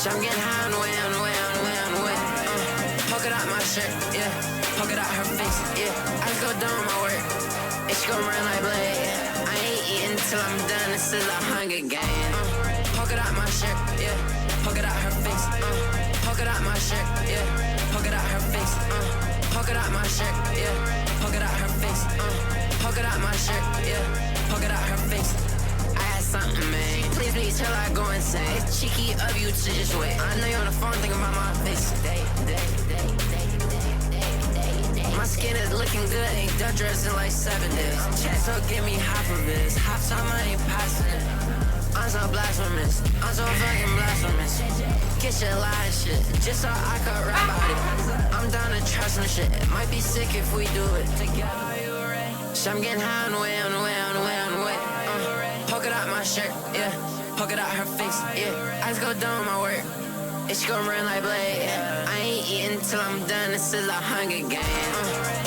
I'm getting high on way, on way, on way, on way. Poke it out my shirt, yeah. Poke it out her face, yeah. I just go doing my work. And she gon' run like Blade. I ain't eating till I'm done. This is a Hunger Game. Poke it out my shirt, yeah. Poke it out her face, Poke it out my shirt, yeah. Poke it out her face, Poke it out my shirt, yeah. Poke it out her face, Poke it out my shirt, yeah. Poke it out her face. I had something, man. Please me till I go insane. It's cheeky of you to just wait. I know you're on the phone thinking about my face. My skin is looking good. Ain't done dressing like 7 days. Chest so give me half of this. Half time I ain't passing it. I'm so blasphemous. I'm so fucking blasphemous. Get your lie shit. Just so I could rap about it. I'm down to try some shit. It might be sick if we do it together. So I'm getting high on way, on way, on way, on way. Poke it out my shirt, yeah. Poke it out her face, yeah. I just go doing my work. And she gon' run like Blade, yeah. I ain't eating till I'm done. This is a Hunger Game.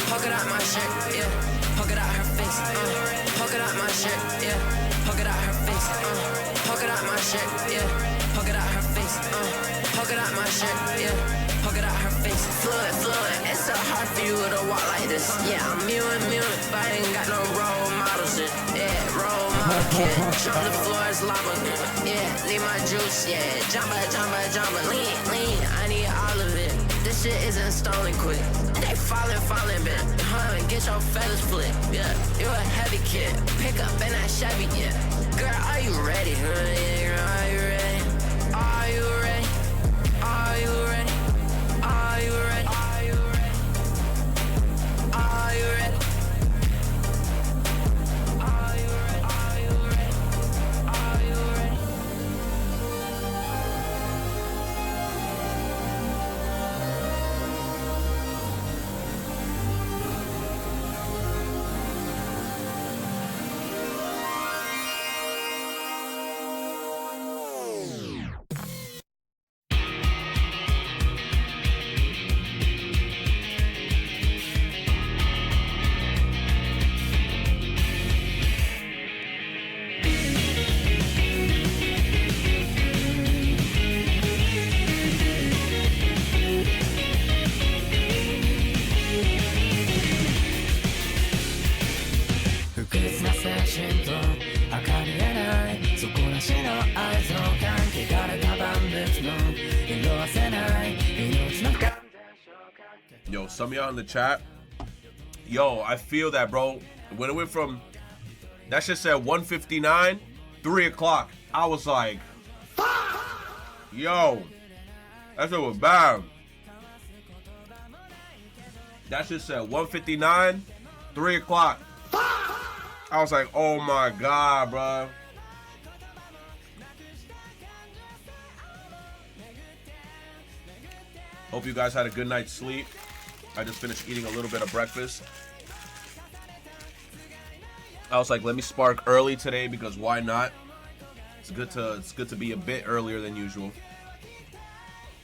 Poke it out my shirt, yeah. Poke it out her face, Poke it out my shirt, yeah. Poke it out her face, Poke it out my shirt, yeah. Poke it out her face, Poke it out my shirt, yeah. Poke it out her face. Fluid, fluid. It's so hard for you to walk like this. Yeah, I'm mewing, but I ain't got no role model shit. Yeah, role model kid. Jump the floor, it's lava. Yeah, need my juice, yeah. Jumper, lean, lean. I need all of it. This shit isn't stolen quick. They falling, bitch. Get your feathers flipped. Yeah, you a heavy kid. Pick up in that Chevy, yeah. Girl, are you ready? Yeah, girl, are you ready? Are you ready? Are you ready? Are you ready? Are you ready? Are you ready? Are you ready? Are you ready? Are you ready? Yo, some of y'all in the chat, yo, I feel that, bro. When it went from, that shit said 1:59, 3 o'clock, I was like, yo, that shit was bad. That shit said 1:59, 3 o'clock. I was like, oh my God, bro. Hope you guys had a good night's sleep. I just finished eating a little bit of breakfast. I was like, let me spark early today because why not? It's good to be a bit earlier than usual.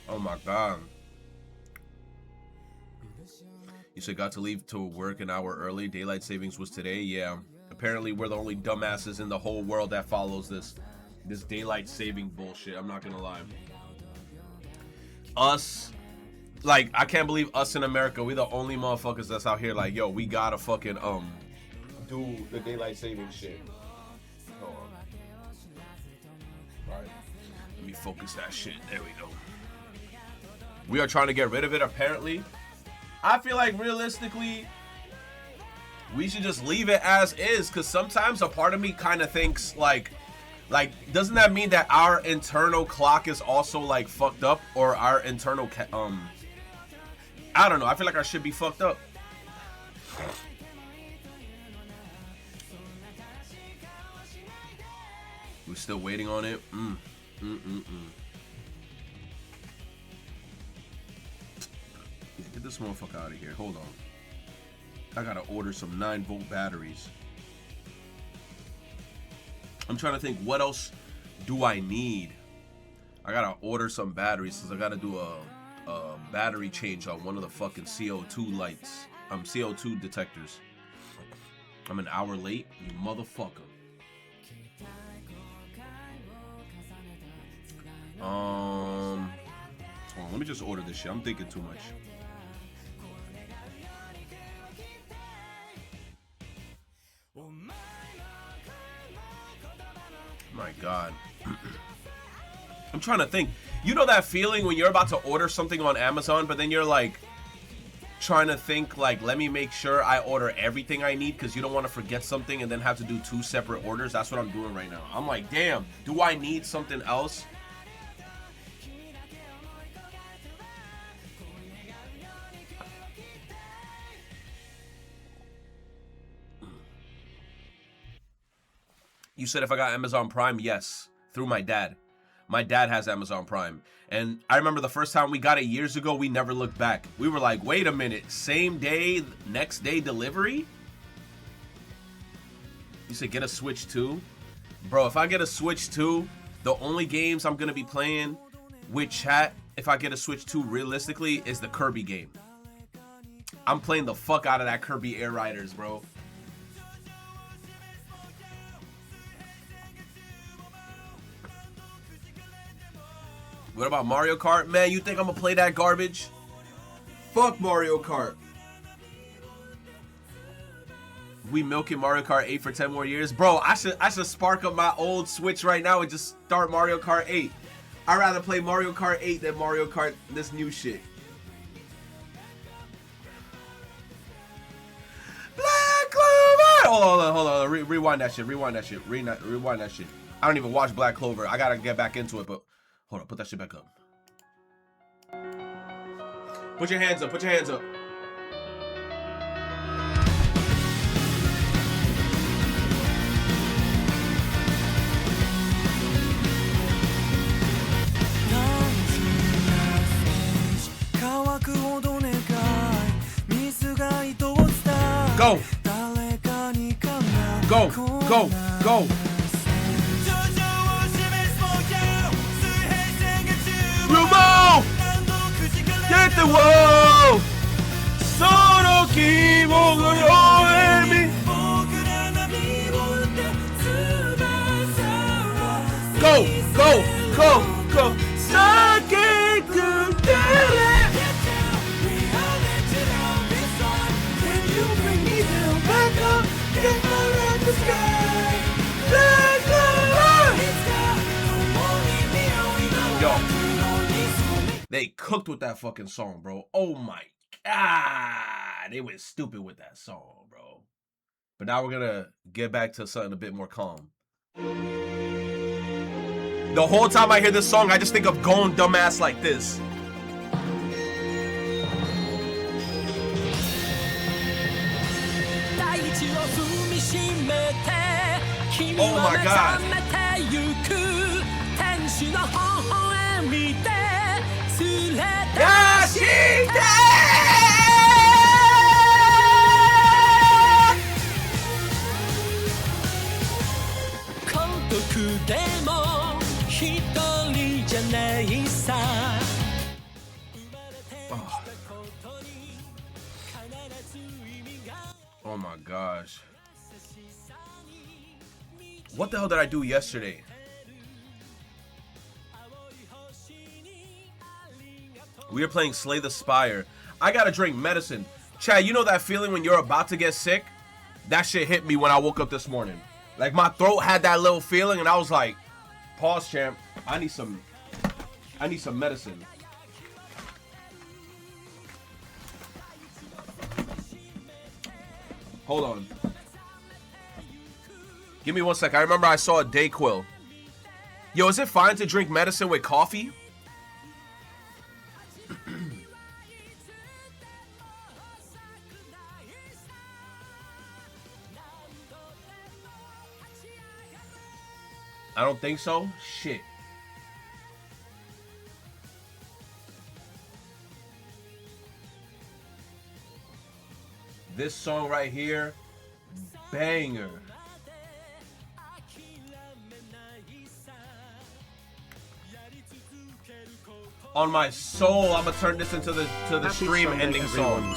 Oh my God. You said got to leave to work an hour early. Daylight savings was today. Yeah. Apparently we're the only dumbasses in the whole world that follows this daylight saving bullshit. I'm not gonna lie. Us, like, I can't believe us in America, we the only motherfuckers that's out here like, yo, we gotta fucking do the daylight saving shit. Hold on. Alright. Let me focus that shit. There we go. We are trying to get rid of it, apparently. I feel like realistically, we should just leave it as is, because sometimes a part of me kind of thinks like doesn't that mean that our internal clock is also like fucked up, or our internal I don't know. I feel like I should be fucked up. We're still waiting on it. Get this motherfucker out of here. Hold on. I gotta order some 9-volt batteries. I'm trying to think, what else do I need? I gotta order some batteries since I gotta do a battery change on one of the fucking CO2 lights. CO2 detectors. I'm an hour late, you motherfucker. Hold on, let me just order this shit. I'm thinking too much. My God. I'm trying to think. You know that feeling when you're about to order something on Amazon, but then you're like trying to think like, let me make sure I order everything I need because you don't want to forget something and then have to do 2 separate orders. That's what I'm doing right now. I'm like, damn, do I need something else? You said if I got Amazon Prime, yes, through my dad. My dad has Amazon Prime. And I remember the first time we got it years ago, we never looked back. We were like, wait a minute, same day, next day delivery? You said get a Switch 2? Bro, if I get a Switch 2, the only games I'm going to be playing with chat, if I get a Switch 2 realistically, is the Kirby game. I'm playing the fuck out of that Kirby Air Riders, bro. What about Mario Kart? Man, you think I'm gonna play that garbage? Fuck Mario Kart. We milking Mario Kart 8 for 10 more years? Bro, I should spark up my old Switch right now and just start Mario Kart 8. I'd rather play Mario Kart 8 than Mario Kart, this new shit. Black Clover! Hold on. Rewind that shit. Rewind that shit. I don't even watch Black Clover. I gotta get back into it, but hold on, put that shit back up. Put your hands up, put your hands up. Go! Go! Rumo! Get the wall! Solo Go! Sake kudere. When you bring me down, back up, get around the sky. Yo, they cooked with that fucking song, bro. Oh my God, they went stupid with that song, bro. But now we're gonna get back to something a bit more calm. The whole time I hear this song, I just think of going dumbass like this. Oh my God. Oh my gosh. What the hell did I do yesterday? We were playing Slay the Spire. I gotta drink medicine. Chad, you know that feeling when you're about to get sick? That shit hit me when I woke up this morning. Like my throat had that little feeling and I was like, pause, champ. I need some medicine. Hold on. Give me 1 sec. I remember I saw a Dayquil. Yo, is it fine to drink medicine with coffee? I don't think so. Shit. This song right here, banger. On my soul, I'm gonna turn this into the stream ending song.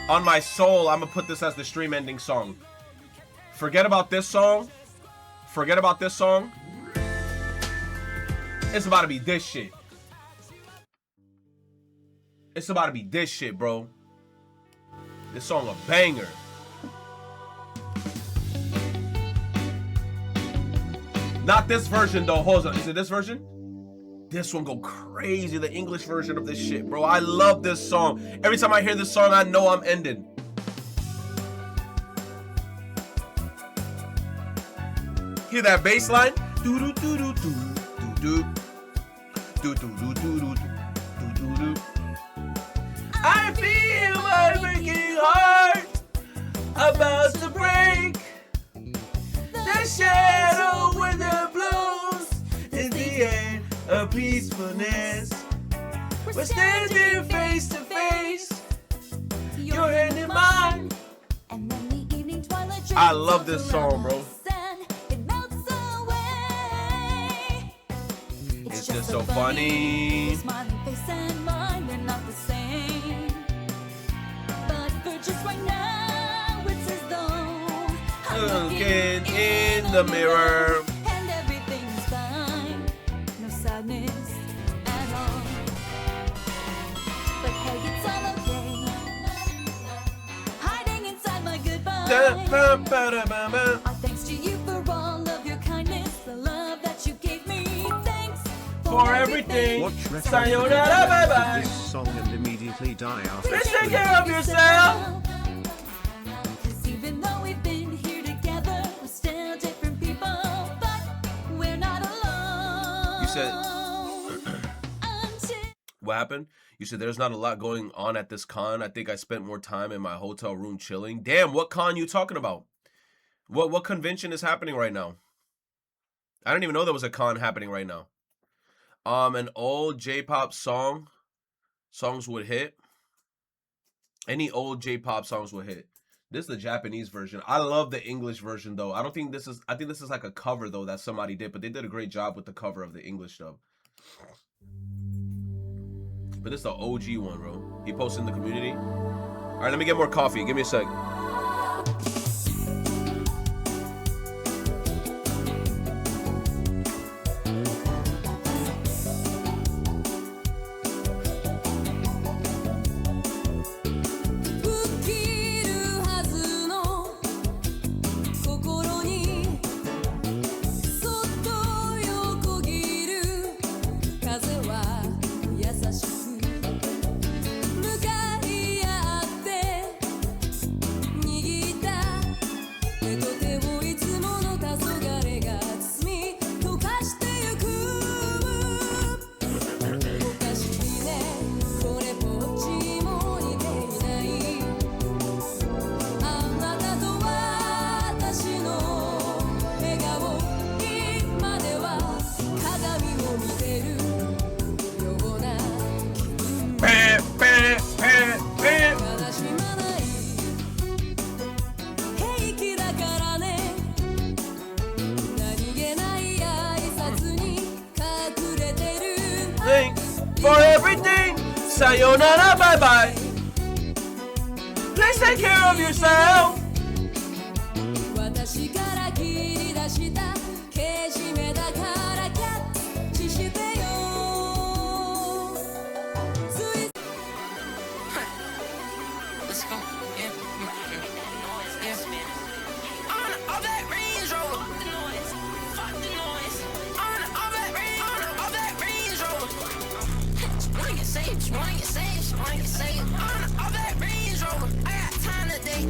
On my soul, I'm gonna put this as the stream ending song. Forget about this song. Forget about this song. It's about to be this shit. It's about to be this shit, bro. This song a banger. Not this version though. Hold on. Is it this version? This one go crazy. The English version of this shit, bro. I love this song. Every time I hear this song, I know I'm ending. Hear that bass line? Do do do do do do do do do do do do do. I feel my breaking heart about to break. The shadow when it blows in the air of peacefulness. We're standing face to face, your hand in mine. I love this song, bro. It's just so funny. Looking in the mirror, and everything's fine. No sadness at all. But hey, it's all okay. Hiding inside my goodbye. Our thanks to you for all of your kindness, the love that you gave me. Thanks for everything. Watch Sayonara, bye bye. this song and immediately die after. Please take care of yourself. Cause even though we've been here together, we're still different people, but we're not alone. You said, what happened? You said there's not a lot going on at this con. I think I spent more time in my hotel room chilling. Damn, what con you talking about? What convention is happening right now? I didn't even know there was a con happening right now. An old J-pop songs would hit. Any old J-pop songs would hit. This is the Japanese version. I love the English version though. I think this is like a cover though that somebody did, but they did a great job with the cover of the English dub. But this is the OG one, bro. He posted in the community. All right, let me get more coffee. Give me a sec. For everything, sayonara, bye bye. Please take care of yourself. Let's go. On all that Range Rover. Fuck the noise. On all that Range Rover. Wanna get saved, wanna get saved, wanna get saved. On all that Range Rover. I got time today.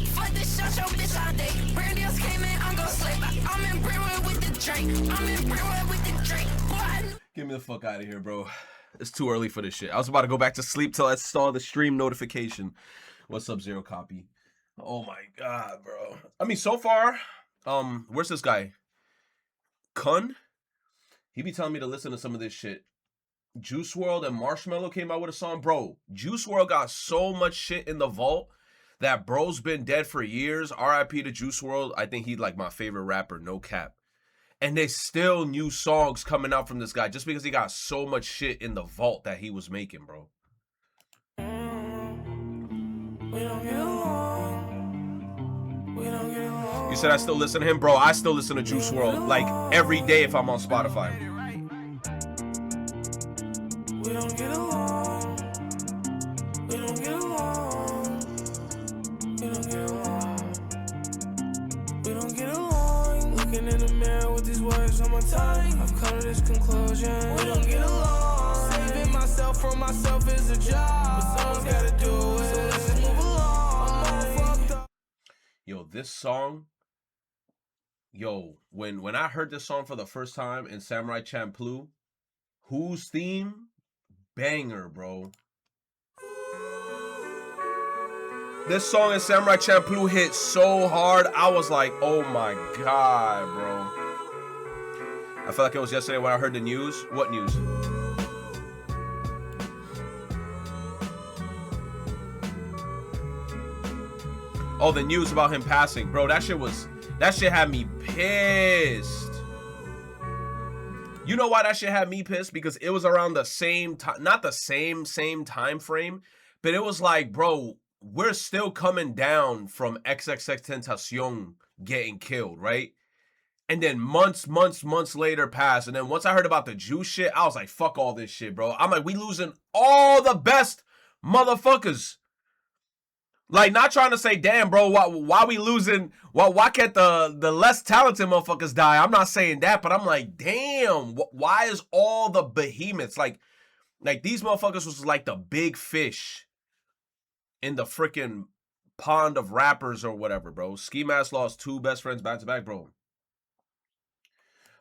Fuck this shot show bitch all day. Brand deals came in, I'm gon' slay. I'm in Brentwood with the Drake. Get me the fuck out of here, bro. It's too early for this shit. I was about to go back to sleep till I saw the stream notification. What's up, Zero Copy? Oh my god, bro. I mean, so far, where's this guy? Kun? He be telling me to listen to some of this shit. Juice WRLD and Marshmello came out with a song. Bro, Juice WRLD got so much shit in the vault that bro's been dead for years. RIP to Juice WRLD. I think he's like my favorite rapper, no cap. And there's still new songs coming out from this guy just because he got so much shit in the vault that he was making, bro. You said I still listen to him? Bro, I still listen to Juice WRLD like every day if I'm on Spotify. We don't get along. one time. I've come to this conclusion. We don't get along. Saving myself from myself is a job, but someone's gotta do it. So let's just move along. I'm all fucked up. Yo, this song. Yo, when I heard this song for the first time in Samurai Champloo, Who's theme? Banger, bro. This song in Samurai Champloo hit so hard. I was like, oh my god, bro. I felt like it was yesterday when I heard the news. What news? Oh, the news about him passing. Bro, that shit had me pissed. You know why that shit had me pissed? Because it was around the same time, not the same time frame, but it was like, bro, we're still coming down from XXXTentacion getting killed, right? And then months later passed. And then once I heard about the Jew shit, I was like, fuck all this shit, bro. I'm like, we losing all the best motherfuckers. Like, not trying to say, damn, bro, why we losing? Why can't the less talented motherfuckers die? I'm not saying that, but I'm like, damn, why is all the behemoths, like these motherfuckers was like the big fish in the freaking pond of rappers or whatever, bro. Ski Mask lost 2 best friends back to back, bro.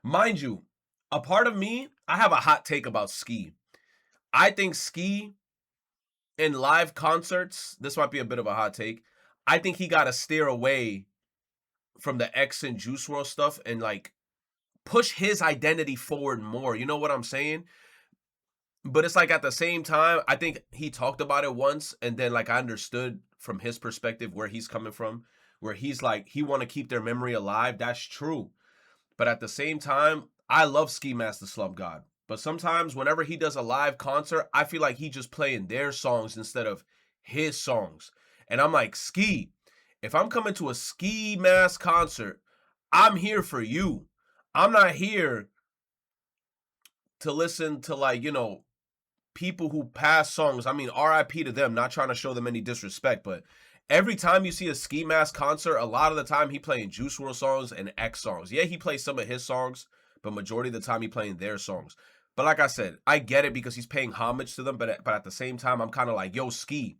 Mind you, a part of me, I have a hot take about Ski. I think Ski in live concerts, this might be a bit of a hot take, I think he got to steer away from the X and Juice WRLD stuff and like push his identity forward more. You know what I'm saying? But it's like at the same time, I think he talked about it once and then like I understood from his perspective where he's coming from, where he's like, he want to keep their memory alive. That's true. But at the same time, I love Ski Mask the Slump God. But sometimes whenever he does a live concert, I feel like he just playing their songs instead of his songs. And I'm like, Ski, if I'm coming to a Ski Mask concert, I'm here for you. I'm not here to listen to like, you know, people who pass songs. I mean, RIP to them, not trying to show them any disrespect, but every time you see a Ski Mask concert, a lot of the time he playing Juice WRLD songs and X songs. Yeah, he plays some of his songs, but majority of the time he playing their songs. But like I said, I get it because he's paying homage to them, but at the same time, I'm kind of like, yo, Ski,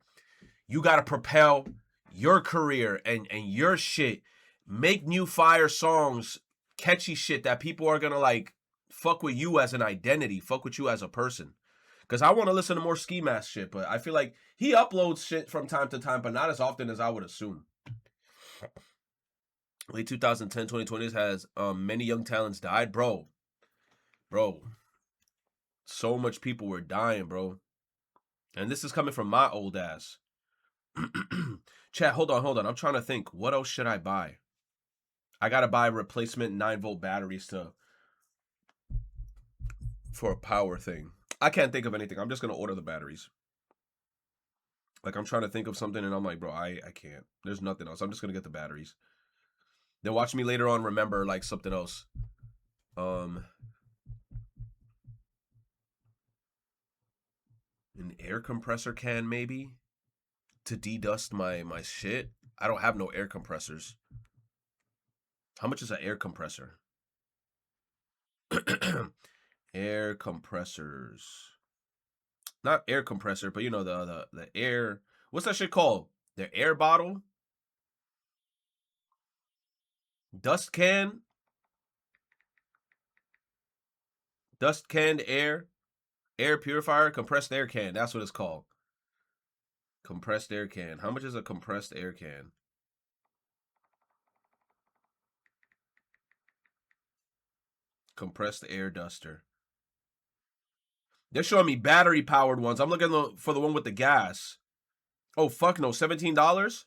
you got to propel your career and your shit. Make new fire songs, catchy shit that people are going to like fuck with you as an identity, fuck with you as a person. Because I want to listen to more Ski Mask shit, but I feel like he uploads shit from time to time, but not as often as I would assume. Late 2010, 2020s has many young talents died. Bro, so much people were dying, bro. And this is coming from my old ass. Chat, hold on. I'm trying to think. What else should I buy? I got to buy replacement 9-volt batteries for a power thing. I can't think of anything. I'm just going to order the batteries. Like, I'm trying to think of something, and I'm like, bro, I can't. There's nothing else. I'm just going to get the batteries. Then watch me later on remember, like, something else. An air compressor can, maybe? To de-dust my shit? I don't have no air compressors. How much is an air compressor? Air compressors. Not air compressor, but you know, the air. What's that shit called? The air bottle? Dust can? Dust canned air? Air purifier? Compressed air can. That's what it's called. Compressed air can. How much is a compressed air can? Compressed air duster. They're showing me battery powered ones. I'm looking for the one with the gas. Oh, fuck no. $17?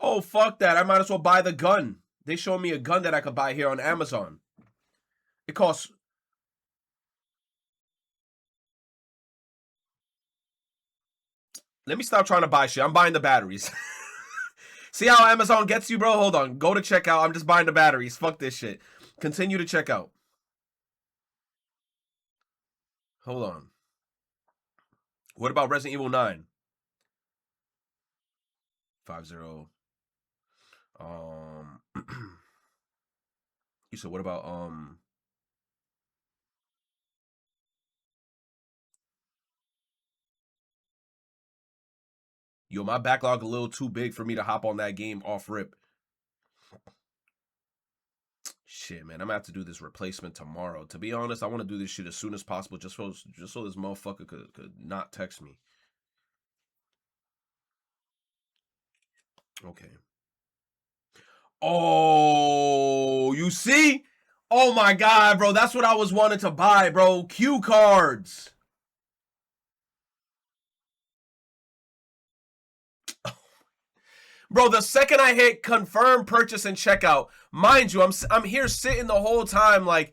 Oh, fuck that. I might as well buy the gun. They showed me a gun that I could buy here on Amazon. It costs... Let me stop trying to buy shit. I'm buying the batteries. See how Amazon gets you, bro? Hold on. Go to checkout. I'm just buying the batteries. Fuck this shit. Continue to checkout. Hold on. What about Resident Evil 9? 50. Um, you said what about Yo, my backlog a little too big for me to hop on that game off rip. Shit, man, I'm gonna have to do this replacement tomorrow. To be honest, I want to do this shit as soon as possible, just so this motherfucker could not text me. Okay. Oh, you see? Oh my god, bro, that's what I was wanting to buy, bro. Cue cards. Bro, the second I hit confirm purchase and checkout, mind you, I'm here sitting the whole time like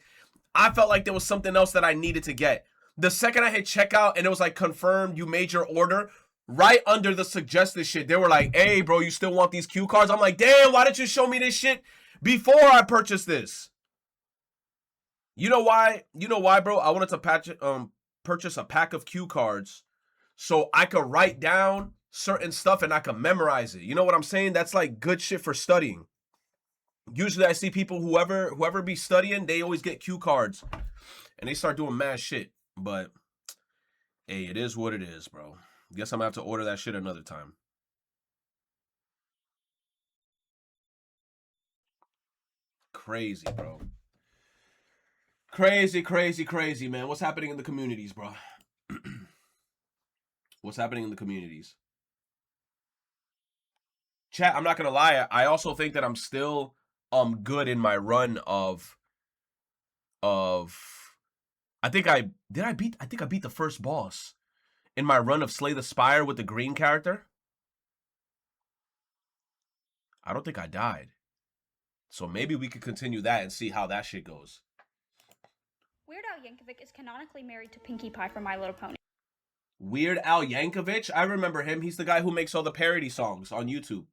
I felt like there was something else that I needed to get. The second I hit checkout and it was like confirmed you made your order, right under the suggested shit, they were like, "Hey, bro, you still want these cue cards?" I'm like, "Damn, why didn't you show me this shit before I purchased this?" You know why? You know why, bro? I wanted to purchase a pack of cue cards so I could write down certain stuff and I could memorize it. You know what I'm saying? That's like good shit for studying. Usually I see people whoever be studying, they always get cue cards and they start doing mad shit. But hey, it is what it is, bro. Guess I'm gonna have to order that shit another time. Crazy, bro. Crazy, crazy, crazy, man. What's happening in the communities, bro? What's happening in the communities? Chat, I'm not gonna lie. I also think that I'm still good in my run of I think I beat the first boss in my run of Slay the Spire with the green character. I don't think I died. So maybe we could continue that and see how that shit goes. Weird Al Yankovic is canonically married to Pinkie Pie from My Little Pony. Weird Al Yankovic? I remember him. He's the guy who makes all the parody songs on YouTube.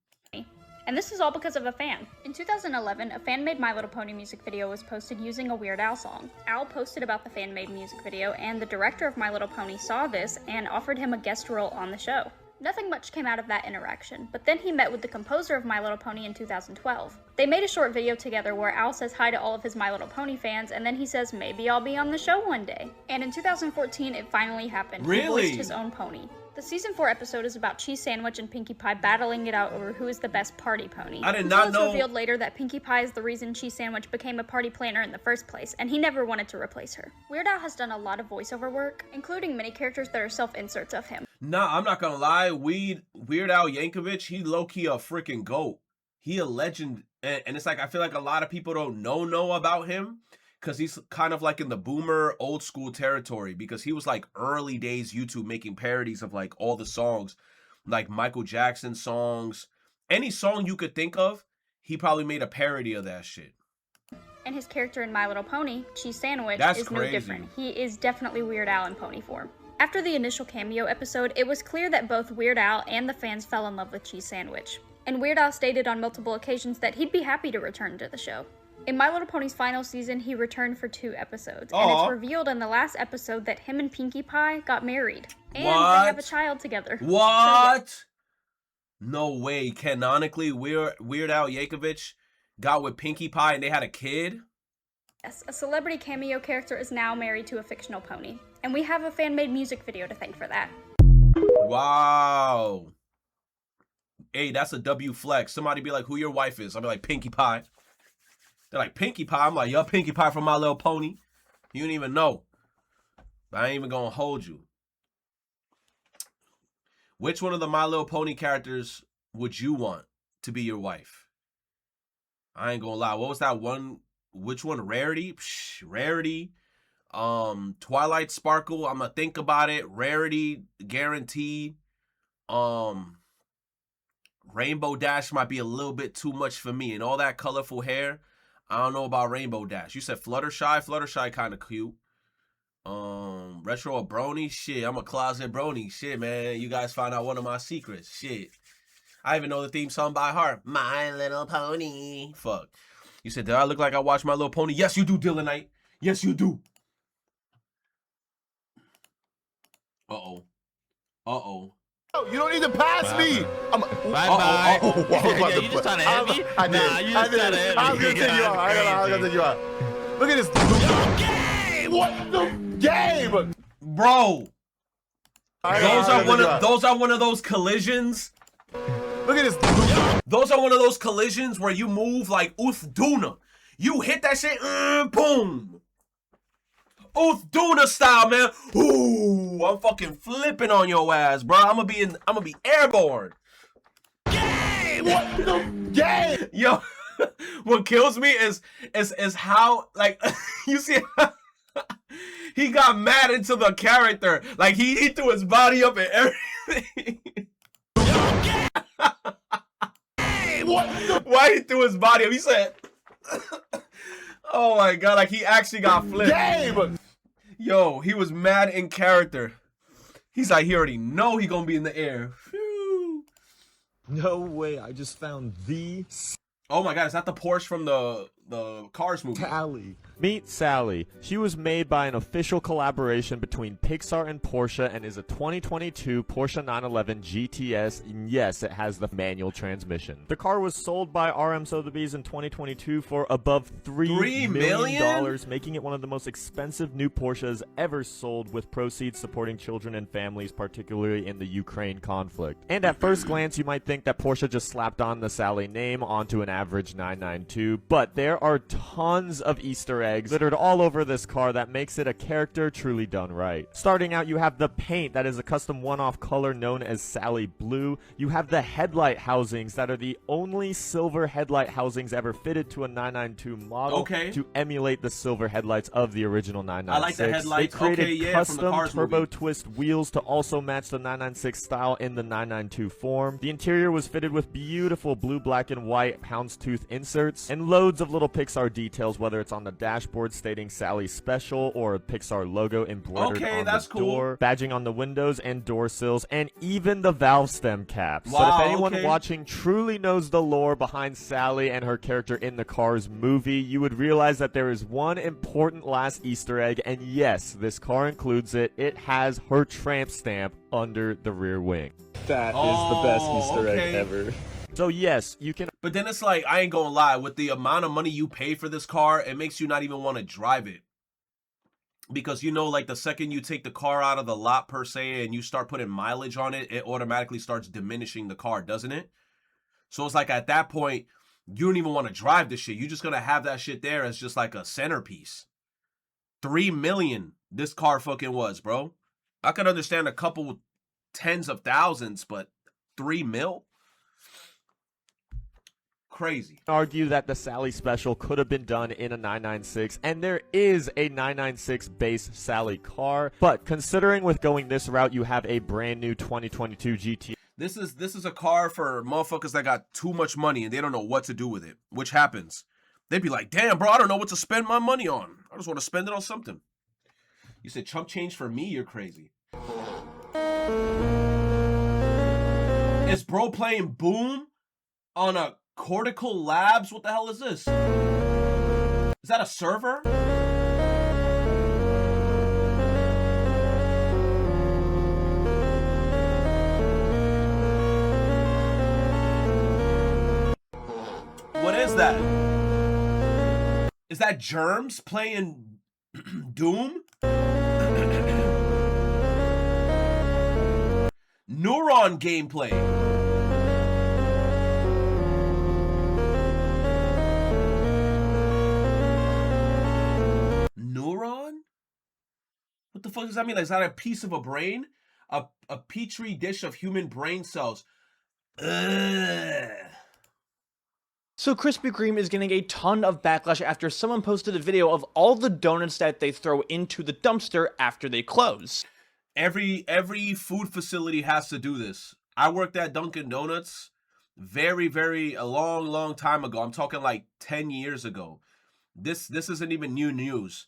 And this is all because of a fan. In 2011, a fan-made My Little Pony music video was posted using a Weird Al song. Al posted about the fan-made music video, and the director of My Little Pony saw this and offered him a guest role on the show. Nothing much came out of that interaction, but then he met with the composer of My Little Pony in 2012. They made a short video together where Al says hi to all of his My Little Pony fans, and then he says, "Maybe I'll be on the show one day." And in 2014, it finally happened. Really? He voiced his own pony. The season 4 episode is about Cheese Sandwich and Pinkie Pie battling it out over who is the best party pony. I did not know. It's revealed later that Pinkie Pie is the reason Cheese Sandwich became a party planner in the first place, and he never wanted to replace her. Weird Al has done a lot of voiceover work, including many characters that are self-inserts of him. Nah, I'm not gonna lie. Weird Al Yankovic, he low-key a freaking GOAT. He a legend, and it's like I feel like a lot of people don't know about him because he's kind of like in the boomer old school territory because he was like early days YouTube making parodies of like all the songs, like Michael Jackson songs, any song you could think of, he probably made a parody of that shit. And his character in My Little Pony, Cheese Sandwich, That's is crazy. no different. He is definitely Weird Al in pony form. After the initial cameo episode, it was clear that both Weird Al and the fans fell in love with Cheese Sandwich. And Weird Al stated on multiple occasions that he'd be happy to return to the show. In My Little Pony's final season, he returned for 2 episodes. Aww. And it's revealed in the last episode that him and Pinkie Pie got married. And What? they have a child together. What? So, yeah. No way. Canonically, Weird Al Yankovic got with Pinkie Pie and they had a kid? Yes, a celebrity cameo character is now married to a fictional pony. And we have a fan-made music video to thank for that. Wow. Hey, that's a W flex. Somebody be like, who your wife is? I'll be like, Pinkie Pie. They're like, Pinkie Pie? I'm like, yo, Pinkie Pie from My Little Pony. You don't even know. But I ain't even gonna hold you. Which one of the My Little Pony characters would you want to be your wife? I ain't gonna lie. What was that one? Which one? Rarity? Psh, Rarity. Twilight Sparkle. I'm gonna think about it. Rarity, guaranteed. Rainbow Dash might be a little bit too much for me. And all that colorful hair. I don't know about Rainbow Dash. You said Fluttershy. Fluttershy kind of cute. Retro or Brony? Shit, I'm a closet Brony. Shit, man. You guys find out one of my secrets. Shit. I even know the theme song by heart. My Little Pony. Fuck. You said, did I look like I watched My Little Pony? Yes, you do, Dylanite. Yes, you do. Uh-oh. Uh-oh. You don't need to pass me. I'm. Bye-bye. Oh, You just trying to hit me? I did. Nah, you just trying to hit me. I was gonna take you out. I was gonna take you out. Look at this. Game! What the game? Bro. Those are one of those collisions. Look at this. Those are one of those collisions where you move like Duna. You hit that shit, boom. Duna style, man. Ooh, I'm fucking flipping on your ass, bro. I'm gonna be airborne. Game! What the game? Yo, what kills me is how, like, you see how he got mad into the character. Like he threw his body up and everything. Why he threw his body up? He said, oh my god, like he actually got flipped. Game! Yo, he was mad in character. He's like, he already know he gonna be in the air. Phew. No way, I just found the Oh my god, is that the Porsche from the Cars movie? Sally. Meet Sally. She was made by an official collaboration between Pixar and Porsche and is a 2022 Porsche 911 GTS, and yes, it has the manual transmission. The car was sold by RM Sotheby's in 2022 for above $3 million, making it one of the most expensive new Porsches ever sold, with proceeds supporting children and families, particularly in the Ukraine conflict. And at first glance, you might think that Porsche just slapped on the Sally name onto an average 992, but there are tons of Easter eggs littered all over this car that makes it a character truly done right. Starting out, you have the paint that is a custom one-off color known as Sally Blue. You have the headlight housings that are the only silver headlight housings ever fitted to a 992 model to emulate the silver headlights of the original 996. I like the headlights. They created From the custom Cars turbo movie. twist wheels to also match the 996 style in the 992 form. The interior was fitted with beautiful blue, black, and white houndstooth inserts and loads of little Pixar details, whether it's on the dashboard stating Sally Special or a Pixar logo embroidered on the door, badging on the windows and door sills, and even the valve stem caps. But if anyone watching truly knows the lore behind Sally and her character in the Cars movie, you would realize that there is one important last Easter egg, and yes, this car includes it. It has her tramp stamp under the rear wing. That is the best Easter egg ever. So yes, you can. But then it's like, I ain't gonna lie, with the amount of money you pay for this car, it makes you not even want to drive it. Because, you know, like the second you take the car out of the lot per se and you start putting mileage on it, it automatically starts diminishing the car, doesn't it? So it's like at that point, you don't even want to drive this shit. You're just gonna have that shit there as just like a centerpiece. $3 million this car fucking was, bro. I could understand a couple tens of thousands, but $3 mil? Crazy. Argue that the Sally Special could have been done in a 996, and there is a 996 base Sally car, but considering with going this route, you have a brand new 2022 GT. This is a car for motherfuckers that got too much money and they don't know what to do with it, which happens. They'd be like, damn, bro, I don't know what to spend my money on. I just want to spend it on something. You said chump change for me? You're crazy. Is bro playing Boom on a Cortical Labs? What the hell is this? Is that a server? What is that? Is that Germs playing Doom? Neuron gameplay. Neuron? What the fuck does that mean? Is that a piece of a brain? A petri dish of human brain cells. Ugh. So Krispy Kreme is getting a ton of backlash after someone posted a video of all the donuts that they throw into the dumpster after they close. Every food facility has to do this. I worked at Dunkin' Donuts a long time ago. I'm talking like 10 years ago. This isn't even new news.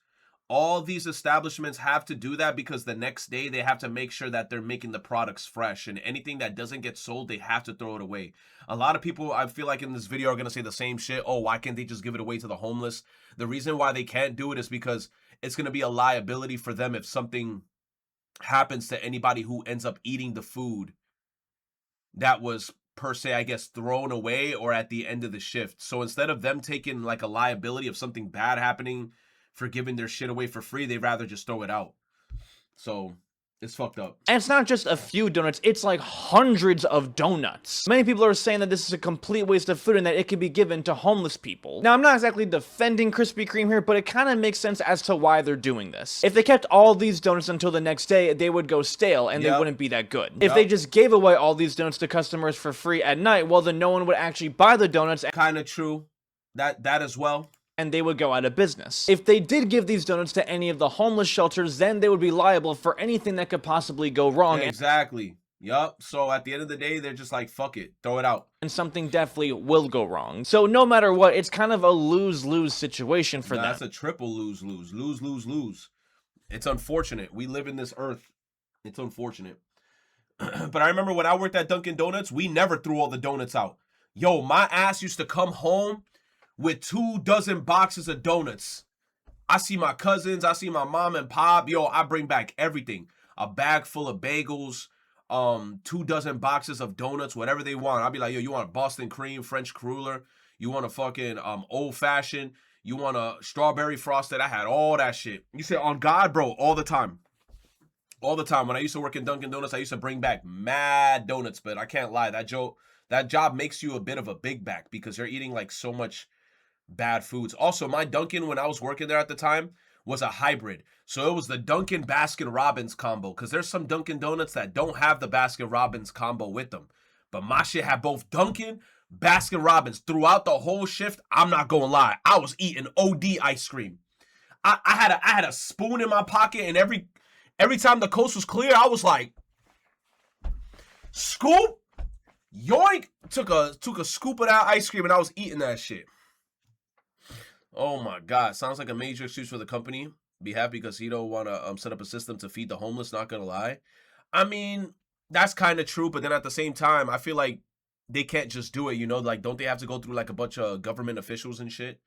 All these establishments have to do that because the next day they have to make sure that they're making the products fresh, and anything that doesn't get sold, they have to throw it away. A lot of people, I feel like in this video, are going to say the same shit. Oh, why can't they just give it away to the homeless? The reason why they can't do it is because it's going to be a liability for them if something happens to anybody who ends up eating the food that was per se, I guess, thrown away or at the end of the shift. So instead of them taking like a liability of something bad happening for giving their shit away for free, they'd rather just throw it out. So it's fucked up. And it's not just a few donuts, it's like hundreds of donuts. Many people are saying that this is a complete waste of food and that it could be given to homeless people. Now, I'm not exactly defending Krispy Kreme here, but it kind of makes sense as to why they're doing this. If they kept all these donuts until the next day, they would go stale and they wouldn't be that good. If they just gave away all these donuts to customers for free at night, well, then no one would actually buy the donuts. Kind of true. That as well. And they would go out of business. If they did give these donuts to any of the homeless shelters, then they would be liable for anything that could possibly go wrong. Exactly. Yup. So at the end of the day, they're just like, fuck it, throw it out. And something definitely will go wrong. So no matter what, it's kind of a lose-lose situation for them. That's a triple lose-lose. Lose-lose-lose. It's unfortunate. We live in this earth. It's unfortunate. But I remember when I worked at Dunkin' Donuts, we never threw all the donuts out. Yo, my ass used to come home with 24 boxes of donuts. I see my cousins, I see my mom and pop. Yo, I bring back everything. A bag full of bagels, 24 boxes of donuts, whatever they want. I'll be like, yo, you want a Boston cream, French cruller? You want a fucking old fashioned? You want a strawberry frosted? I had all that shit. You say, on God, bro, all the time. All the time. When I used to work in Dunkin' Donuts, I used to bring back mad donuts, but I can't lie. That job makes you a bit of a big back because you're eating like so much bad foods. Also, my Dunkin', when I was working there at the time, was a hybrid. So it was the Dunkin' Baskin Robbins combo, because there's some Dunkin' Donuts that don't have the Baskin Robbins combo with them. But my shit had both Dunkin', Baskin Robbins throughout the whole shift. I'm not gonna lie, I was eating OD ice cream. I had a spoon in my pocket, and every time the coast was clear, I was like, scoop, yoink, took a scoop of that ice cream, and I was eating that shit. Oh my God, sounds like a major excuse for the company. Be happy because he don't want to set up a system to feed the homeless, not gonna lie. I mean, that's kind of true, but then at the same time, I feel like they can't just do it, you know? Like, don't they have to go through like a bunch of government officials and shit?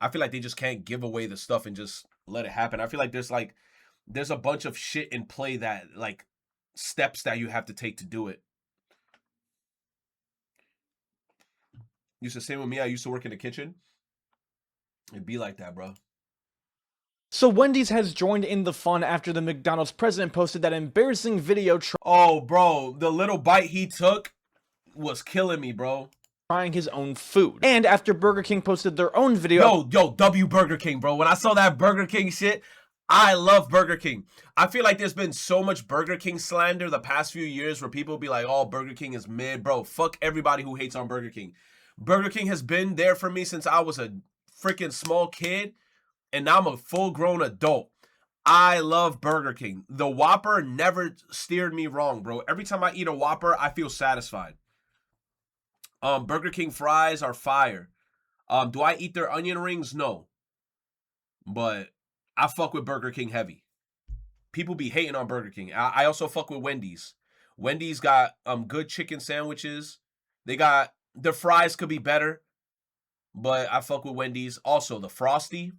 I feel like they just can't give away the stuff and just let it happen. I feel like there's a bunch of shit in play that, like, steps that you have to take to do it. Used to same with me. I used to work in the kitchen. It'd be like that, bro. So Wendy's has joined in the fun after the McDonald's president posted that embarrassing video Oh, bro, the little bite he took was killing me, bro. Trying his own food. And after Burger King posted their own video. Yo, W Burger King, bro. When I saw that Burger King shit, I love Burger King. I feel like there's been so much Burger King slander the past few years where people be like, oh, Burger King is mid. Bro, fuck everybody who hates on Burger King. Burger King has been there for me since I was a freaking small kid, and now I'm a full-grown adult. I love Burger King. The Whopper never steered me wrong, bro. Every time I eat a Whopper, I feel satisfied. Burger King fries are fire. Do I eat their onion rings? No. But I fuck with Burger King heavy. People be hating on Burger King. I also fuck with Wendy's. Wendy's got good chicken sandwiches. They got, the fries could be better, but I fuck with Wendy's. Also, the Frosty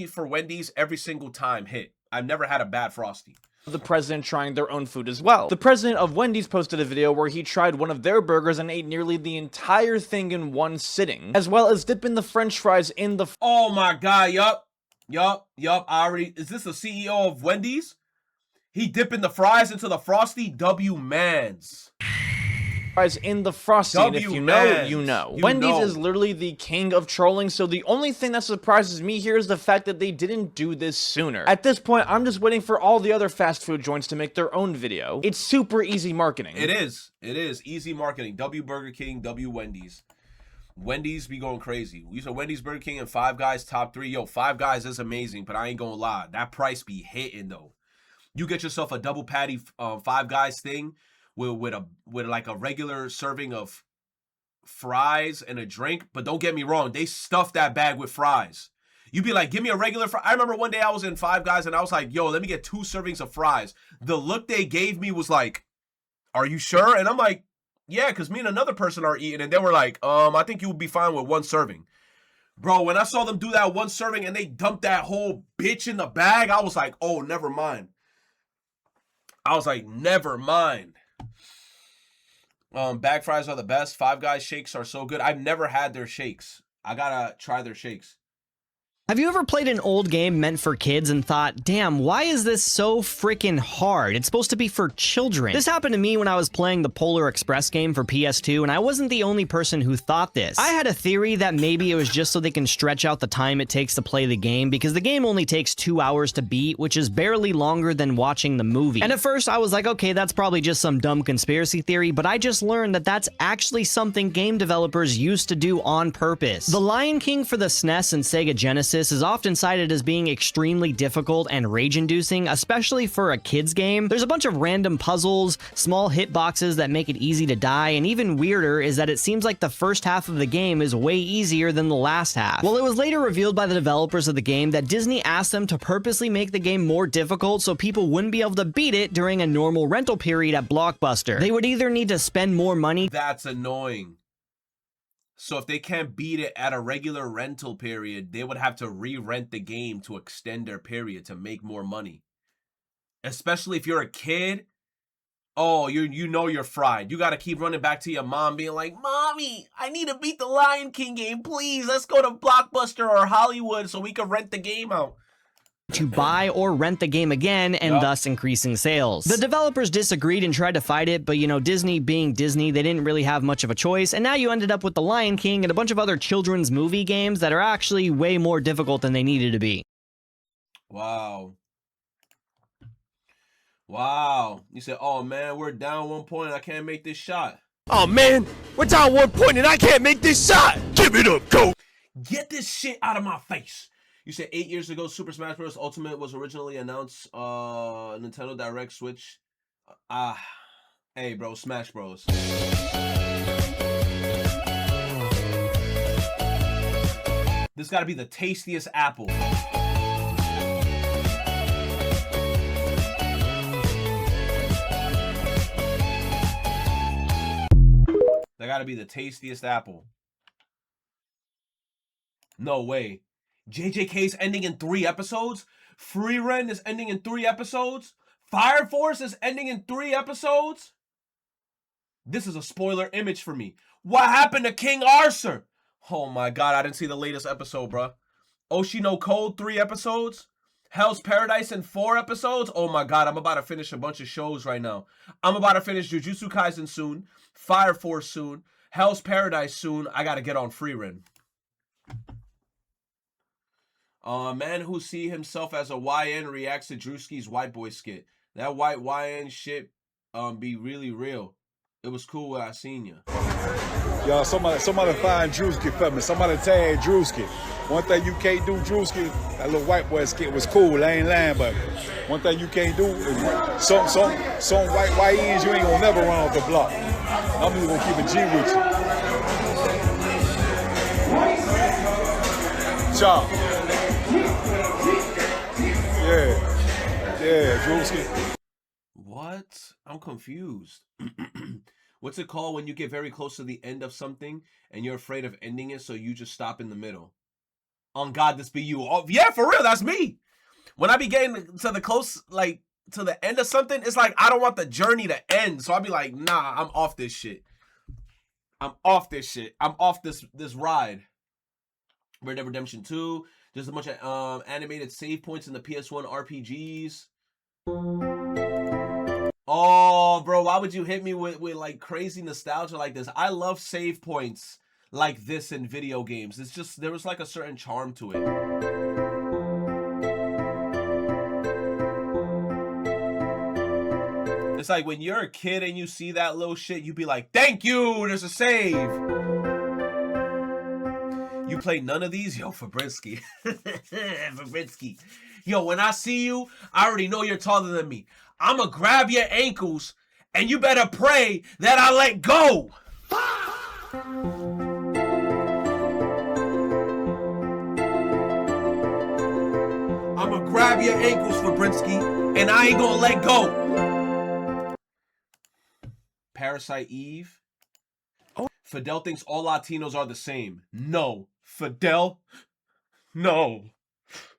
for Wendy's every single time hit. I've never had a bad Frosty. The president trying their own food as well. The president of Wendy's posted a video where he tried one of their burgers and ate nearly the entire thing in one sitting, as well as dipping the french fries in the... Oh my God, yup. Is this the CEO of Wendy's? He dipping the fries into the Frosty? W-mans. Fries in the Frosty, and if you know, you know. Wendy's is literally the king of trolling, so the only thing that surprises me here is the fact that they didn't do this sooner. At this point, I'm just waiting for all the other fast food joints to make their own video. It's super easy marketing. It is easy marketing. W Burger King, W Wendy's. Wendy's be going crazy. We used to Wendy's, Burger King, and Five Guys top 3. Yo, Five Guys is amazing, but I ain't gonna lie. That price be hitting, though. You get yourself a double patty Five Guys thing with like a regular serving of fries and a drink, but don't get me wrong, they stuff that bag with fries. You be like, give me a regular fry. I remember one day I was in Five Guys and I was like, yo, let me get 2 servings of fries. The look they gave me was like, are you sure? And I'm like, yeah, because me and another person are eating, and they were like, I think you would be fine with 1 serving. Bro, when I saw them do that 1 serving and they dumped that whole bitch in the bag, I was like, oh, never mind. I was like, never mind. Bag fries are the best. Five Guys shakes are so good. I've never had their shakes. I gotta try their shakes. Have you ever played an old game meant for kids and thought, damn, why is this so freaking hard? It's supposed to be for children. This happened to me when I was playing the Polar Express game for PS2, and I wasn't the only person who thought this. I had a theory that maybe it was just so they can stretch out the time it takes to play the game, because the game only takes 2 hours to beat, which is barely longer than watching the movie. And at first I was like, okay, that's probably just some dumb conspiracy theory, but I just learned that that's actually something game developers used to do on purpose. The Lion King for the SNES and Sega Genesis is often cited as being extremely difficult and rage-inducing, especially for a kid's game. There's a bunch of random puzzles, small hitboxes that make it easy to die, and even weirder is that it seems like the first half of the game is way easier than the last half. Well, it was later revealed by the developers of the game that Disney asked them to purposely make the game more difficult so people wouldn't be able to beat it during a normal rental period at Blockbuster. They would either need to spend more money. That's annoying. So if they can't beat it at a regular rental period, they would have to re-rent the game to extend their period to make more money. Especially if you're a kid. Oh, you know you're fried. You got to keep running back to your mom being like, Mommy, I need to beat the Lion King game. Please, let's go to Blockbuster or Hollywood so we can rent the game out. To buy or rent the game again, and thus increasing sales. The developers disagreed and tried to fight it, but you know, Disney being Disney, they didn't really have much of a choice, and now you ended up with The Lion King and a bunch of other children's movie games that are actually way more difficult than they needed to be. Wow. Wow. You said, oh man, we're down 1 point, I can't make this shot. Oh man, we're down 1 point and I can't make this shot. Give it up, go. Get this shit out of my face. You said 8 years ago, Super Smash Bros. Ultimate was originally announced Nintendo Direct Switch. Hey, bro, Smash Bros. This gotta be the tastiest apple. That gotta be the tastiest apple. No way. JJK's ending in 3 episodes? Free Ren is ending in 3 episodes? Fire Force is ending in 3 episodes? This is a spoiler image for me. What happened to King Arthur? Oh my god, I didn't see the latest episode, bruh. Oshi no Code, 3 episodes? Hell's Paradise in 4 episodes? Oh my god, I'm about to finish a bunch of shows right now. I'm about to finish Jujutsu Kaisen soon, Fire Force soon, Hell's Paradise soon. I gotta get on Free Ren. A man who see himself as a YN reacts to Drewski's white boy skit. That white YN shit be really real. It was cool when I seen ya. Y'all, somebody find Drewski for me. Somebody tag Drewski. One thing you can't do, Drewski, that little white boy skit was cool. I ain't lying, but one thing you can't do is some white YNs, you ain't gonna never run off the block. I'm just gonna keep a G with you. Chop. Yeah, Drewski. What? I'm confused. What's it called when you get very close to the end of something and you're afraid of ending it, so you just stop in the middle? On God, this be you. Oh, yeah, for real, that's me. When I be getting to the close, like, to the end of something, it's like I don't want the journey to end. So I'll be like, nah, I'm off this shit. I'm off this shit. I'm off this ride. Red Dead Redemption 2. There's a bunch of animated save points in the PS1 RPGs. Oh, bro, why would you hit me with like crazy nostalgia like this? I love save points like this in video games. It's just, there was like a certain charm to it. It's like when you're a kid and you see that little shit, you be like, thank you, there's a save. You play none of these? Yo, Fabrinsky. Fabrinsky. Yo, when I see you, I already know you're taller than me. I'ma grab your ankles, and you better pray that I let go. I'ma grab your ankles, Fabrinsky, and I ain't gonna let go. Parasite Eve. Fidel thinks all Latinos are the same. No. Fidel? No.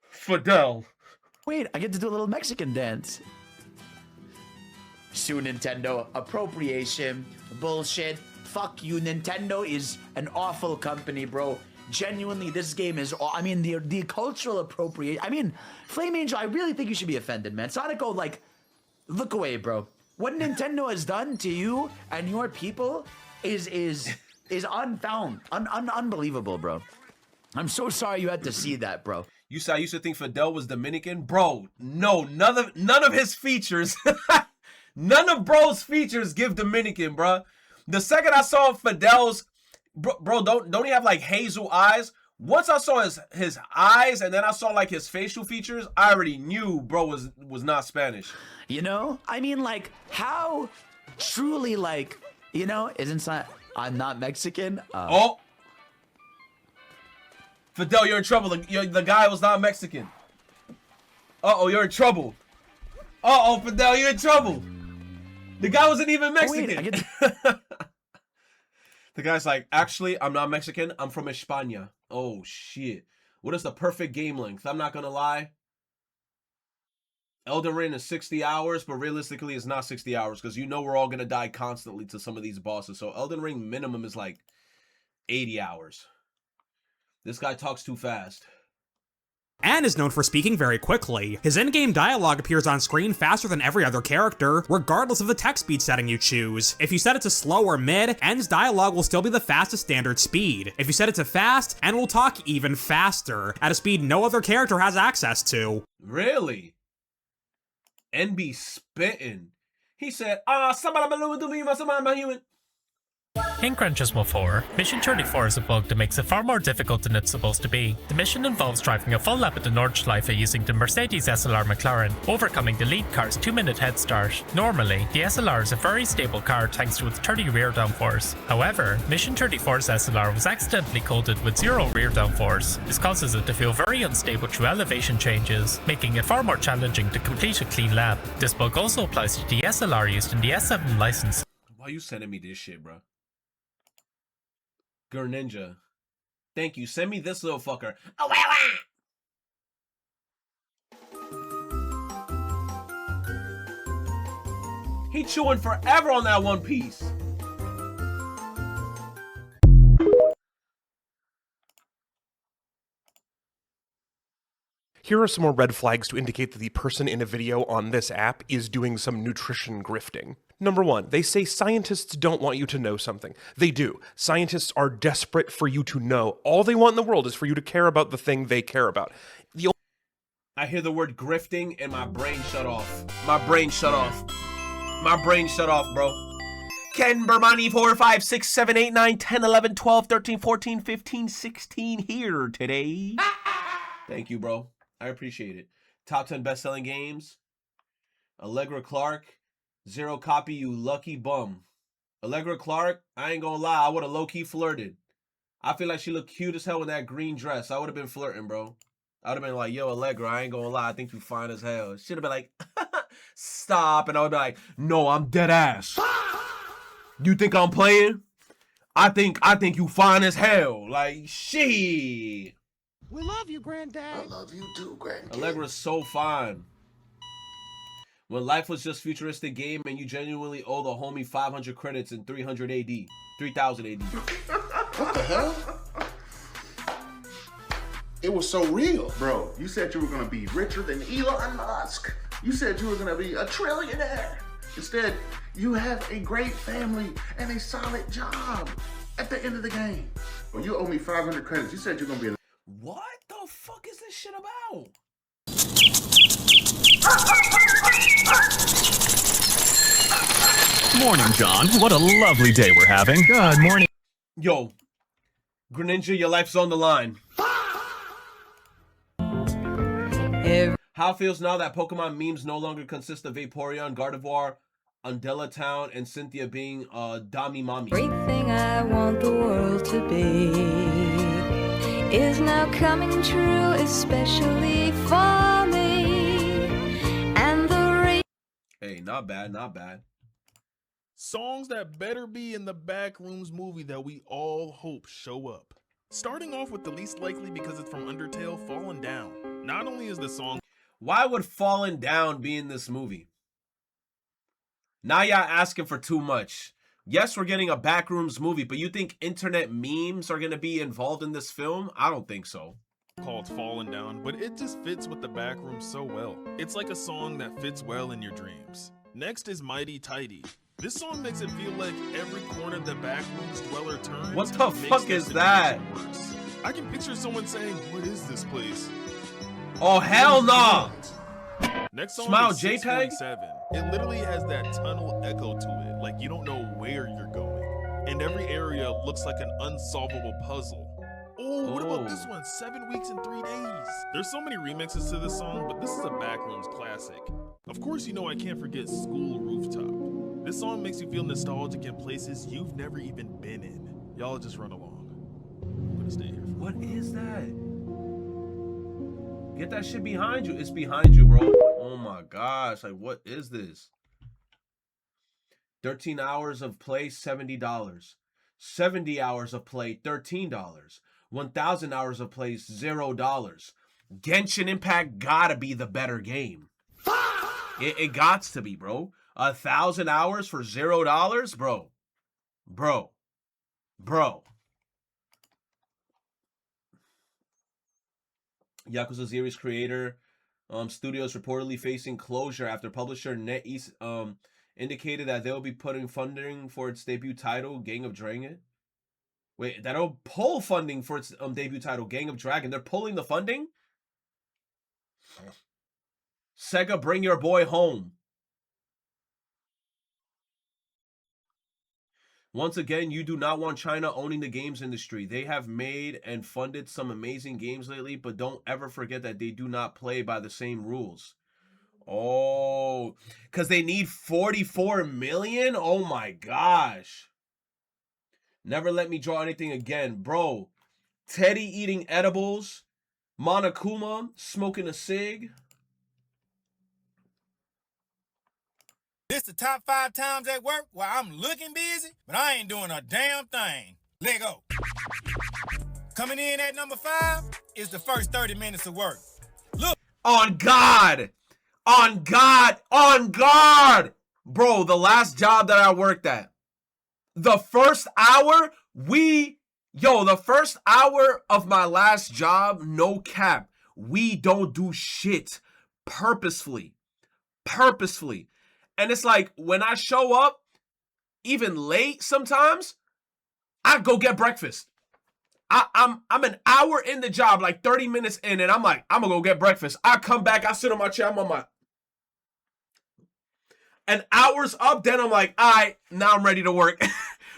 Fidel. Wait, I get to do a little Mexican dance. Sue Nintendo, appropriation, bullshit. Fuck you, Nintendo is an awful company, bro. Genuinely, this game is, I mean, the cultural appropriation. I mean, Flame Angel, I really think you should be offended, man. Sonico, like, look away, bro. What Nintendo has done to you and your people is unbelievable, bro. I'm so sorry you had to see that, bro. You said I used to think Fidel was Dominican, bro. No, none of his features, none of bro's features give Dominican, bro. The second I saw Fidel's, bro, don't he have like hazel eyes? Once I saw his eyes and then I saw like his facial features, I already knew bro was not Spanish. You know, I mean, like, how truly, like, you know, I'm not Mexican. Oh. Fidel, you're in trouble. The guy was not Mexican. Uh-oh, you're in trouble. Uh-oh, Fidel, you're in trouble. The guy wasn't even Mexican. The guy's like, actually, I'm not Mexican. I'm from España. Oh, shit. What is the perfect game length? I'm not going to lie. Elden Ring is 60 hours, but realistically, it's not 60 hours because you know we're all going to die constantly to some of these bosses. So Elden Ring minimum is like 80 hours. This guy talks too fast. And is known for speaking very quickly. His in-game dialogue appears on screen faster than every other character, regardless of the text speed setting you choose. If you set it to slow or mid, N's dialogue will still be the fastest standard speed. If you set it to fast, N will talk even faster, at a speed no other character has access to. Really? N be spitting. He said, In Gran Turismo 4, Mission 34 is a bug that makes it far more difficult than it's supposed to be. The mission involves driving a full lap at the Nordschleife using the Mercedes SLR McLaren, overcoming the lead car's 2-minute head start. Normally, the SLR is a very stable car thanks to its 30 rear downforce. However, Mission 34's SLR was accidentally coded with 0 rear downforce. This causes it to feel very unstable through elevation changes, making it far more challenging to complete a clean lap. This bug also applies to the SLR used in the S7 license. Why are you sending me this shit, bro? Gur Ninja. Thank you. Send me this little fucker. Oh, He chewing forever on that One Piece. Here are some more red flags to indicate that the person in a video on this app is doing some nutrition grifting. Number 1, they say scientists don't want you to know something. They do. Scientists are desperate for you to know. All they want in the world is for you to care about the thing they care about. I hear the word grifting and my brain shut off. My brain shut off. My brain shut off, bro. Ken Bermani 4, 5, 6, 7, 8, 9, 10, 11, 12, 13, 14, 15, 16 here today. Thank you, bro. I appreciate it. Top 10 best-selling games. Allegra Clark. 0 copy, you lucky bum. Allegra Clark, I ain't gonna lie, I would have low-key flirted. I feel like she looked cute as hell in that green dress. I would have been flirting, bro. I would have been like, yo, Allegra, I ain't gonna lie, I think you fine as hell. She'd have been like, stop. And I would be like, no, I'm dead ass. You think I'm playing? I think you fine as hell. Like, shit. We love you, Granddad. I love you too, Granddad. Allegra's so fine. When life was just futuristic game and you genuinely owe the homie 500 credits in 300 AD. 3000 AD. What the hell? It was so real. Bro, you said you were gonna be richer than Elon Musk. You said you were gonna be a trillionaire. Instead, you have a great family and a solid job at the end of the game. Well, you owe me 500 credits. You said you're gonna be a... What the fuck is this shit about? Morning, John. What a lovely day we're having. Good morning. Yo, Greninja, your life's on the line. How it feels now that Pokemon memes no longer consist of Vaporeon, Gardevoir, Undella Town, and Cynthia being Dami Mami. Everything I want the world to be is now coming true, especially for me. And the Hey, not bad, not bad. Songs that better be in the Backrooms movie that we all hope show up. Starting off with the least likely because it's from Undertale, Fallen Down. Not only is the song... Why would Fallen Down be in this movie? Now y'all asking for too much. Yes, we're getting a Backrooms movie, but you think internet memes are gonna be involved in this film? I don't think so. Called Falling Down, but it just fits with the Backrooms so well. It's like a song that fits well in your dreams. Next is Mighty Tidy. This song makes it feel like every corner the Backrooms dweller turns. What the fuck is that? Worse. I can picture someone saying, "What is this place?" Oh hell no! Next song Smile is JPEG? 647. It literally has that tunnel echo to it, like you don't know where you're going. And every area looks like an unsolvable puzzle. Oh, what about this one? 7 weeks and 3 days. There's so many remixes to this song, but this is a Backrooms classic. Of course, you know I can't forget School Rooftop. This song makes you feel nostalgic in places you've never even been in. Y'all just run along. I'm gonna stay here. What is that? Get that shit behind you. It's behind you, bro. Oh my gosh. Like, what is this? 13 hours of play, $70. 70 hours of play, $13. 1,000 hours of play, $0. Genshin Impact gotta be the better game. It gots to be, bro. 1,000 hours for $0, bro. Bro. Yakuza series creator studios reportedly facing closure after publisher NetEase indicated that they'll be putting funding for its debut title, Gang of Dragon. Wait, that'll pull funding for its debut title, Gang of Dragon. They're pulling the funding? Sega, bring your boy home. Once again, you do not want China owning the games industry. They have made and funded some amazing games lately, but don't ever forget that they do not play by the same rules. Oh, because they need 44 million? Oh my gosh. Never let me draw anything again. Bro, Teddy eating edibles, Monokuma smoking a cig. This the top 5 times at work where I'm looking busy, but I ain't doing a damn thing. Let go. Coming in at number 5 is the first 30 minutes of work. Look. On God. On God. On God. Bro, the last job that I worked at, the first hour, the first hour of my last job, no cap, we don't do shit purposefully. And it's like, when I show up, even late sometimes, I go get breakfast. I'm an hour in the job, like 30 minutes in, and I'm like, I'm gonna go get breakfast. I come back, I sit on my chair, I'm on my... An hour's up, then I'm like, all right, now I'm ready to work.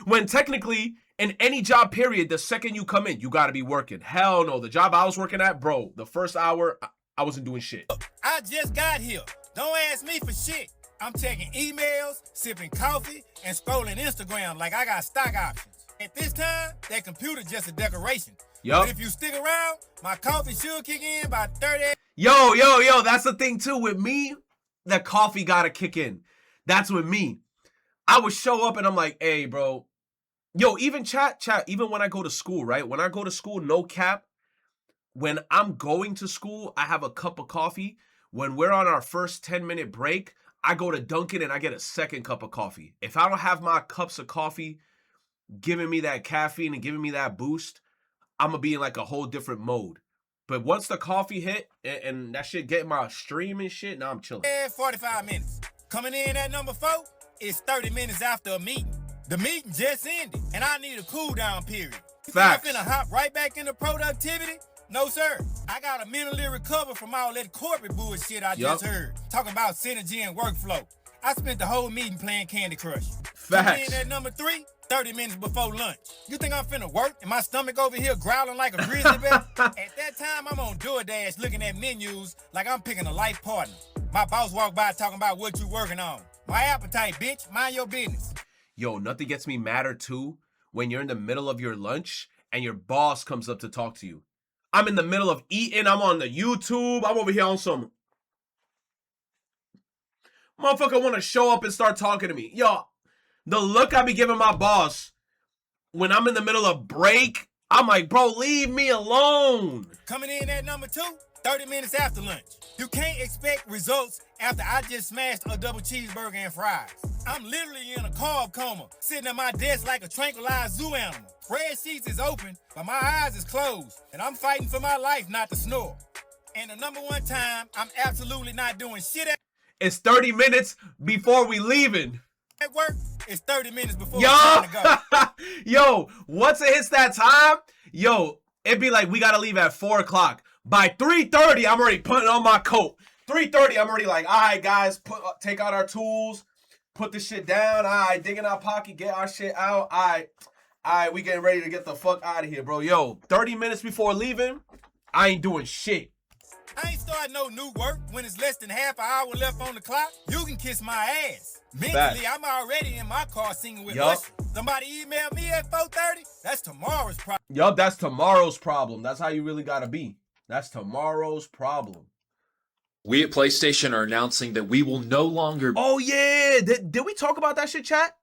When technically, in any job period, the second you come in, you gotta be working. Hell no, the job I was working at, bro, the first hour, I wasn't doing shit. I just got here. Don't ask me for shit. I'm checking emails, sipping coffee, and scrolling Instagram like I got stock options. At this time, that computer just a decoration. Yup. But if you stick around, my coffee should kick in by 30. Yo, that's the thing too. With me, the coffee gotta kick in. That's with me. I would show up and I'm like, hey, bro. Yo, even chat, even when I go to school, right? When I go to school, no cap. When I'm going to school, I have a cup of coffee. When we're on our first 10-minute break, I go to Dunkin' and I get a second cup of coffee. If I don't have my cups of coffee giving me that caffeine and giving me that boost, I'm going to be in like a whole different mode. But once the coffee hit and that shit get my stream and shit, now I'm chilling. 45 minutes. Coming in at number 4 is 30 minutes after a meeting. The meeting just ended, and I need a cool down period. Facts. I'm finna hop right back into productivity? No, sir. I gotta mentally recover from all that corporate bullshit I just heard. Talking about synergy and workflow. I spent the whole meeting playing Candy Crush. Facts. Coming in at number 3, 30 minutes before lunch. You think I'm finna work and my stomach over here growling like a grizzly bear? At that time, I'm on DoorDash looking at menus like I'm picking a life partner. My boss walked by talking about what you working on. My appetite, bitch. Mind your business. Yo, nothing gets me madder too when you're in the middle of your lunch and your boss comes up to talk to you. I'm in the middle of eating. I'm on the YouTube. I'm over here on some... Motherfucker want to show up and start talking to me. Yo, the look I be giving my boss when I'm in the middle of break, I'm like, bro, leave me alone. Coming in at number 2, 30 minutes after lunch. You can't expect results after I just smashed a double cheeseburger and fries. I'm literally in a carb coma, sitting at my desk like a tranquilized zoo animal. Red sheets is open, but my eyes is closed, and I'm fighting for my life not to snore. And the number one time, I'm absolutely not doing shit It's 30 minutes before we leaving. at work. It's 30 minutes before it's time to go. Yo, once it hits that time, yo, it'd be like we gotta leave at 4 o'clock. By 3:30, I'm already putting on my coat. 3:30, I'm already like, all right, guys, take out our tools, put the shit down. All right, dig in our pocket, get our shit out. All right, we getting ready to get the fuck out of here, bro. Yo, 30 minutes before leaving, I ain't doing shit. I ain't starting no new work when it's less than half an hour left on the clock. You can kiss my ass. Mentally, I'm already in my car singing with Usher. Somebody emailed me at 4:30. That's tomorrow's problem. Yup, that's tomorrow's problem. That's how you really gotta be. That's tomorrow's problem. We at PlayStation are announcing that we will no longer... Oh, yeah. Did we talk about that shit, chat?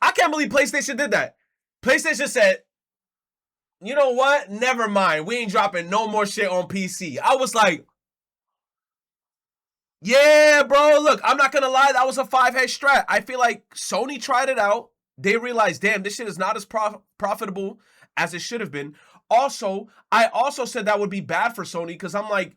I can't believe PlayStation did that. PlayStation said, you know what? Never mind. We ain't dropping no more shit on PC. I was like, yeah, bro. Look, I'm not going to lie. That was a 5-head strat. I feel like Sony tried it out. They realized, damn, this shit is not as profitable as it should have been. Also, I also said that would be bad for Sony because I'm like,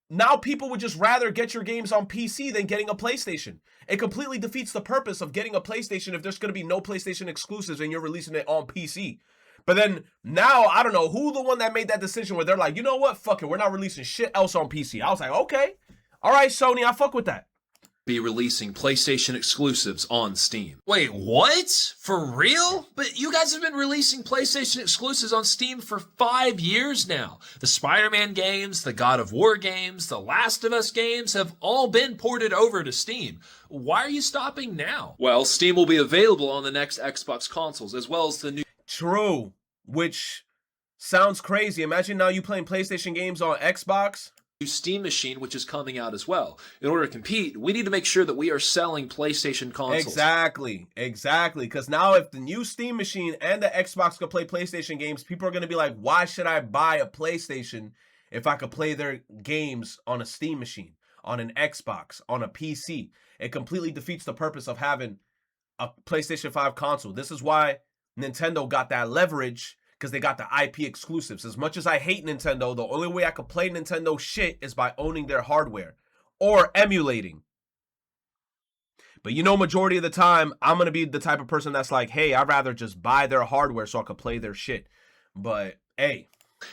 now people would just rather get your games on PC than getting a PlayStation. It completely defeats the purpose of getting a PlayStation if there's going to be no PlayStation exclusives and you're releasing it on PC. But then now, I don't know who the one that made that decision where they're like, you know what? Fuck it. We're not releasing shit else on PC. I was like, okay. All right, Sony, I fuck with that. Be releasing PlayStation exclusives on Steam. Wait, what? For real? But you guys have been releasing PlayStation exclusives on Steam for 5 years now. The Spider-Man games, the God of War games, the Last of Us games have all been ported over to Steam. Why are you stopping now? Well, Steam will be available on the next Xbox consoles as well as the new... True, which sounds crazy. Imagine now you playing PlayStation games on Xbox. Steam machine, which is coming out as well. In order to compete, we need to make sure that we are selling PlayStation consoles. Exactly. Because now if the new Steam machine and the Xbox could play PlayStation games, people are going to be like, why should I buy a PlayStation if I could play their games on a Steam machine, on an Xbox, on a PC? It completely defeats the purpose of having a PlayStation 5 console. This is why Nintendo got that leverage, because they got the IP exclusives. As much as I hate Nintendo, the only way I could play Nintendo shit is by owning their hardware or emulating. But you know, majority of the time, I'm going to be the type of person that's like, hey, I'd rather just buy their hardware so I could play their shit. But, hey.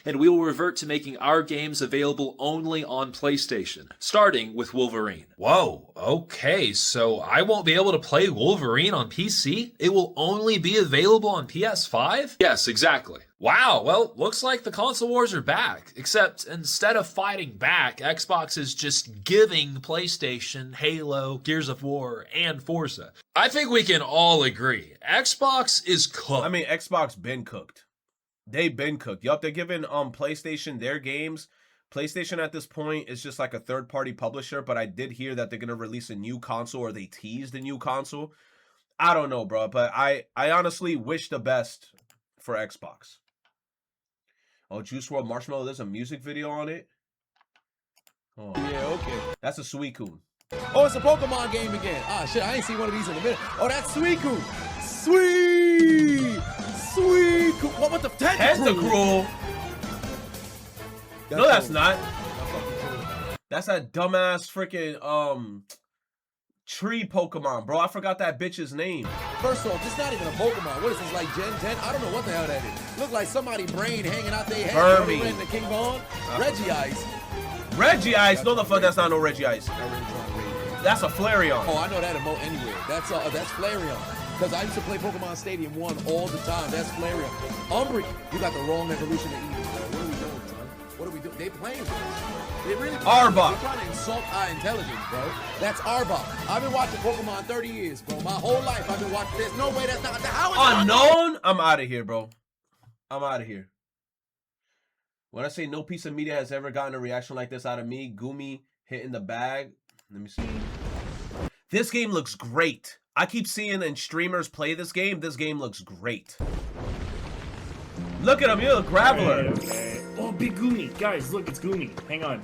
And we will revert to making our games available only on PlayStation, starting with Wolverine. Whoa, okay, so I won't be able to play Wolverine on PC? It will only be available on PS5? Yes, exactly. Wow, well, looks like the console wars are back, except instead of fighting back, Xbox is just giving PlayStation Halo, Gears of War, and Forza. I think we can all agree, Xbox is cooked. I mean, Xbox been cooked. They've been cooked. Yup, they're giving PlayStation their games. PlayStation at this point is just like a third-party publisher, but I did hear that they're going to release a new console, or they teased a new console. I don't know, bro, but I honestly wish the best for Xbox. Oh, Juice WRLD Marshmallow, there's a music video on it. Oh. Yeah, okay. That's a Suicune. Oh, it's a Pokemon game again. Ah, shit, I ain't seen one of these in a minute. Oh, that's Suicune. Sweet! What the Tentacruel? No, that's not. That's that dumbass freaking tree Pokemon, bro. I forgot that bitch's name. First off, it's not even a Pokemon. What is this, like Gen 10? I don't know what the hell that is. Look like somebody brain hanging out their head. Hermie. The King Bone. Regice. Regice? No, the fuck, that's not no Regice. That's a Flareon. Oh, I know that emote anywhere. That's Flareon. Because I used to play Pokemon Stadium 1 all the time. That's Flareon. Umbreon, you got the wrong evolution of Eevee, bro. What are we doing, son? What are we doing? They playing with us. They really Arbok. They're trying to insult our intelligence, bro. That's Arbok. I've been watching Pokemon 30 years, bro. My whole life I've been watching. There's no way that's not. How is that Unknown? I'm out of here, bro. I'm out of here. When I say no piece of media has ever gotten a reaction like this out of me, Gumi hitting the bag. Let me see. This game looks great. I keep seeing and streamers play this game. This game looks great. Look at him, you're a Graveler. Okay. Oh, big Gumi. Guys, look, it's Gumi. Hang on.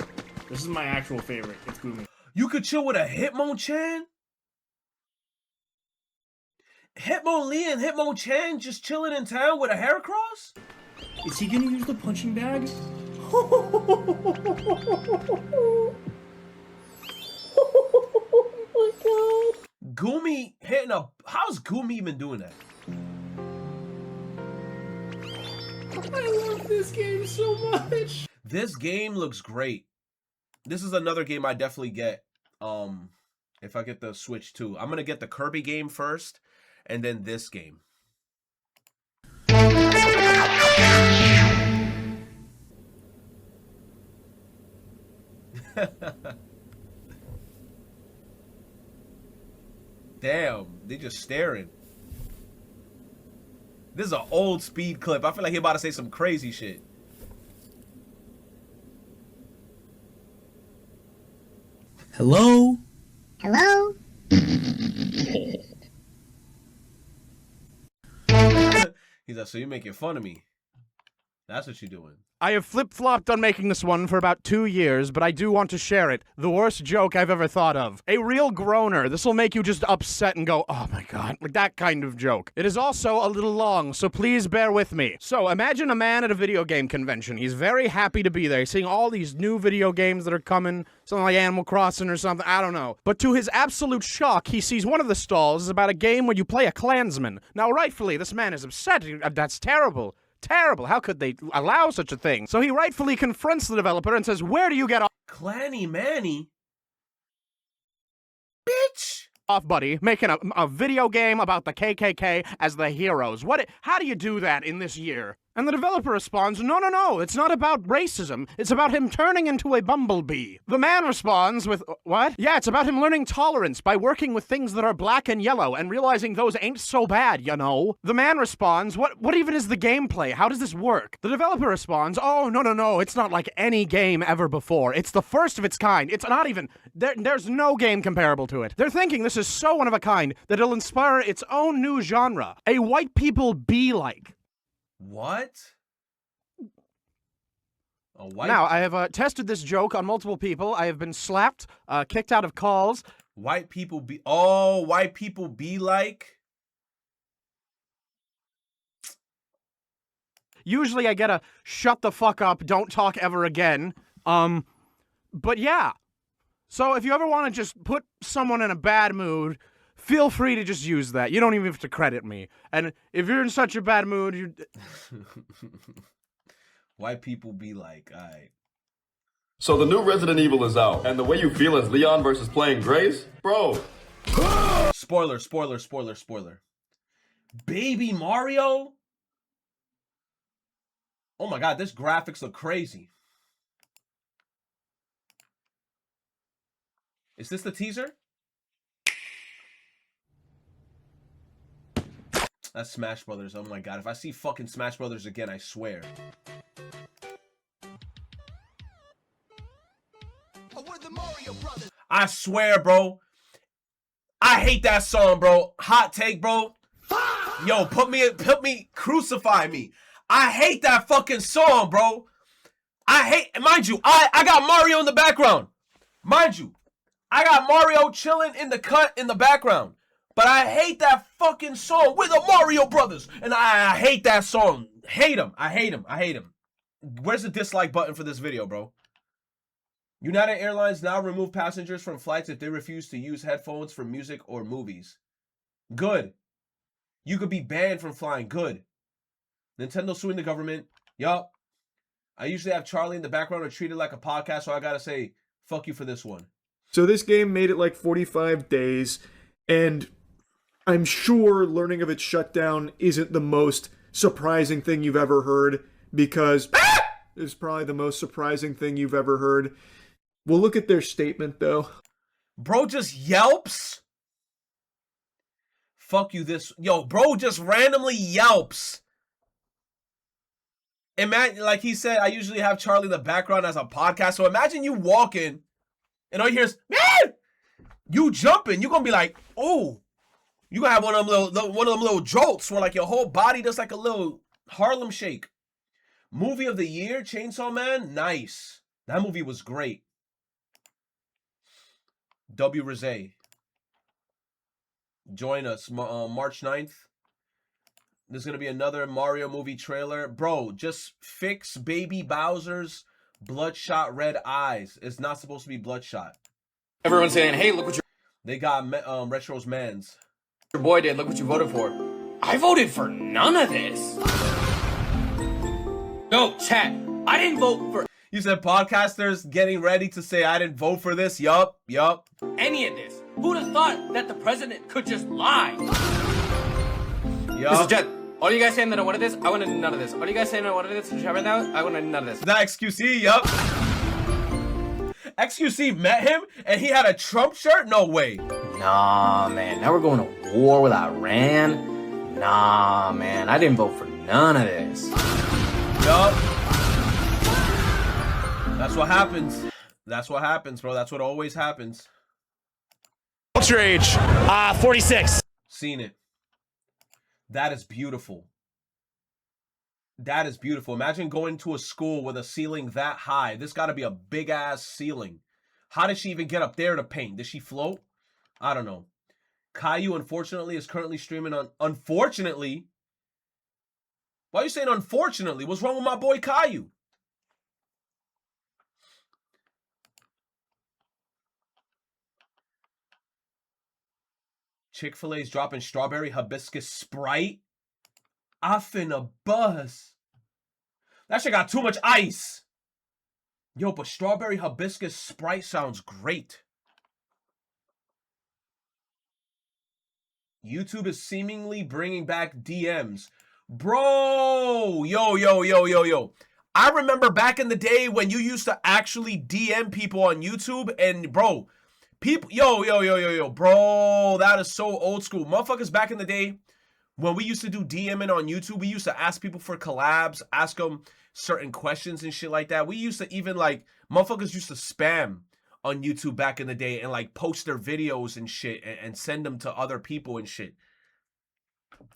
This is my actual favorite. It's Gumi. You could chill with a Hitmonchan? Hitmo Lee and Hitmo Chan just chilling in town with a hair across? Is he gonna use the punching bag? Oh my god. Gumi hitting a... How's Gumi even doing that? I love this game so much. This game looks great. This is another game I definitely get. If I get the Switch too. I'm gonna get the Kirby game first, and then this game. Damn, they just staring. This is an old speed clip. I feel like he about to say some crazy shit. Hello? Hello? He's like, so you're making fun of me. That's what you're doing. I have flip-flopped on making this one for about 2 years, but I do want to share it. The worst joke I've ever thought of. A real groaner. This will make you just upset and go, oh my god. Like that kind of joke. It is also a little long, so please bear with me. So imagine a man at a video game convention. He's very happy to be there. He's seeing all these new video games that are coming. Something like Animal Crossing or something. I don't know. But to his absolute shock, he sees one of the stalls is about a game where you play a Klansman. Now, rightfully, this man is upset. That's terrible. Terrible. How could they allow such a thing? So he rightfully confronts the developer and says, where do you get off? Clanny Manny? Bitch! Off, buddy, making a video game about the KKK as the heroes. How do you do that in this year? And the developer responds, no, it's not about racism. It's about him turning into a bumblebee. The man responds with, what? Yeah, it's about him learning tolerance by working with things that are black and yellow and realizing those ain't so bad, you know? The man responds, what even is the gameplay? How does this work? The developer responds, oh, no, it's not like any game ever before. It's the first of its kind. It's not even, there's no game comparable to it. They're thinking this is so one of a kind that it'll inspire its own new genre. A white people be-like. What? Now, I have tested this joke on multiple people. I have been slapped, kicked out of calls. White people be... Oh, white people be like... Usually I get a shut the fuck up, don't talk ever again. But yeah. So if you ever want to just put someone in a bad mood... Feel free to just use that. You don't even have to credit me. And if you're in such a bad mood, you... White people be like, alright. So the new Resident Evil is out, and the way you feel as Leon versus playing Grace? Bro. Spoiler. Baby Mario? Oh my god, this graphics look crazy. Is this the teaser? That's Smash Brothers. Oh my god. If I see fucking Smash Brothers again, I swear. I swear, bro. I hate that song, bro. Hot take, bro. Yo, crucify me. I hate that fucking song, bro. Mind you, I got Mario in the background. Mind you, I got Mario chilling in the cut in the background. But I hate that fucking song with the Mario Brothers. And I hate that song. Hate him. I hate him. Where's the dislike button for this video, bro? United Airlines now remove passengers from flights if they refuse to use headphones for music or movies. Good. You could be banned from flying. Good. Nintendo suing the government. Yup. I usually have Charlie in the background or treat it like a podcast, so I gotta say, fuck you for this one. So this game made it like 45 days, and... I'm sure learning of its shutdown isn't the most surprising thing you've ever heard, because it's probably the most surprising thing you've ever heard. We'll look at their statement, though. Bro just yelps? Fuck you this... Yo, bro just randomly yelps. Imagine, like he said, I usually have Charlie in the background as a podcast, so imagine you walking, and all you hear is, man! You jumping, you're gonna be like, oh... You gonna have one of them little jolts where like your whole body does like a little Harlem shake. Movie of the year, Chainsaw Man, nice. That movie was great. W. Rizé. Join us March 9th. There's going to be another Mario movie trailer. Bro, just fix Baby Bowser's bloodshot red eyes. It's not supposed to be bloodshot. Everyone's saying, hey, look what They got Retro's mans. your boy did. Look what you voted for. I voted for none of this. No, chat. I didn't vote for You said podcasters getting ready to say I didn't vote for this? Yup. any of this. Who'd have thought that the president could just lie? Yup. Jet, all you guys saying that I wanted this? I wanted none of this. All you guys saying I wanted this? Right now, I wanted none of this. That XQC, yup. XQC met him and he had a Trump shirt? No way. Nah, man. Now we're going to war with Iran? Nah, man. I didn't vote for none of this. Yup. That's what happens. That's what happens, bro. That's what always happens. What's your age? 46. Seen it. That is beautiful. That is beautiful. Imagine going to a school with a ceiling that high. This got to be a big ass ceiling. How did she even get up there to paint? Did she float? I don't know. Caillou, unfortunately, is currently streaming on... Unfortunately? Why are you saying unfortunately? What's wrong with my boy Caillou? Chick-fil-A's dropping strawberry hibiscus Sprite. I finna buzz. That shit got too much ice. Yo, but strawberry hibiscus Sprite sounds great. YouTube is seemingly bringing back DMs. Bro, yo. I remember back in the day when you used to actually DM people on YouTube and bro, people, yo, bro, that is so old school. Motherfuckers back in the day, when we used to do DMing on YouTube, we used to ask people for collabs, ask them certain questions and shit like that. We used to even like, motherfuckers used to spam on YouTube back in the day and like post their videos and shit and send them to other people and shit.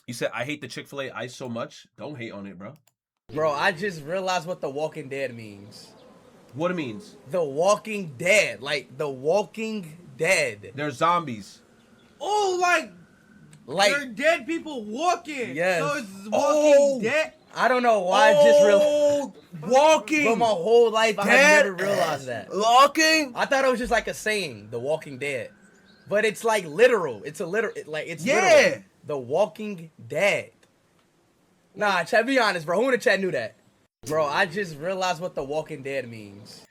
You said, I hate the Chick-fil-A ice so much. Don't hate on it, bro. Bro, I just realized what The Walking Dead means. What it means? The Walking Dead. Like, The Walking Dead. They're zombies. Oh, like they're dead people walking. Yes. So it's Walking Dead. I don't know why I just realized. Walking. But my whole life, I had never realized that. Walking. I thought it was just like a saying, The Walking Dead. But it's like literal. It's a literal, like it's Yeah. literal. The Walking Dead. Nah, chat, be honest, bro. Who in the chat knew that? Bro, I just realized what The Walking Dead means.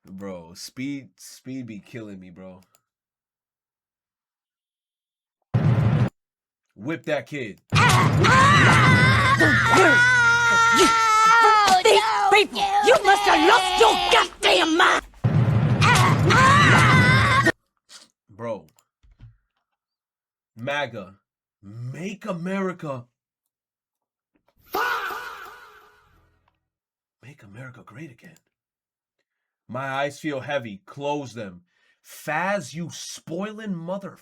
Bro, speed be killing me, bro. Whip that kid. People, you must have lost your goddamn mind. Bro. MAGA. Make America. Make America great again. My eyes feel heavy. Close them. Faz, you spoiling mother.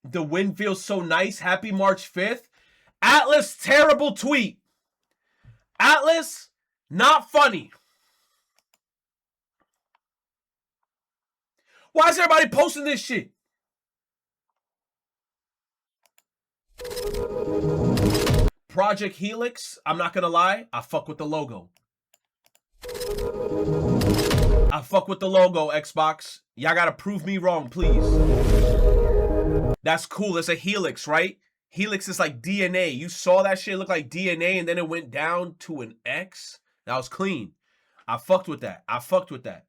The wind feels so nice. Happy March 5th. Atlas, terrible tweet. Atlas, not funny. Why is everybody posting this shit? Project Helix, I'm not gonna lie, I fuck with the logo. I fuck with the logo, Xbox. Y'all gotta prove me wrong, please. That's cool. It's a helix, right? Helix is like DNA. You saw that shit look like DNA and then it went down to an X? That was clean. I fucked with that. I fucked with that.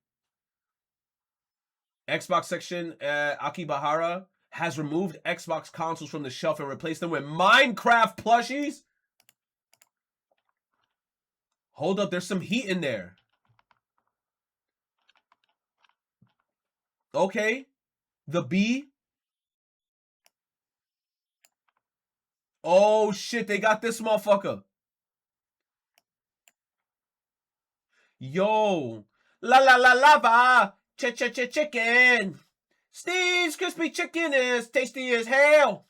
Xbox section, Akibahara has removed Xbox consoles from the shelf and replaced them with Minecraft plushies. Hold up, there's some heat in there. Okay. The B. Oh shit, they got this motherfucker. Yo. La la la lava. Chicken. Steve's crispy chicken is tasty as hell.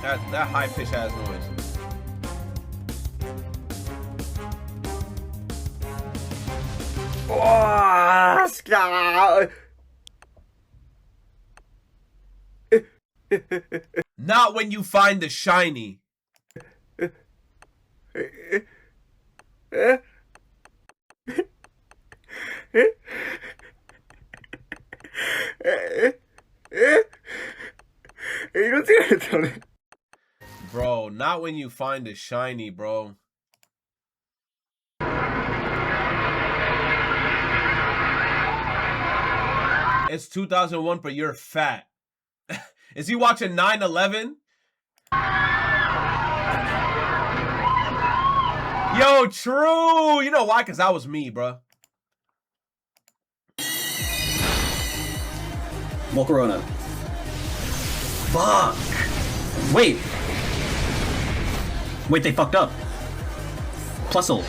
That high pitch ass noise. Oh, Scott. Not when you find the shiny. Bro, not when you find the shiny, bro. It's 2001, but you're fat. Is he watching 9/11? Yo, true. You know why? Because that was me, bro. More Corona. Fuck. Wait. Wait, they fucked up. Plusle.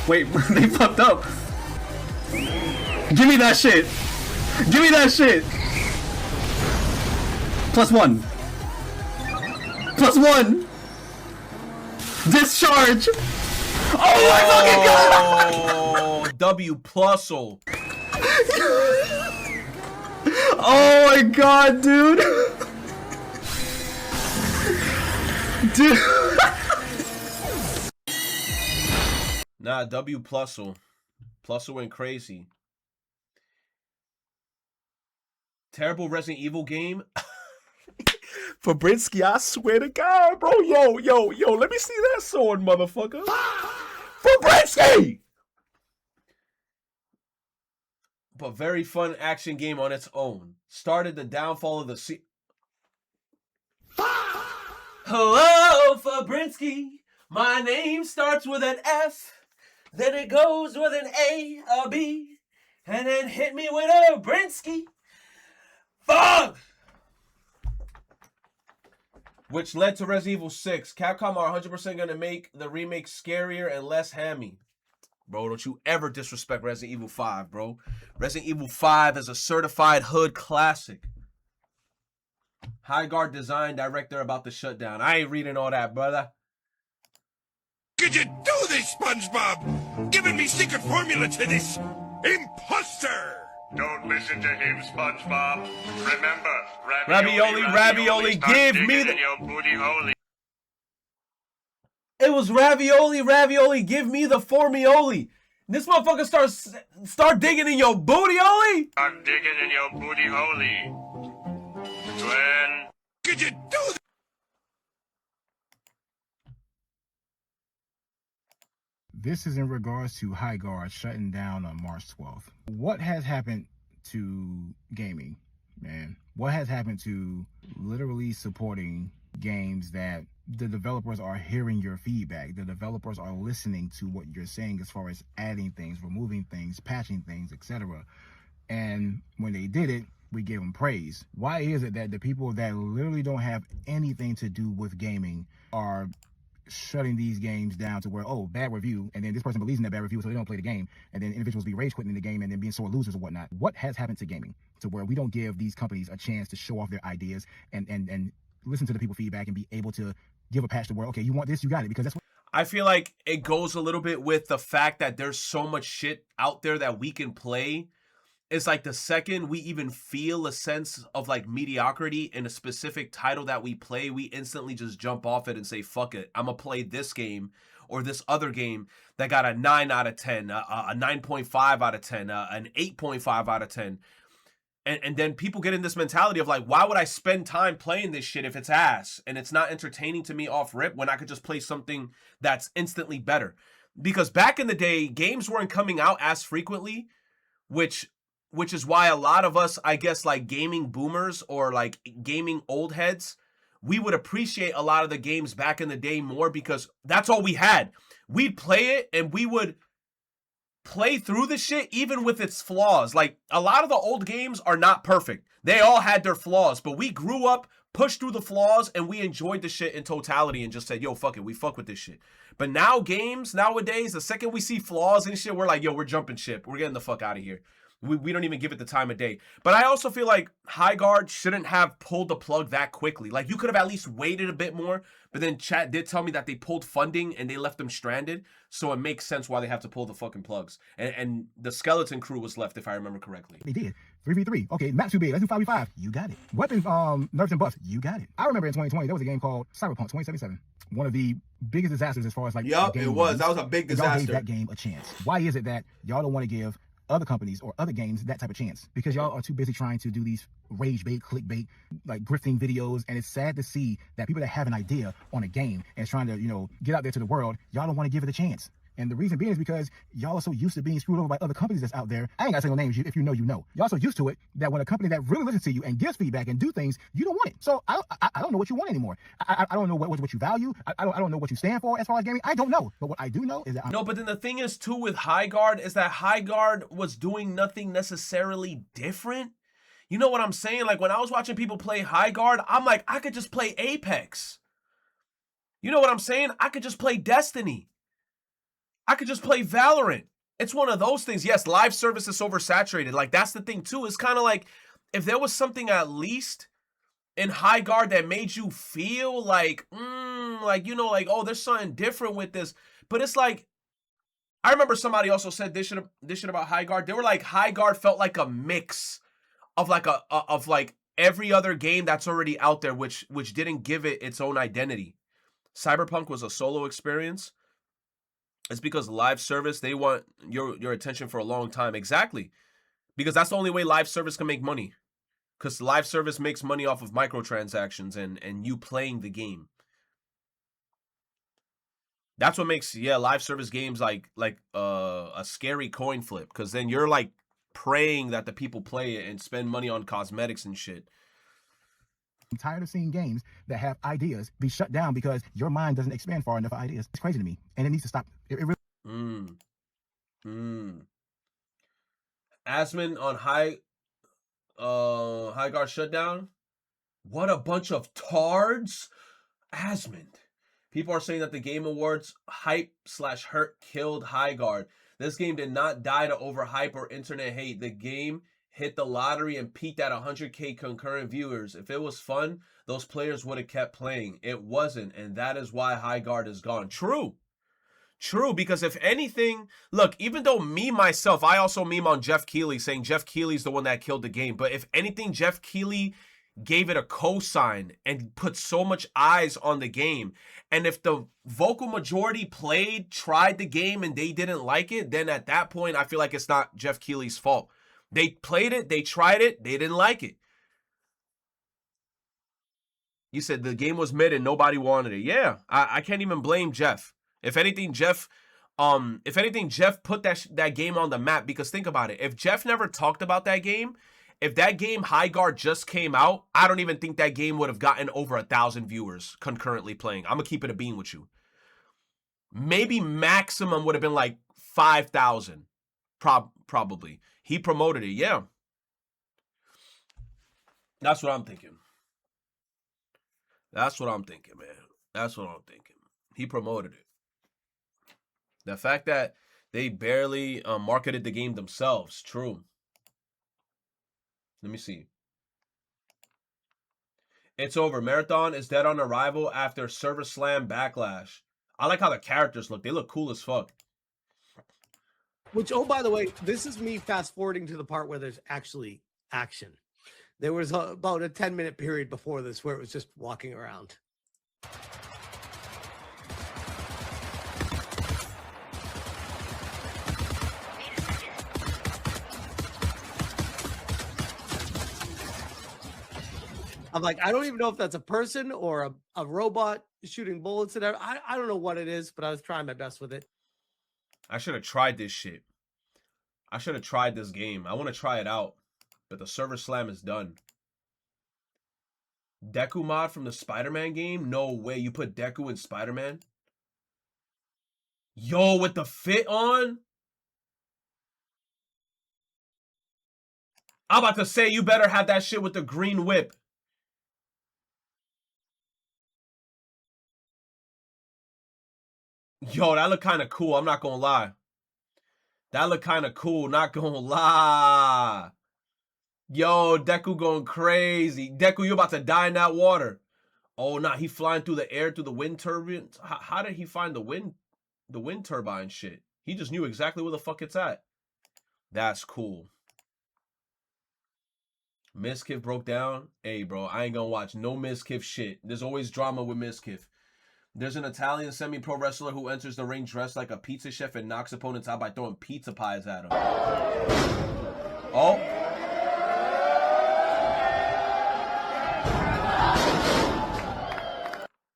Wait, they fucked up. Give me that shit. Give me that shit. +1. +1. Discharge. Oh my fucking god. Oh, W Plusle. Oh my god, dude. Dude. Nah, W Plusle. Plusle went crazy. Terrible Resident Evil game. Fabrinsky, I swear to God, bro. Yo, let me see that sword, motherfucker. Fabrinsky! But very fun action game on its own. Started the downfall of the Hello, Fabrinsky. My name starts with an F. Then it goes with an A, a B. And then hit me with a Brinsky. Fuck! Which led to Resident Evil 6. Capcom are 100% going to make the remake scarier and less hammy. Bro, don't you ever disrespect Resident Evil 5, bro. Resident Evil 5 is a certified hood classic. High Guard design director about to shut down. I ain't reading all that, brother. Could you do this, SpongeBob? Giving me secret formula to this imposter! Don't listen to him, SpongeBob. Remember, Ravioli, give me the... your booty hole. It was ravioli, give me the formioli. This motherfucker start digging in your booty-oli? I'm digging in your booty hole. Gwen. Could you do that? This is in regards to High Guard shutting down on March 12th. What has happened to gaming, man? What has happened to literally supporting games that the developers are hearing your feedback? The developers are listening to what you're saying as far as adding things, removing things, patching things, etc. And when they did it, we gave them praise. Why is it that the people that literally don't have anything to do with gaming are shutting these games down to where, oh, bad review, and then this person believes in that bad review so they don't play the game, and then individuals be rage quitting the game and then being sore losers or whatnot? What has happened to gaming to where we don't give these companies a chance to show off their ideas and listen to the people feedback and be able to give a patch to where, okay, you want this, you got it, because that's what I feel like it goes a little bit with the fact that there's so much shit out there that we can play. It's like the second we even feel a sense of like mediocrity in a specific title that we play, we instantly just jump off it and say, fuck it, I'm gonna play this game or this other game that got a 9 out of 10, a 9.5 out of 10, an 8.5 out of 10. And then people get in this mentality of like, why would I spend time playing this shit if it's ass and it's not entertaining to me off rip when I could just play something that's instantly better? Because back in the day, games weren't coming out as frequently, which is why a lot of us, I guess, like gaming boomers or like gaming old heads, we would appreciate a lot of the games back in the day more because that's all we had. We'd play it and we would play through the shit even with its flaws. Like a lot of the old games are not perfect. They all had their flaws, but we grew up, pushed through the flaws, and we enjoyed the shit in totality and just said, yo, fuck it, we fuck with this shit. But now games nowadays, the second we see flaws and shit, we're like, yo, we're jumping ship. We're getting the fuck out of here. We don't even give it the time of day. But I also feel like High Guard shouldn't have pulled the plug that quickly. Like, you could have at least waited a bit more. But then chat did tell me that they pulled funding and they left them stranded. So it makes sense why they have to pull the fucking plugs. And the skeleton crew was left, if I remember correctly. They did. 3v3. Okay, map's too big. Let's do 5v5. You got it. Weapons, nerfs and buffs. You got it. I remember in 2020, there was a game called Cyberpunk 2077. One of the biggest disasters as far as like. Yup, it was. That was a big disaster. Y'all gave that game a chance. Why is it that y'all don't want to give other companies or other games that type of chance? Because y'all are too busy trying to do these rage bait, clickbait, like grifting videos, and it's sad to see that people that have an idea on a game and is trying to, you know, get out there to the world, y'all don't want to give it a chance. And the reason being is because y'all are so used to being screwed over by other companies that's out there. I ain't got to say no names. If you know, you know. Y'all so used to it that when a company that really listens to you and gives feedback and do things, you don't want it. So I don't know what you want anymore. I don't know what you value. I don't know what you stand for as far as gaming. I don't know. But what I do know is that No, but then the thing is too with High Guard is that High Guard was doing nothing necessarily different. You know what I'm saying? Like, when I was watching people play High Guard, I'm like, I could just play Apex. You know what I'm saying? I could just play Destiny. I could just play Valorant. It's one of those things. Yes, live service is oversaturated. Like, that's the thing too. It's kind of like if there was something at least in High Guard that made you feel like, like, you know, like, oh, there's something different with this. But it's like, I remember somebody also said this shit about High Guard. They were like, High Guard felt like a mix of like every other game that's already out there, which didn't give it its own identity. Cyberpunk was a solo experience. It's because live service, they want your attention for a long time. Exactly. Because that's the only way live service can make money. Because live service makes money off of microtransactions and you playing the game. That's what makes, live service games like a scary coin flip. Because then you're like praying that the people play it and spend money on cosmetics and shit. I'm tired of seeing games that have ideas be shut down because your mind doesn't expand far enough for ideas. It's crazy to me, and it needs to stop. It really. Asmon on High Guard shutdown. What a bunch of tards, Asmon. People are saying that the Game Awards hype/hurt killed High Guard. This game did not die to overhype or internet hate. The game hit the lottery and peaked at 100K concurrent viewers. If it was fun, those players would have kept playing. It wasn't, and that is why High Guard is gone. True, because if anything, look, even though me, myself, I also meme on Jeff Keighley saying Jeff Keighley's the one that killed the game, but if anything, Jeff Keighley gave it a cosign and put so much eyes on the game. And if the vocal majority tried the game, and they didn't like it, then at that point, I feel like it's not Jeff Keighley's fault. They played it, they tried it, they didn't like it. You said the game was mid and nobody wanted it. Yeah, I can't even blame Jeff. If anything, Jeff put that game on the map, because think about it. If Jeff never talked about that game, if that game High Guard just came out, I don't even think that game would have gotten over 1,000 viewers concurrently playing. I'm gonna keep it a bean with you. Maybe maximum would have been like 5,000. Probably. He promoted it, yeah. That's what I'm thinking. That's what I'm thinking, man. That's what I'm thinking. He promoted it. The fact that they barely marketed the game themselves, true. Let me see. It's over. Marathon is dead on arrival after server slam backlash. I like how the characters look. They look cool as fuck. Which, oh, by the way, this is me fast forwarding to the part where there's actually action. There was about a 10-minute period before this where it was just walking around. I'm like, I don't even know if that's a person or a robot shooting bullets at I don't know what it is, but I was trying my best with it. I should have tried this shit. I should have tried this game. I want to try it out, but the server slam is done. Deku mod from the Spider-Man game? No way. You put Deku in Spider-Man? Yo, with the fit on? I'm about to say you better have that shit with the green whip. Yo, that look kind of cool. I'm not going to lie. That look kind of cool, not gonna lie. Yo, Deku going crazy. Deku, you about to die in that water. Oh, nah, he flying through the air through the wind turbines. How did he find the wind turbine shit? He just knew exactly where the fuck it's at. That's cool. Mizkif broke down. Hey, bro, I ain't gonna watch no Mizkif shit. There's always drama with Mizkif. There's an Italian semi-pro wrestler who enters the ring dressed like a pizza chef and knocks opponents out by throwing pizza pies at him. Oh.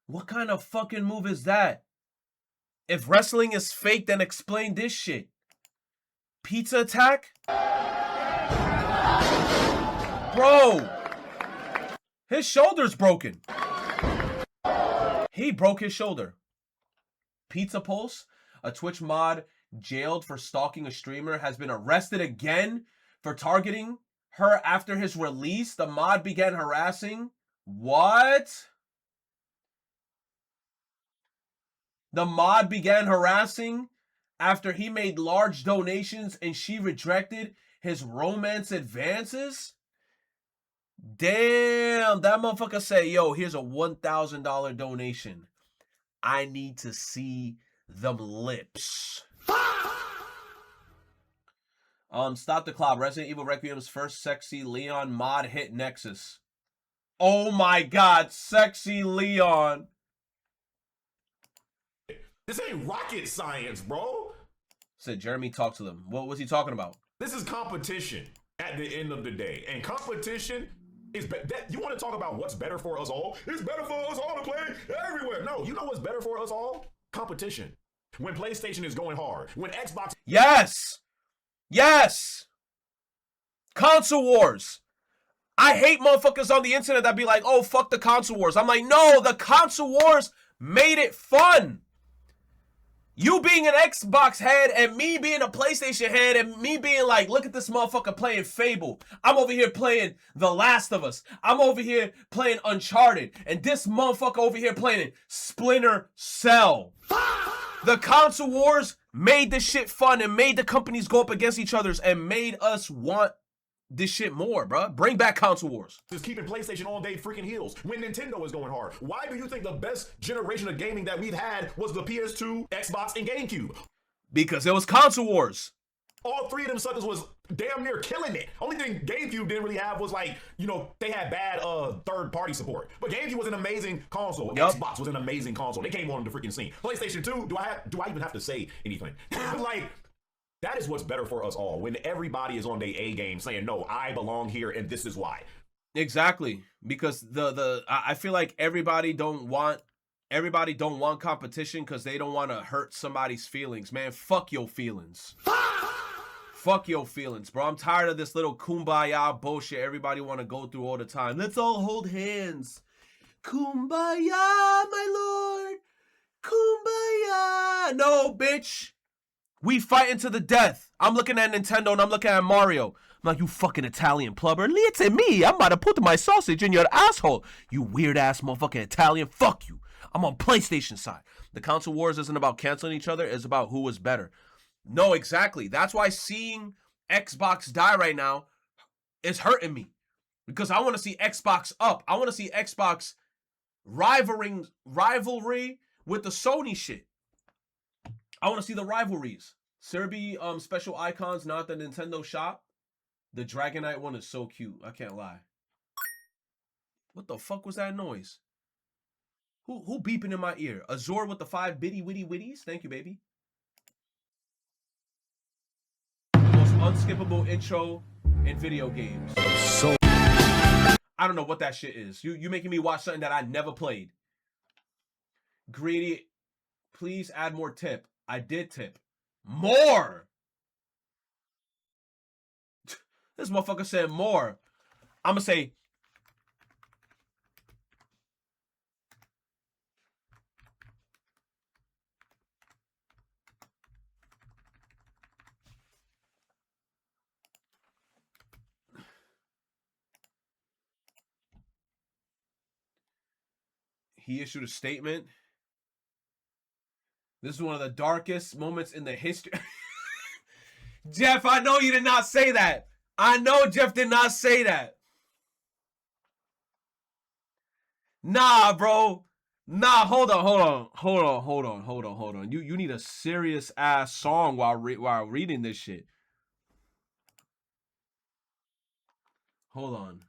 What kind of fucking move is that? If wrestling is fake, then explain this shit. Pizza attack? Bro! His shoulder's broken. He broke his shoulder. Pizza Pulse, a Twitch mod jailed for stalking a streamer, has been arrested again for targeting her after his release. The mod began harassing. What? The mod began harassing after he made large donations and she rejected his romance advances? Damn, that motherfucker say, yo, here's a $1,000 donation. I need to see them lips. Stop the clock. Resident Evil Requiem's first sexy Leon mod hit Nexus. Oh my god, sexy Leon. This ain't rocket science, bro. Said Jeremy, talk to them. What was he talking about? This is competition at the end of the day. And competition is you want to talk about what's better for us all? It's better for us all to play everywhere. No, you know what's better for us all? Competition. When PlayStation is going hard. When Xbox... Yes! Yes! Console wars. I hate motherfuckers on the internet that be like, oh, fuck the console wars. I'm like, no, the console wars made it fun. You being an Xbox head and me being a PlayStation head and me being like, look at this motherfucker playing Fable. I'm over here playing The Last of Us. I'm over here playing Uncharted. And this motherfucker over here playing Splinter Cell. The console wars made this shit fun and made the companies go up against each other and made us want this shit more, bro. Bring back console wars. Just keeping PlayStation on their freaking heels when Nintendo is going hard. Why do you think the best generation of gaming that we've had was the PS2, Xbox, and GameCube? Because it was console wars. All three of them suckers was damn near killing it. Only thing GameCube didn't really have was like, you know, they had bad third-party support. But GameCube was an amazing console. Yep. Xbox was an amazing console. They came on the freaking scene. PlayStation 2, do I even have to say anything? Like, that is what's better for us all. When everybody is on their A game saying, no, I belong here and this is why. Exactly. Because I feel like everybody don't want competition because they don't want to hurt somebody's feelings. Man, fuck your feelings. Fuck your feelings, bro. I'm tired of this little kumbaya bullshit everybody want to go through all the time. Let's all hold hands. Kumbaya, my lord. Kumbaya. No, bitch. We fighting to the death. I'm looking at Nintendo and I'm looking at Mario. I'm like, you fucking Italian plumber. It's me. I'm about to put my sausage in your asshole. You weird ass motherfucking Italian. Fuck you. I'm on PlayStation side. The console wars isn't about canceling each other. It's about who was better. No, exactly. That's why seeing Xbox die right now is hurting me. Because I want to see Xbox up. I want to see Xbox rivalry with the Sony shit. I want to see the rivalries. Serbi special icons, not the Nintendo shop. The Dragonite one is so cute. I can't lie. What the fuck was that noise? Who beeping in my ear? Azor with the 5 bitty witty witties? Thank you, baby. The most unskippable intro in video games. So I don't know what that shit is. You making me watch something that I never played. Greedy, please add more tip. I did tip. More! This motherfucker said more. I'm gonna say... He issued a statement. This is one of the darkest moments in the history. Jeff, I know you did not say that. I know Jeff did not say that. Nah, bro. Nah, hold on. You need a serious ass song while reading this shit. Hold on.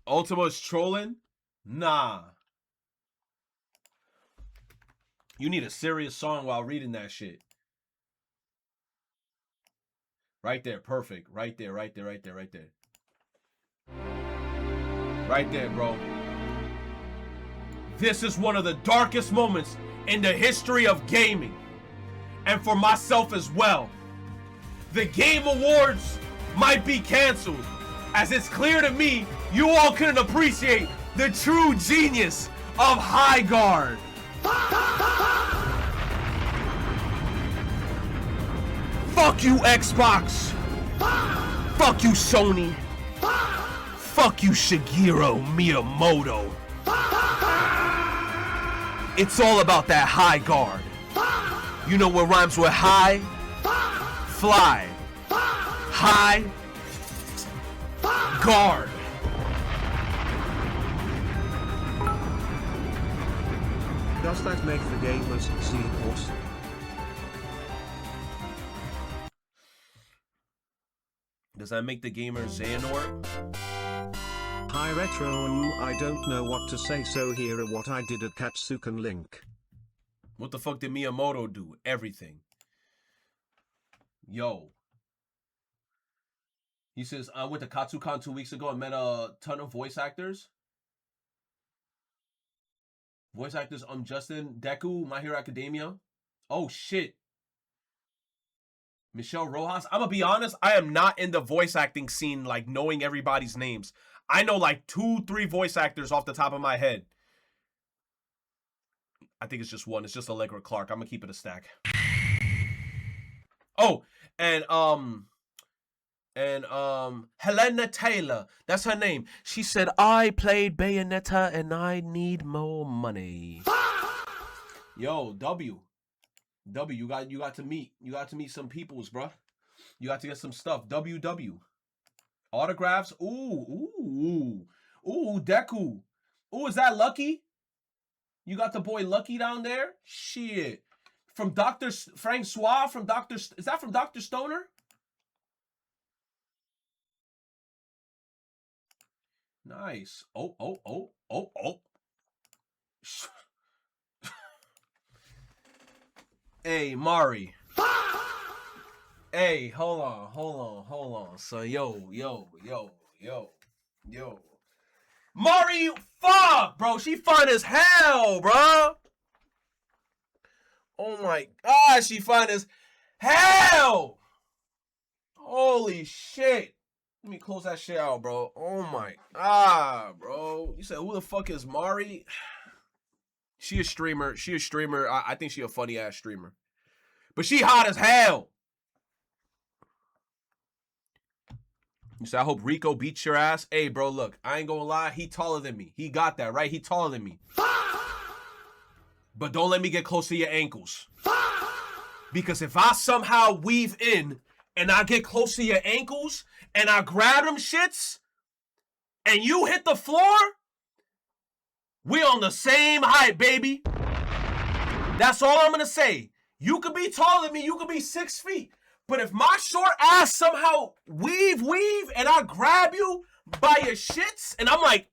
Ultima's trolling? Nah. You need a serious song while reading that shit. Right there, perfect. Right there. Right there, bro. This is one of the darkest moments in the history of gaming. And for myself as well. The Game Awards might be canceled, as it's clear to me you all couldn't appreciate the true genius of High Guard. Fuck you, Xbox. Fuck you, Sony. Fuck you, Shigeru Miyamoto. It's all about that High Guard. You know what rhymes with high? Fly. High Guard. Does that make the gamers seahorse? Does that make the gamer Xehanort? Hi Retro, I don't know what to say, so here are what I did at Katsukan Link. What the fuck did Miyamoto do? Everything. Yo. He says, I went to Katsukan 2 weeks ago and met a ton of voice actors. Voice actors, Justin, Deku, My Hero Academia. Oh, shit. Michelle Rojas. I'm gonna be honest, I am not in the voice acting scene, like, knowing everybody's names. I know, like, 2-3 voice actors off the top of my head. I think it's just one. It's just Allegra Clark. I'm gonna keep it a stack. Oh, and Helena Taylor. That's her name. She said, I played Bayonetta and I need more money. Yo, W, you got to meet some peoples, bruh. You got to get some stuff. WW. Autographs. Ooh, Deku. Ooh, is that Lucky? You got the boy Lucky down there? Shit. From Dr. Francois from Dr. Is that from Dr. Stoner? Nice. Oh. Hey, Mari. Hey, hold on. So, yo. Mari, fuck, bro. She fine as hell, bro. Oh my God, she fine as hell. Holy shit. Let me close that shit out, bro. Oh my God, bro. You said, who the fuck is Mari? She a streamer. I think she a funny ass streamer. But she hot as hell. You said, I hope Rico beats your ass. Hey, bro, look. I ain't gonna lie. He taller than me. He got that, right? He taller than me. But don't let me get close to your ankles. Because if I somehow weave in and I get close to your ankles and I grab them shits and you hit the floor, we on the same height, baby. That's all I'm gonna say. You could be taller than me. You could be 6 feet. But if my short ass somehow weave, and I grab you by your shits, and I'm like,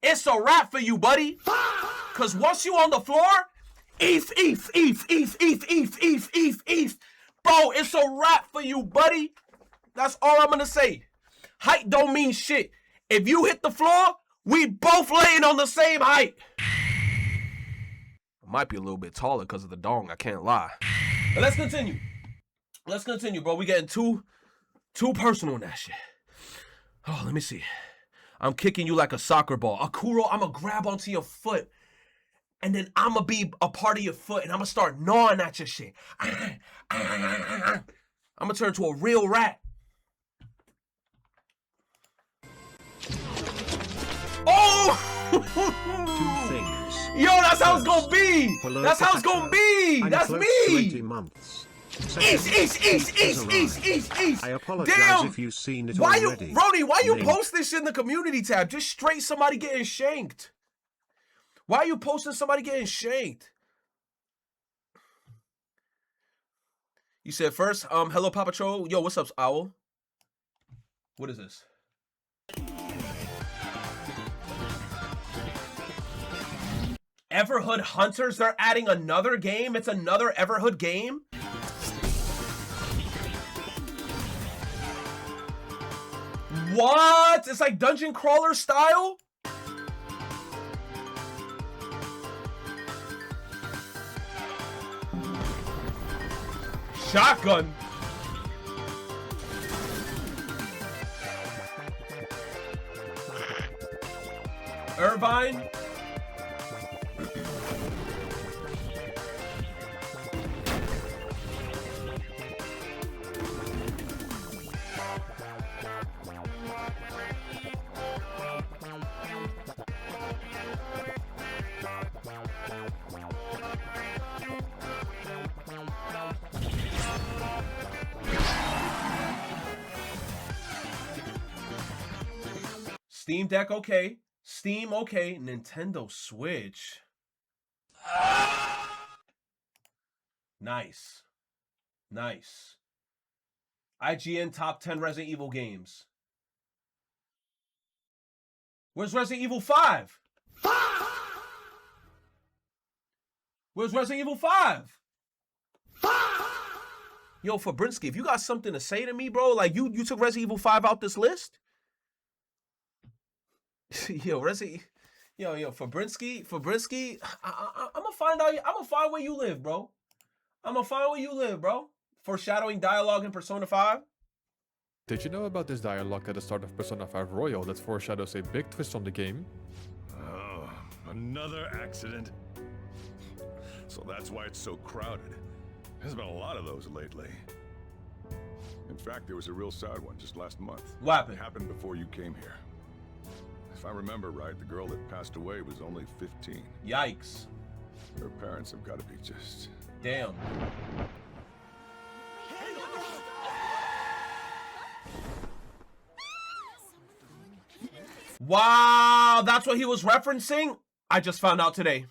it's a wrap for you, buddy. Cause once you on the floor, eef. Bro, it's a wrap for you, buddy. That's all I'm gonna say. Height don't mean shit. If you hit the floor, we both laying on the same height. I might be a little bit taller because of the dong, I can't lie. But let's continue, bro. We getting too personal in that shit. Oh, let me see. I'm kicking you like a soccer ball. Akuro, I'm going to grab onto your foot. And then I'm going to be a part of your foot. And I'm going to start gnawing at your shit. I'm going to turn into a real rat. Oh! Two things. Yo, that's how it's gonna be. That's how it's gonna be. That's me. 20 months. East. I apologize Damn. if you've seen it Why already. you, Rody? Why you Link. post this in the community tab? Just straight somebody getting shanked. Why are you posting somebody getting shanked? You said first, hello, Papa Cho. Yo, what's up, Owl? What is this? Everhood Hunters, they're adding another game. It's another Everhood game. What? It's like dungeon crawler style? Shotgun. Irvine. Steam Deck, okay. Steam, okay. Nintendo Switch. Nice. Nice. IGN top 10 Resident Evil games. Where's Resident Evil 5? Where's Resident Evil 5? Yo, Fabrinsky, if you got something to say to me, bro, like you took Resident Evil 5 out this list? Yo, Fabrinsky, I'm gonna find out. I'm gonna find where you live, bro. Foreshadowing dialogue in Persona 5. Did you know about this dialogue at the start of Persona 5 Royal that foreshadows a big twist on the game? Oh, another accident. So that's why it's so crowded. There's been a lot of those lately. In fact, there was a real sad one just last month. What happened? It happened before you came here. If I remember right, the girl that passed away was only 15. Yikes. Her parents have got to be just... Damn. Wow, that's what he was referencing? I just found out today.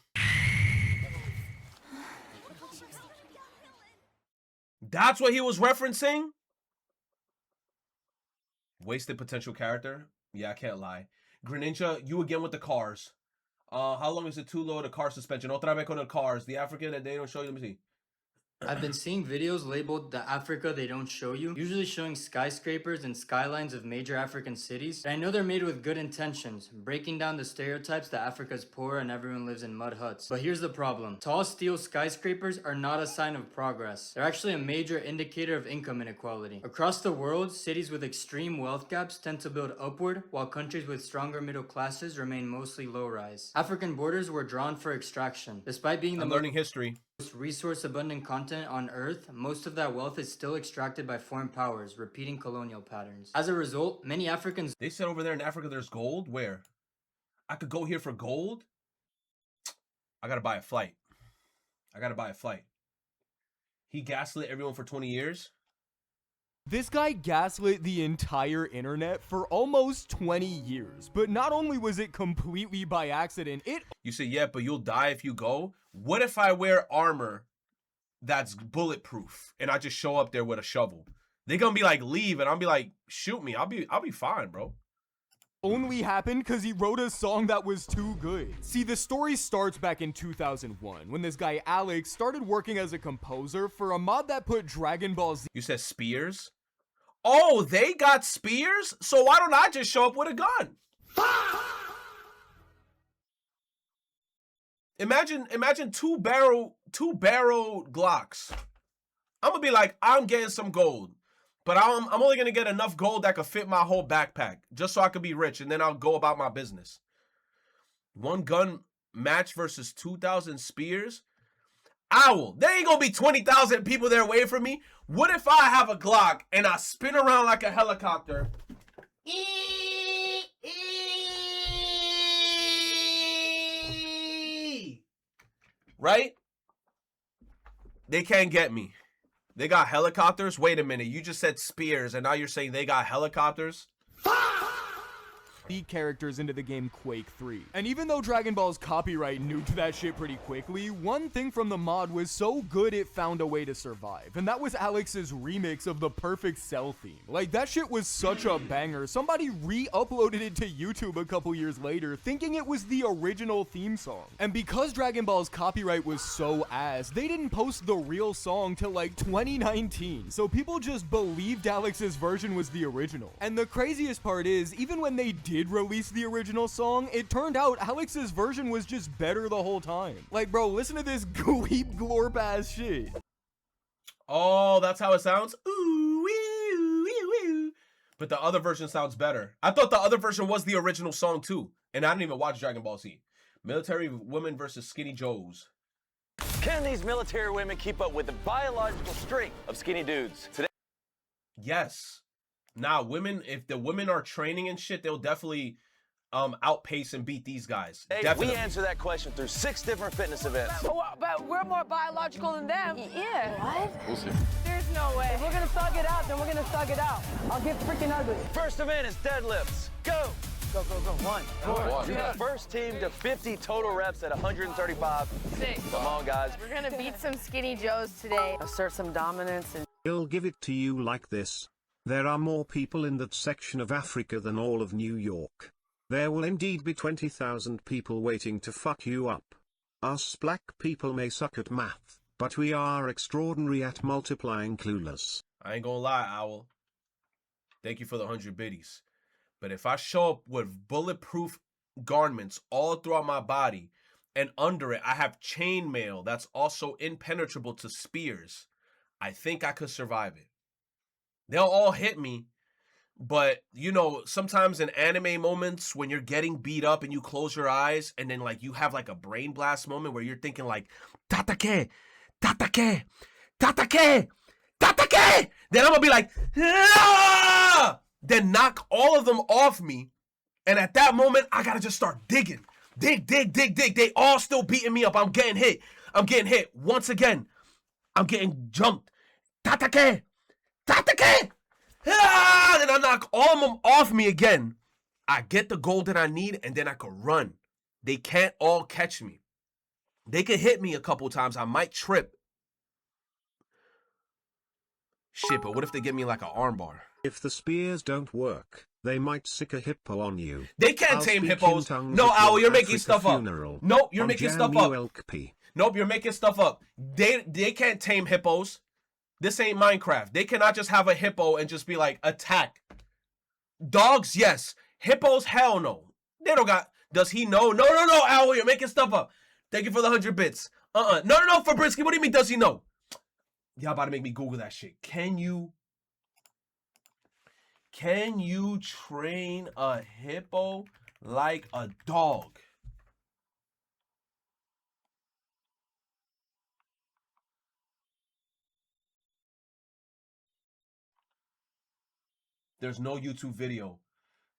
That's what he was referencing? Wasted potential character? Yeah, I can't lie. Greninja, you again with the cars. How long is it too low, the car suspension? Otra vez con the cars. The African that they don't show you. Let me see. I've been seeing videos labeled the Africa they don't show you, usually showing skyscrapers and skylines of major African cities. And I know they're made with good intentions, breaking down the stereotypes that Africa's poor and everyone lives in mud huts. But here's the problem. Tall steel skyscrapers are not a sign of progress. They're actually a major indicator of income inequality. Across the world, cities with extreme wealth gaps tend to build upward, while countries with stronger middle classes remain mostly low-rise. African borders were drawn for extraction. Despite being the learning history. Most resource-abundant continent on Earth, most of that wealth is still extracted by foreign powers, repeating colonial patterns. As a result, many Africans... They said over there in Africa there's gold? Where? I could go here for gold? I gotta buy a flight. He gaslit everyone for 20 years? This guy gaslit the entire internet for almost 20 years, but not only was it completely by accident, You say, yeah, but you'll die if you go? What if I wear armor that's bulletproof and I just show up there with a shovel? They're gonna be like, leave, and I'll be like, shoot me. I'll be fine, bro. only happened because he wrote a song that was too good. See, the story starts back in 2001, when this guy Alex started working as a composer for a mod that put Dragon Ball Z. You said spears? Oh, they got spears? So why don't I just show up with a gun? Imagine two barrel Glocks. I'm gonna be like, I'm getting some gold, but I'm only gonna get enough gold that could fit my whole backpack, just so I could be rich, and then I'll go about my business. One gun match versus 2,000 spears? Owl, there ain't gonna be 20,000 people there waiting for me. What if I have a Glock and I spin around like a helicopter? right? They can't get me. They got helicopters? Wait a minute. You just said spears, and now you're saying they got helicopters? The characters into the game Quake 3. And even though Dragon Ball's copyright nuked that shit pretty quickly, one thing from the mod was so good it found a way to survive, and that was Alex's remix of the Perfect Cell theme. Like, that shit was such a banger, somebody re-uploaded it to YouTube a couple years later, thinking it was the original theme song. And because Dragon Ball's copyright was so ass, they didn't post the real song till like 2019, so people just believed Alex's version was the original. And the craziest part is, even when they did release the original song, it turned out Alex's version was just better the whole time. Like, bro, listen to this gleep glorp ass shit. Oh, that's how it sounds? Ooh, wee, ooh, wee, wee. But the other version sounds better. I thought the other version was the original song too. And I didn't even watch Dragon Ball Z. Military women versus skinny Joes. Can these military women keep up with the biological strength of skinny dudes today? Yes. Nah, women, if the women are training and shit, they'll definitely outpace and beat these guys. Definitely. We answer that question through 6 different fitness events. But we're more biological than them. Yeah. What? We'll see. There's no way. If we're gonna thug it out, then we're gonna thug it out. I'll get freaking ugly. First event is deadlifts. Go! Go, go, go. One. You're the first team to 50 total reps at 135. 6. Come on, guys. We're gonna beat some skinny Joes today. Assert some dominance and... I'll give it to you like this. There are more people in that section of Africa than all of New York. There will indeed be 20,000 people waiting to fuck you up. Us black people may suck at math, but we are extraordinary at multiplying clueless. I ain't gonna lie, Owl. Thank you for the 100 biddies. But if I show up with bulletproof garments all throughout my body, and under it I have chainmail that's also impenetrable to spears, I think I could survive it. They'll all hit me, but, you know, sometimes in anime moments when you're getting beat up and you close your eyes and then, like, you have, like, a brain blast moment where you're thinking, like, Tatake, Tatake, Tatake, Tatake! Then I'm gonna be like, ah! Then knock all of them off me, and at that moment, I gotta just start digging. Dig, dig, dig, dig. They all still beating me up. I'm getting hit. I'm getting hit. Once again, I'm getting jumped. Tatake! Tatake! Ah! Then I knock all of them off me again. I get the gold that I need, and then I can run. They can't all catch me. They could hit me a couple times. I might trip. Shit, but what if they give me like an armbar? If the spears don't work, they might sick a hippo on you. They can't tame hippos. No, Owl, you're making stuff up. Nope, you're making stuff up. Nope, you're making stuff up. They can't tame hippos. This ain't Minecraft. They cannot just have a hippo and just be like, attack. Dogs, yes. Hippos, hell no. They don't got... Does he know? No, no, no, Owl, you're making stuff up. Thank you for the 100 bits. No, no, no, Fabriski, what do you mean, does he know? Y'all about to make me Google that shit. Can you train a hippo like a dog? There's no YouTube video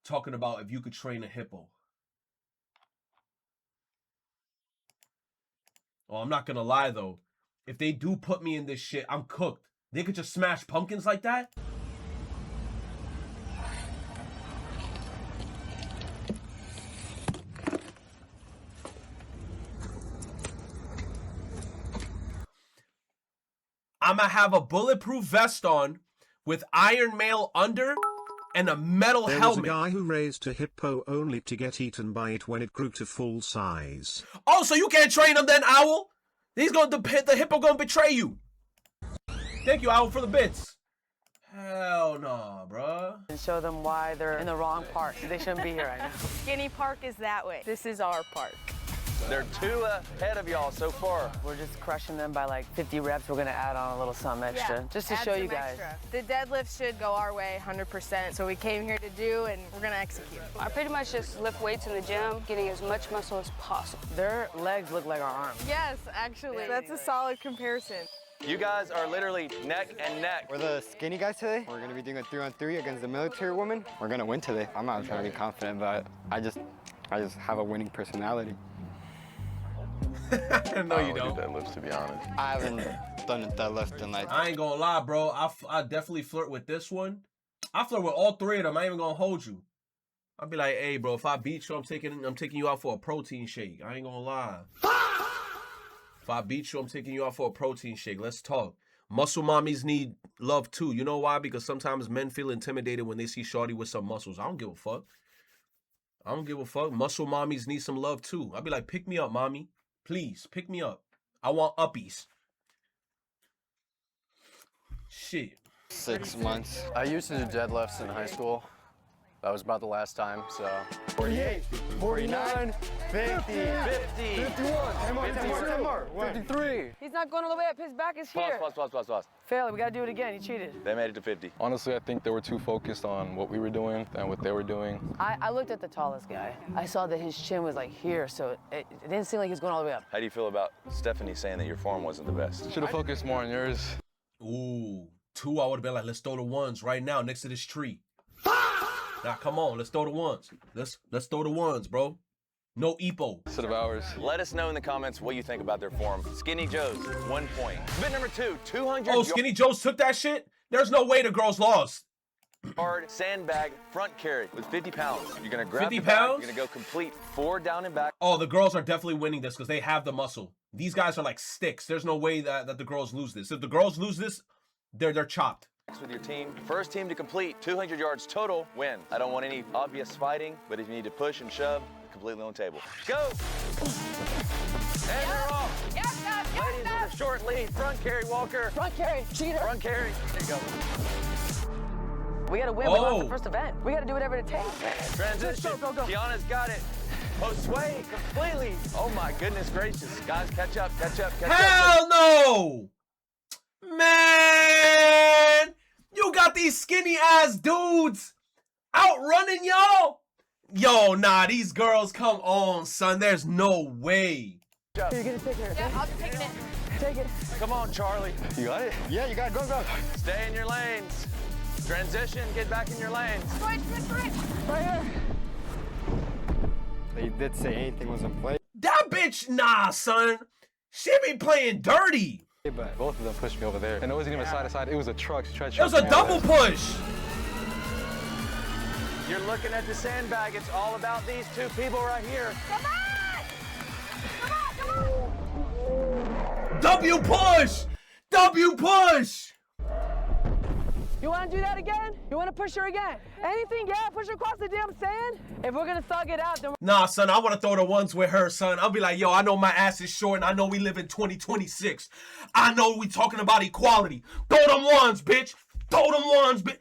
talking about if you could train a hippo. Oh, I'm not gonna lie though. If they do put me in this shit, I'm cooked. They could just smash pumpkins like that? I'ma have a bulletproof vest on with iron mail under and a metal There helmet. was a guy who raised a hippo only to get eaten by it when it grew to full size. Oh, so you can't train him then, Owl? The hippo gonna betray you. Thank you, Owl, for the bits. Hell no, bruh. And show them why they're in the wrong park. They shouldn't be here right now. Skinny Park is that way. This is our park. They're 2 ahead of y'all so far. We're just crushing them by like 50 reps. We're gonna add on a little something extra, just to add show you some guys. extra. The deadlift should go our way 100%. So we came here to do, and we're gonna execute. I pretty much just lift weights in the gym, getting as much muscle as possible. Their legs look like our arms. Yes, actually. That's a solid comparison. You guys are literally neck and neck. We're the skinny guys today. We're gonna be doing a 3-on-3 against the military woman. We're gonna win today. I'm not trying to be confident, but I just have a winning personality. No, you don't. Deadlifts, to be honest. I haven't done a deadlift in like. I ain't gonna lie, bro. I definitely flirt with this one. I flirt with all three of them. I ain't even gonna hold you. I'll be like, hey, bro, if I beat you, I'm taking you out for a protein shake. I ain't gonna lie. If I beat you, I'm taking you out for a protein shake. Let's talk. Muscle mommies need love too. You know why? Because sometimes men feel intimidated when they see shorty with some muscles. I don't give a fuck. I don't give a fuck. Muscle mommies need some love too. I'll be like, pick me up, mommy. Please, pick me up. I want uppies. Shit. 6 months. I used to do deadlifts in high school. That was about the last time, so. 48, 49, 50, 51. 10 more. 53. He's not going all the way up. His back is here. Pause. Fail it. We got to do it again. He cheated. They made it to 50. Honestly, I think they were too focused on what we were doing than what they were doing. I looked at the tallest guy. I saw that his chin was like here, so it didn't seem like he was going all the way up. How do you feel about Stephanie saying that your form wasn't the best? Should have focused more on yours. Ooh, 2, I would have been like, let's throw the ones right now next to this tree. Now, come on, let's throw the ones. Let's throw the ones, bro. No EPO. Instead of ours. Let us know in the comments what you think about their form. Skinny Joe's, 1 point. Bit number 2, 200. Oh, Skinny Joe's took that shit? There's no way the girls lost. Hard sandbag front carry with 50 pounds. You're gonna grab 50 the bag, pounds? You're gonna go complete 4 down and back. Oh, the girls are definitely winning this because they have the muscle. These guys are like sticks. There's no way that the girls lose this. If the girls lose this, they're chopped. With your team. First team to complete 200 yards total, win. I don't want any obvious fighting, but if you need to push and shove, completely on the table. Go! And they're off. Ladies with a short lead. Front carry, Walker. Front carry, cheater. Front carry. There you go. We got to win. We lost the first event. We got to do whatever it takes. Transition. Go. Tiana's got it. Post sway completely. Oh my goodness gracious. Guys, catch up. Hell no! Man! You got these skinny ass dudes outrunning y'all? Yo, nah, these girls, come on, son. There's no way. You're gonna take her. Yeah, I'll be taking it. Take it. Come on, Charlie. You got it? Yeah, you got it. Go. Stay in your lanes. Transition, get back in your lanes. Switch. Right here. They did say anything was in play. That bitch, nah, son. She be playing dirty. Yeah, but both of them pushed me over there. And it wasn't even side to side. It was a truck. She tried to It was a double push. You're looking at the sandbag. It's all about these 2 people right here. Come on! W push. You want to do that again? You want to push her again? Anything? Yeah, push her across the damn sand. If we're going to thug it out, then Nah, son, I want to throw the ones with her, son. I'll be like, yo, I know my ass is short, and I know we live in 2026. I know we talking about equality. Throw them ones, bitch. Throw them ones, bitch.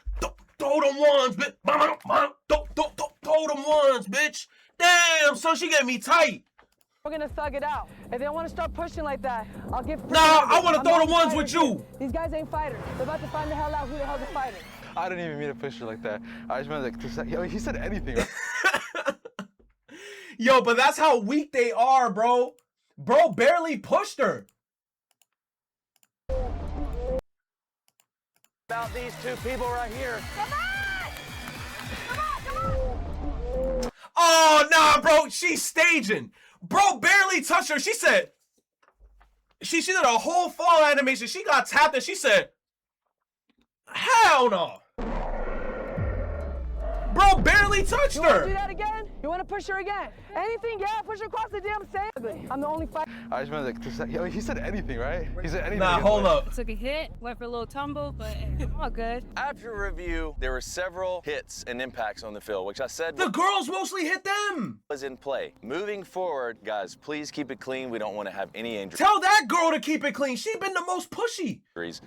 Throw them ones, bitch. Throw them ones, bitch. Damn, son, she get me tight. we're going to thug it out. If they want to start pushing like that, I'll give... Nah, I want to throw the ones with you. These guys ain't fighters. They're about to find the hell out who the hell's a fighter. I didn't even mean to push her like that. I just meant like, he said anything. Yo, but that's how weak they are, bro. Bro barely pushed her. About these 2 people right here. Come on! Oh, nah, bro. She's staging. Bro barely touched her. She said, she did a whole fall animation. She got tapped and she said, hell no. Bro barely touched You want her. to do that again? You want to push her again? Anything? Yeah, push her across the damn sand. I'm the only fighter. I just meant like, he said anything, right? He said anything. Nah, hold up. Took a hit, went for a little tumble, but all good. After review, there were several hits and impacts on the field, which I said the girls mostly hit them. Was in play. Moving forward, guys, please keep it clean. We don't want to have any injuries. Tell that girl to keep it clean. She been the most pushy.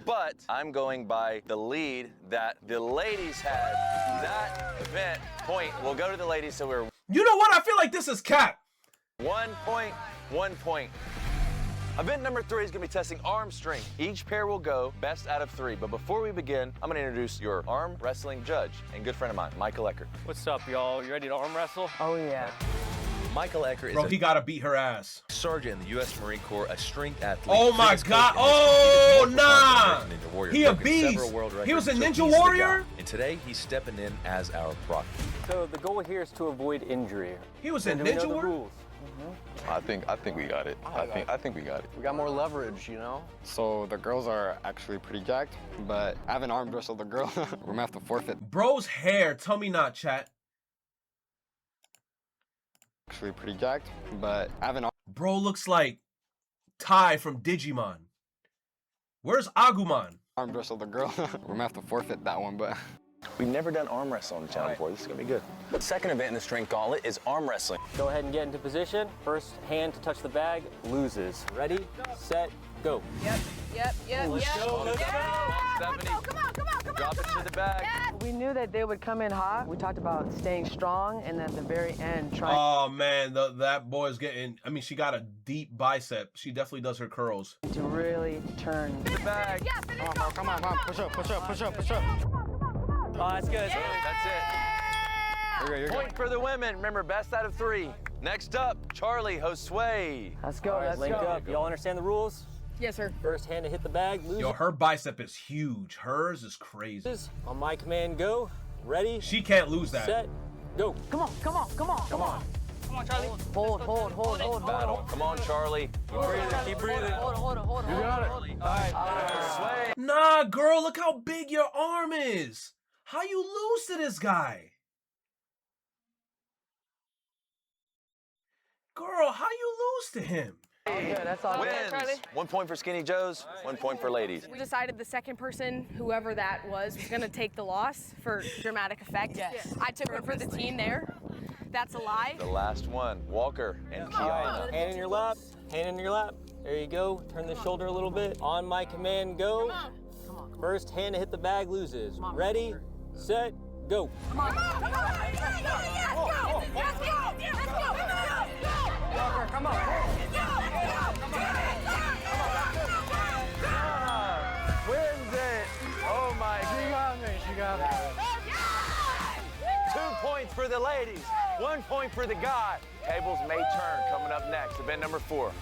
But I'm going by the lead that the ladies had. That event point will go to the ladies, so we're... You know what? I feel like this is cap. 1 point, 1 point. Event number 3 is going to be testing arm strength. Each pair will go best out of 3. But before we begin, I'm going to introduce your arm wrestling judge and good friend of mine, Michael Ecker. What's up, y'all? You ready to arm wrestle? Oh, yeah. Michael Ecker is Bro, he gotta beat her ass. sergeant in the U.S. Marine Corps, a strength athlete. Oh my God! Oh nah! He a beast. He was a Ninja Warrior. And today he's stepping in as our prop. So the goal here is to avoid injury. He was a And do we know Ninja the Warrior. rules? I think we got it. I think we got it. We got more leverage, you know? So the girls are actually pretty jacked, but I haven't arm wrestled the girl. We're gonna have to forfeit. Bro's hair, tell me not, chat. Actually pretty jacked, but I haven't. Bro looks like Ty from Digimon. Where's Agumon? Arm wrestled the girl. We're gonna have to forfeit that one, but. We've never done arm wrestling on the channel before. This is gonna be good. The second event in the strength gauntlet is arm wrestling. Go ahead and get into position. First hand to touch the bag loses. Ready, set, go. Yep. Let's go, let's go. Come on. Drop it to the bag. We knew that they would come in hot. We talked about staying strong and at the very end trying. Oh man, that boy's getting. I mean, she got a deep bicep. She definitely does her curls. To really turn the bag. Come on. Push up. Oh, that's good. That's it. Point for the women. Remember, best out of 3. Next up, Charlie Josue. Let's go. All right, link up. Y'all understand the rules? Yes, sir. First hand to hit the bag, lose. Yo, her bicep is huge. Hers is crazy. On my command, go. Ready? She can't lose that. Set, go. Come on, Charlie. Hold. Battle. Come on, Charlie. Keep breathing. Hold it. You got it. All right. Nah, girl, look how big your arm is. How you lose to this guy? Girl, how you lose to him? Good, that's all. Wins. 1 point for Skinny Joe's, 1 point for ladies. We decided the second person, whoever that was gonna take the loss for dramatic effect. Yes. I took one for the team there. That's a lie. The last one, Walker and Kiana. Hand in your lap. There you go. Turn the shoulder a little bit. On my command, go. Come on. First hand to hit the bag loses. Ready, set, go. Come on. Let's go. Come on. Wins it. Oh my. She got me. 2 points for the ladies, 1 point for the guy. Tables may turn coming up next, event number 4.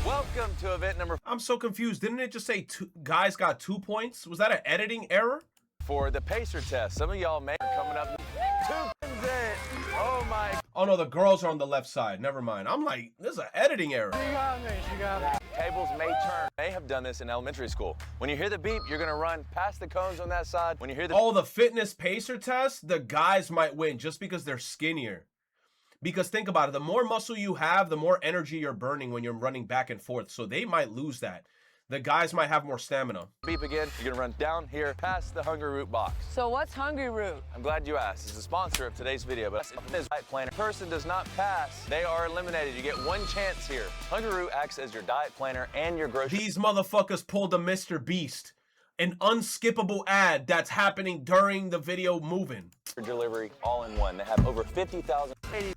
Welcome to event number 4. I'm so confused. Didn't it just say guys got 2 points? Was that an editing error? For the pacer test. Some of y'all may coming up. 2 wins it. Oh my. Oh no, the girls are on the left side. Never mind. I'm like, this is an editing error. She got me. Tables may turn. May have done this in elementary school. When you hear the beep, you're gonna run past the cones on that side. When you hear the the fitness pacer test, the guys might win just because they're skinnier. Because think about it, the more muscle you have, the more energy you're burning when you're running back and forth. So they might lose that. The guys might have more stamina. Beep again, you're gonna run down here past the Hungry Root box. So what's Hungry Root? I'm glad you asked. It's the sponsor of today's video, but this diet planner. Person does not pass, they are eliminated. You get 1 chance here. Hungry Root acts as your diet planner and your grocery. These motherfuckers pulled a Mr. Beast. An unskippable ad that's happening during the video moving. Delivery all in one. They have over 50,000. Damn.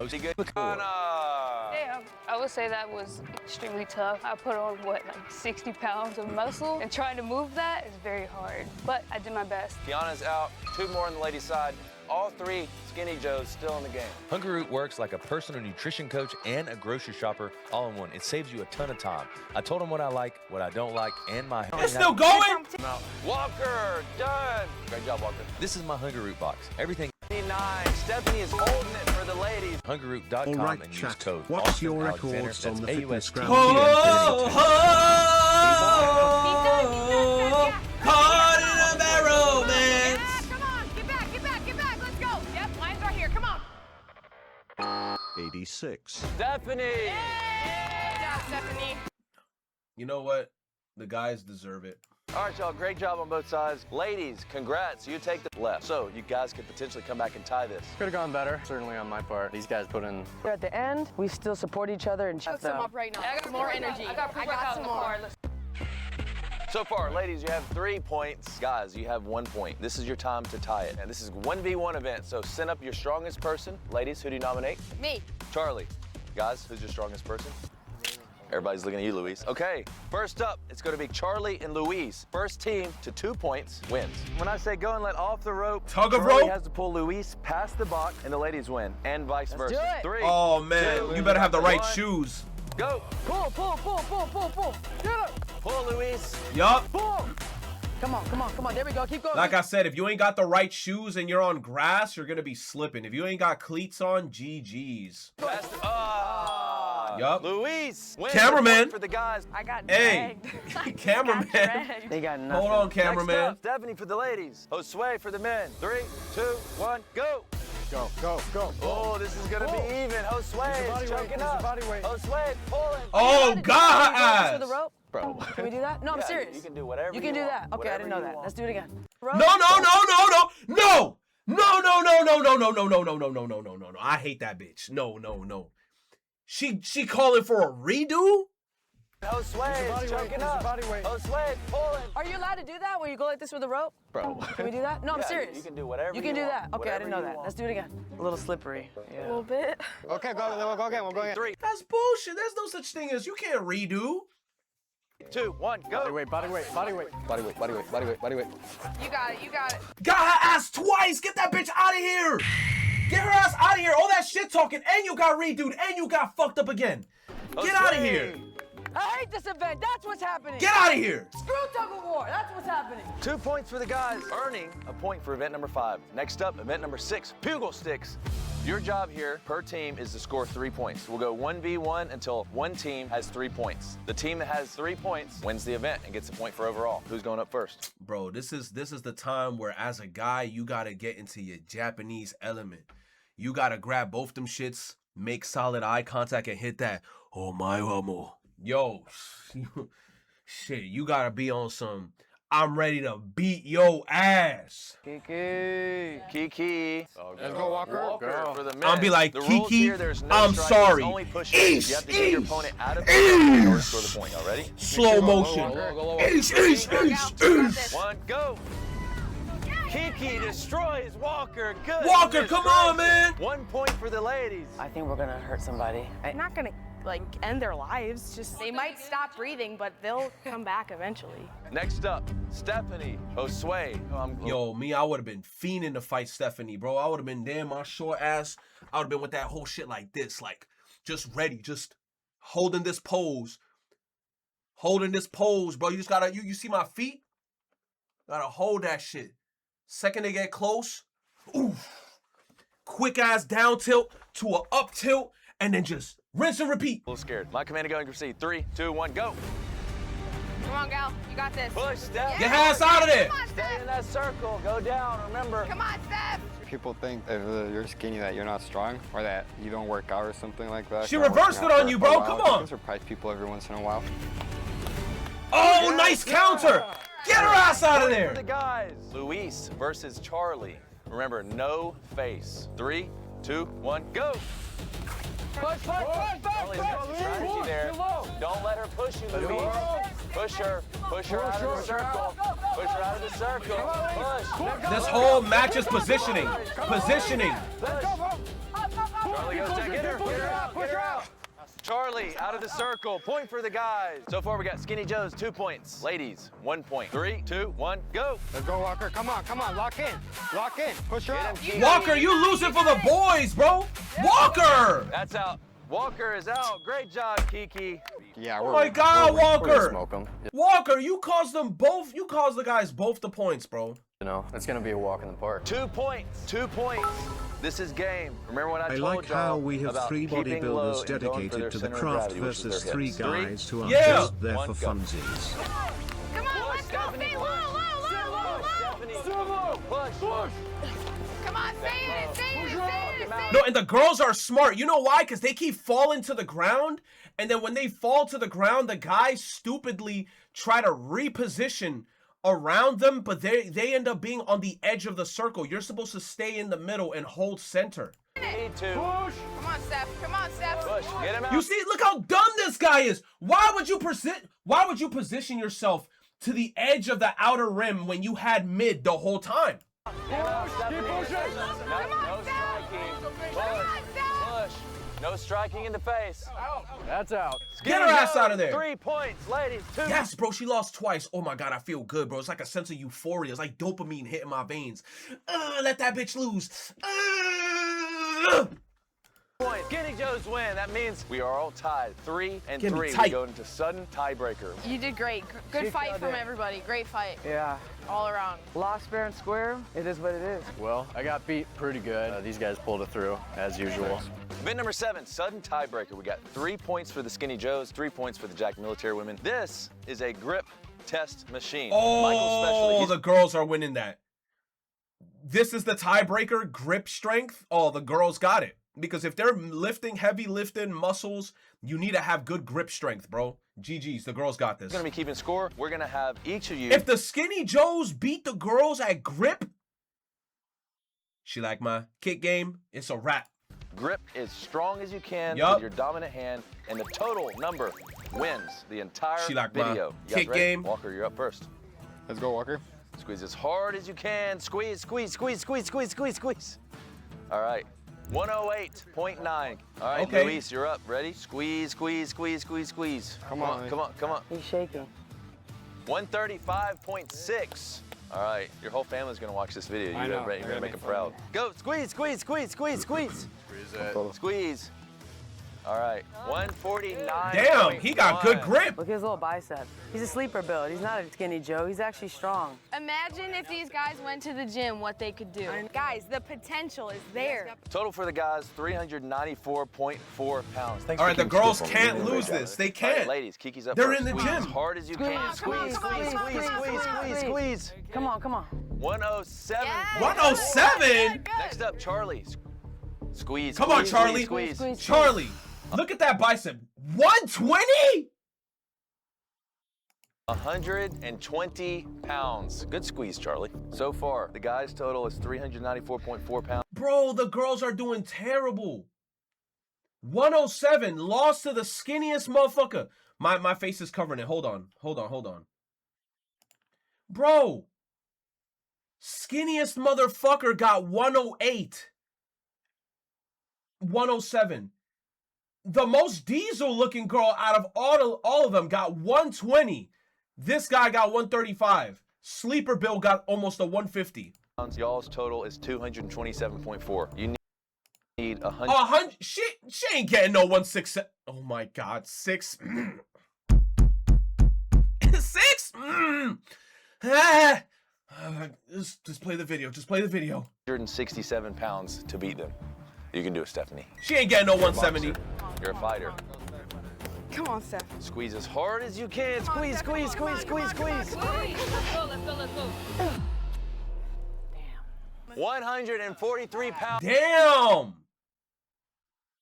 I would say that was extremely tough. I put on, what, like 60 pounds of muscle, and trying to move that is very hard, but I did my best. Kiana's out, 2 more on the ladies' side. All 3 Skinny Joes still in the game. Hungry Root works like a personal nutrition coach and a grocery shopper all in one. It saves you a ton of time. I told them what I like, what I don't like, and my... It's still going? Walker, done. Great job, Walker. This is my Hungry Root box. Everything... 9. Stephanie is holding it for the ladies. HungryRoot.com Alright, and chat. use code What's Austin your Alexander. records on That's the fitness AUST. gram? Caught in a barrel, man. Yeah, come on. Get back. Let's go. Yep, mine's right here. Come on. 86. Stephanie. Yeah, Stephanie. You know what? The guys deserve it. All right, y'all, great job on both sides. Ladies, congrats, you take the left. So you guys could potentially come back and tie this. Could have gone better, certainly on my part. These guys put in. At the end, we still support each other and check Some up right now. I got some more energy. I got some more. So far, ladies, you have 3 points. Guys, you have 1 point. This is your time to tie it. And this is 1v1 event, so send up your strongest person. Ladies, who do you nominate? Me. Charlie. Guys, who's your strongest person? Everybody's looking at you, Luis. Okay, first up, it's gonna be Charlie and Luis. First team to 2 points wins. When I say go and let off the rope, tug of Charlie rope has to pull Luis past the box, and the ladies win, and vice versa. do it. 3. Oh man, 2, you better have the right 1. shoes. Go. Pull. Get up. Pull, Luis. Yup. Pull. Come on. There we go. Keep going. Like I said, if you ain't got the right shoes and you're on grass, you're gonna be slipping. If you ain't got cleats on, GG's. Yup. Luis. wins. Cameraman. For the guys. I got Hey, dragged. cameraman. They got nothing. Hold on, Next cameraman. up, Stephanie for the ladies. Josue for the men. 3, 2, 1, go. Go, go, go. Oh, this is gonna be even. Josue is choking up. Josue pulling. Oh, God. Go this with the rope. Bro. Can we do that? No, I'm Yeah, serious. You can do whatever You can do want, that. Okay, I didn't know whatever that. you want. Let's do it again. No, no, no, no, no, no. No, no, no, no, no, no, no, no, no, no, no, no, no, no. I hate that bitch. No, no, no. She calling for a redo? Josue is choking up. Josue pulling. Are you allowed to do that when you go like this with the rope? Bro. Can we do that? No, I'm Yeah, serious. You can do whatever You can do want, that. Okay, I didn't know whatever that. you want. Let's do it again. A little slippery. Yeah. A little bit. Okay, go again. We'll go again. 3, That's bullshit. There's no such thing as you can't redo. 2, 1, go. Body weight. Body weight. You got it. You got it. Got her ass twice. Get that bitch out of here. Get her ass out of here. All that shit talking, and you got redoed, and you got fucked up again. Get out of here. I hate this event. That's what's happening. Get out of here. Screw tug of war. That's what's happening. 2 points for the guys, earning a point for event number 5. Next up, event number 6, Pugil Sticks. Your job here per team is to score 3 points. We'll go 1v1 until one team has 3 points. The team that has 3 points wins the event and gets a point for overall. Who's going up first? Bro, this is the time where as a guy, you gotta get into your Japanese element. You gotta grab both them shits, make solid eye contact, and hit that. Oh my amo. Yo, shit, you gotta be on some. I'm ready to beat your ass. Kiki. Let's go, Walker. For the men. I'll be like, the rules Kiki, here, there's no I'm striking, sorry. it's only pushing. You have to get your opponent out of the way in order to score the point. Y'all ready? Slow motion. One, go. Kiki destroys Walker. Good. Walker, come on, man. 1 point for the ladies. I think we're gonna hurt somebody. I'm not gonna like end their lives. Just they might stop breathing, but they'll come back eventually. Next up, Stephanie Josue. Yo, me, I would have been fiending to fight Stephanie, bro. I would have been there, my short ass. I would have been with that whole shit like this, like just ready, just holding this pose. Holding this pose, bro. You just gotta, you see my feet? Gotta hold that shit. Second they get close, oof. Quick ass down tilt to a up tilt, and then just rinse and repeat. A little scared. My command to go and proceed. 3, 2, 1, go. Come on, gal. You got this. Push, Steph. Get her ass out of there. Come on, Stay Steph. in that circle. Go down. Remember. Come on, Steph. People think if you're skinny that you're not strong or that you don't work out or something like that. She You're not reversed working it out on for you, a bro. while. Come You on. can surprise people every once in a while. Oh, nice counter. Get her ass out of there. For the guys. Luis versus Charlie. Remember, no face. 3, 2, 1, go. Push. Charlie's got some strategy there. Don't let her push you, Luis. Push her out of the circle. Push her out of the circle. Push. This whole match is positioning. Positioning. Charlie goes down. Get her out. Get her out. Charlie out of the circle. Point for the guys. So far, we got Skinny Joe's 2 points. Ladies, 1 point. 3, 2, 1, go. Let's go, Walker. Come on. Lock in. Push her out. Walker, you losing for the boys, bro. Walker. That's out. Walker is out. Great job, Kiki. Yeah, Oh my God, Walker. Smoke them. Walker, you caused them both. You caused the guys both the points, bro. You know, it's gonna be a walk in the park. 2 points. 2 points. This is game. Remember when I I told like how y'all we have about 3 keeping low bodybuilders and going for dedicated their to the center of craft gravity, which is versus their 3 hips. guys who are Yeah. just there for 1, go. funsies. Come on, let's go. Stay low. Push. Come on, stay in it. No, and the girls are smart. You know why? Because they keep falling to the ground, and then when they fall to the ground, the guys stupidly try to reposition around them, but they end up being on the edge of the circle. You're supposed to stay in the middle and hold center. Need to. Come on, Steph. Push. Get him out. You see, look how dumb this guy is. Why would you position yourself to the edge of the outer rim when you had mid the whole time? No striking. Push. No striking in the face. That's out. Get her ass out of there. 3 points, ladies. 2. Yes, bro, she lost twice. Oh my God, I feel good, bro. It's like a sense of euphoria. It's like dopamine hitting my veins. Let that bitch lose. Point. Skinny Joes win. That means we are all tied. 3 and Give me 3. tight. We go into sudden tiebreaker. You did great. Good She fight killed from it. everybody. Great fight. Yeah. All around. Lost fair and square. It is what it is. Well, I got beat pretty good. These guys pulled it through, as usual. Event number 7, sudden tiebreaker. We got 3 points for the Skinny Joes, 3 points for the Jack military women. This is a grip test machine. Michael Oh, the girls are winning that. This is the tiebreaker, grip strength. Oh, the girls got it. Because if they're lifting, heavy lifting muscles, you need to have good grip strength, bro. GG's, the girls got this. We're gonna be keeping score. We're gonna have each of you. If the Skinny Joes beat the girls at grip, she like my kick game, it's a wrap. Grip as strong as you can Yup. with your dominant hand, and the total number wins the entire She like my video. You guys kick ready? game. Walker, you're up first. Let's go, Walker. Squeeze as hard as you can. Squeeze, squeeze, squeeze, squeeze, squeeze, squeeze, squeeze. All right. 108.9. All right, Okay. Luis, you're up. Ready? Squeeze, squeeze, squeeze, squeeze, squeeze. Come on. Come on, come on. He's shaking. 135.6. All right, your whole family's gonna watch this video. I You're know. gonna make them proud. Go, squeeze, squeeze, squeeze, squeeze, squeeze. Squeeze. All right, 149. Damn, he got good grip. Look at his little bicep. He's a sleeper build. He's not a skinny Joe. He's actually strong. Imagine if these guys went to the gym, what they could do. Guys, the potential is there. Total for the guys, 394.4 pounds. Thanks All for right, the keeping girls score for me. can't You're doing a lose great this. job. They All right, can't. ladies, Kiki's up They're first. in the Squeeze gym. as hard as you can. Squeeze, squeeze, squeeze, squeeze, squeeze, squeeze. Come on, come on. 107. 107? Next up, Charlie. Squeeze. Come on, squeeze, Charlie. Squeeze. Charlie, look at that bicep. 120? 120 pounds. Good squeeze, Charlie. So far, the guys' total is 394.4 pounds. Bro, the girls are doing terrible. 107, lost to the skinniest motherfucker. My face is covering it. Hold on. Bro, skinniest motherfucker got 108. 107. The most diesel looking girl out of all of them got 120. This guy got 135. Sleeper Bill got almost a 150. Y'all's total is 227.4. You need 100. 100. She ain't getting no 167. Oh my God, 6. 6. Just play the video. Just play the video. 167 pounds to beat them. You can do it, Stephanie. She ain't getting no 170. You're a fighter. Come on, Steph. Squeeze as hard as you can. Squeeze, squeeze, squeeze, squeeze, squeeze. Let's go, let's go, let's go. 143 pounds. Damn.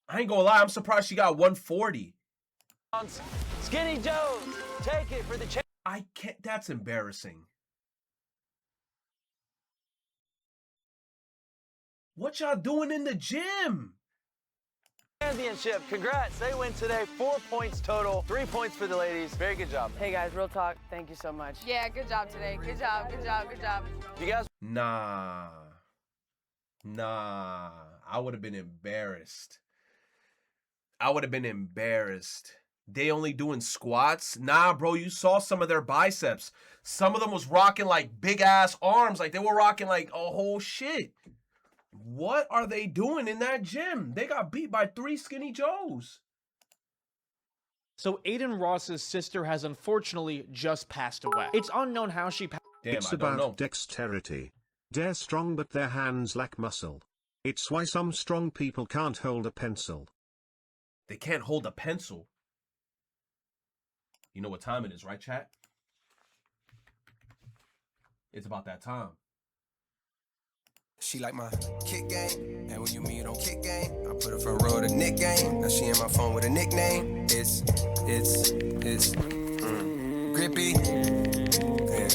I ain't gonna lie. I'm surprised she got 140. Skinny Joe, take it for the champ. I can't. That's embarrassing. What y'all doing in the gym? Championship. Congrats. They win today. 4 points total. 3 points for the ladies. Very good job. Hey guys, real talk. Thank you so much. Yeah, good job today. Good job, good job, good job. You guys. Nah. I would have been embarrassed. They only doing squats? Nah, bro, you saw some of their biceps. Some of them was rocking like big ass arms. Like they were rocking like a whole shit. What are they doing in that gym? They got beat by 3 skinny Joes. So Aiden Ross's sister has unfortunately just passed away. It's unknown how she passed. It's about dexterity. They're strong but their hands lack muscle. It's why some strong people can't hold a pencil. They can't hold a pencil. You know what time it is, right, chat? It's about that time. She like my kick game, and when you meet on kick game, I put her front row to Nick game. Now she in my phone with a nickname. It's Grippy. Yeah.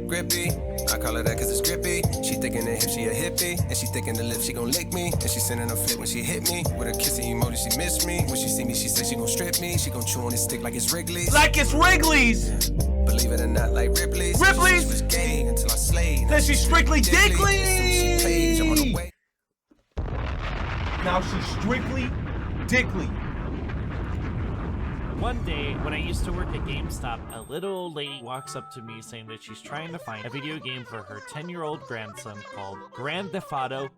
Grippy. I call her that cause it's grippy. She thinking the hip, she a hippie. And she thinking the lip, she gon' lick me. And she sending a flip when she hit me. With a kissing emoji, she missed me. When she see me, she said she gon' strip me. She gon' chew on this stick like it's Wrigley's. Like it's Wrigley's! Yeah. Believe it or not, like Ripley's. Ripley's! She was gay until I slayed. Then she's strictly Dickley! She page, I'm on the way. Now she's strictly Dickley. One day, when I used to work at GameStop, a little old lady walks up to me saying that she's trying to find a video game for her 10-year-old grandson called Grand Theft Auto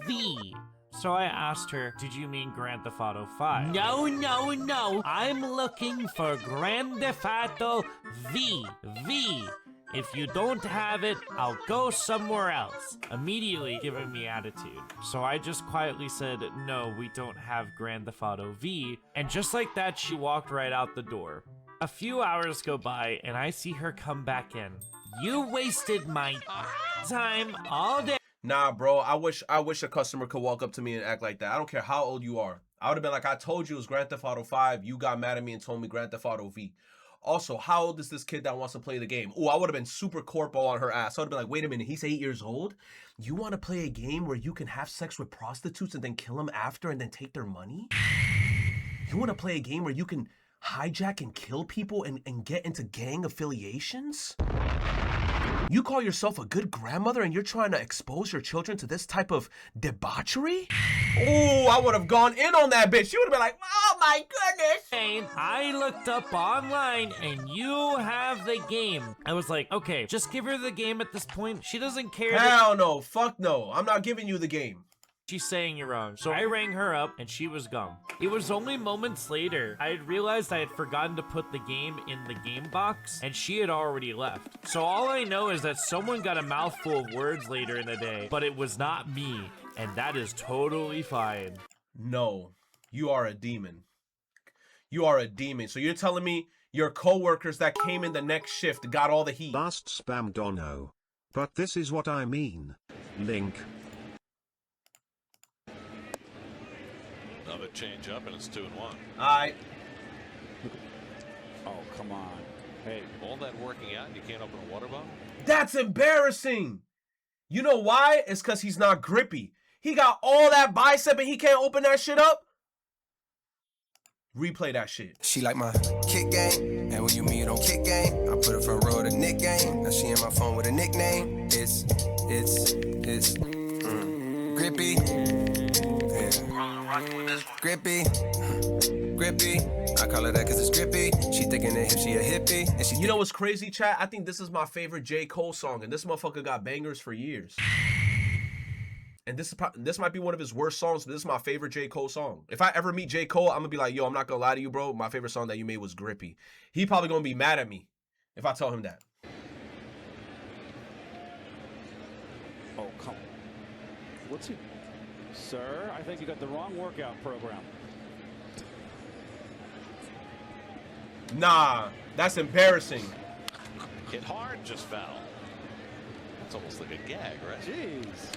V. So I asked her, did you mean Grand Theft Auto 5? No, no, no. I'm looking for Grand Theft Auto V. V. If you don't have it, I'll go somewhere else. Immediately giving me attitude. So I just quietly said, no, we don't have Grand Theft Auto V. And just like that, she walked right out the door. A few hours go by and I see her come back in. You wasted my time all day. Nah, bro, I wish a customer could walk up to me and act like that. I don't care how old you are. I would have been like, I told you it was Grand Theft Auto 5. You got mad at me and told me Grand Theft Auto V. Also, how old is this kid that wants to play the game? Oh, I would have been super corpo on her ass. I would have been like, wait a minute, he's 8 years old? You want to play a game where you can have sex with prostitutes and then kill them after and then take their money? You want to play a game where you can hijack and kill people and get into gang affiliations? You call yourself a good grandmother and you're trying to expose your children to this type of debauchery? Oh, I would have gone in on that bitch. She would have been like, oh my goodness. I looked up online and you have the game. I was like, okay, just give her the game at this point. She doesn't care. Hell no, fuck no. I'm not giving you the game. She's saying you're wrong. So I rang her up and she was gone. It was only moments later I had realized I had forgotten to put the game in the game box and she had already left. So all I know is that someone got a mouthful of words later in the day, but it was not me, and that is totally fine. No, you are a demon. You are a demon. So you're telling me your coworkers that came in the next shift got all the heat? Last spam dono. But this is what I mean. Link. Another change up and it's 2-1. Alright. Oh, come on. Hey, all that working out and you can't open a water bottle? That's embarrassing. You know why? It's because he's not grippy. He got all that bicep and he can't open that shit up? Replay that shit. She like my kick game, and when you meet on kick game, I put her front row to Nick game. Now she in my phone with a nickname. It's grippy. Grippy, grippy. I call her that cause it's grippy. She thinking that if she a hippie, and she. You know what's crazy, chat? I think this is my favorite J. Cole song, and this motherfucker got bangers for years. And this might be one of his worst songs, but this is my favorite J. Cole song. If I ever meet J. Cole, I'm gonna be like, yo, I'm not gonna lie to you, bro. My favorite song that you made was Grippy. He probably gonna be mad at me if I tell him that. Oh, come on. What's he? Sir, I think you got the wrong workout program. Nah, that's embarrassing. Hit hard, just foul. That's almost like a gag, right? Jeez.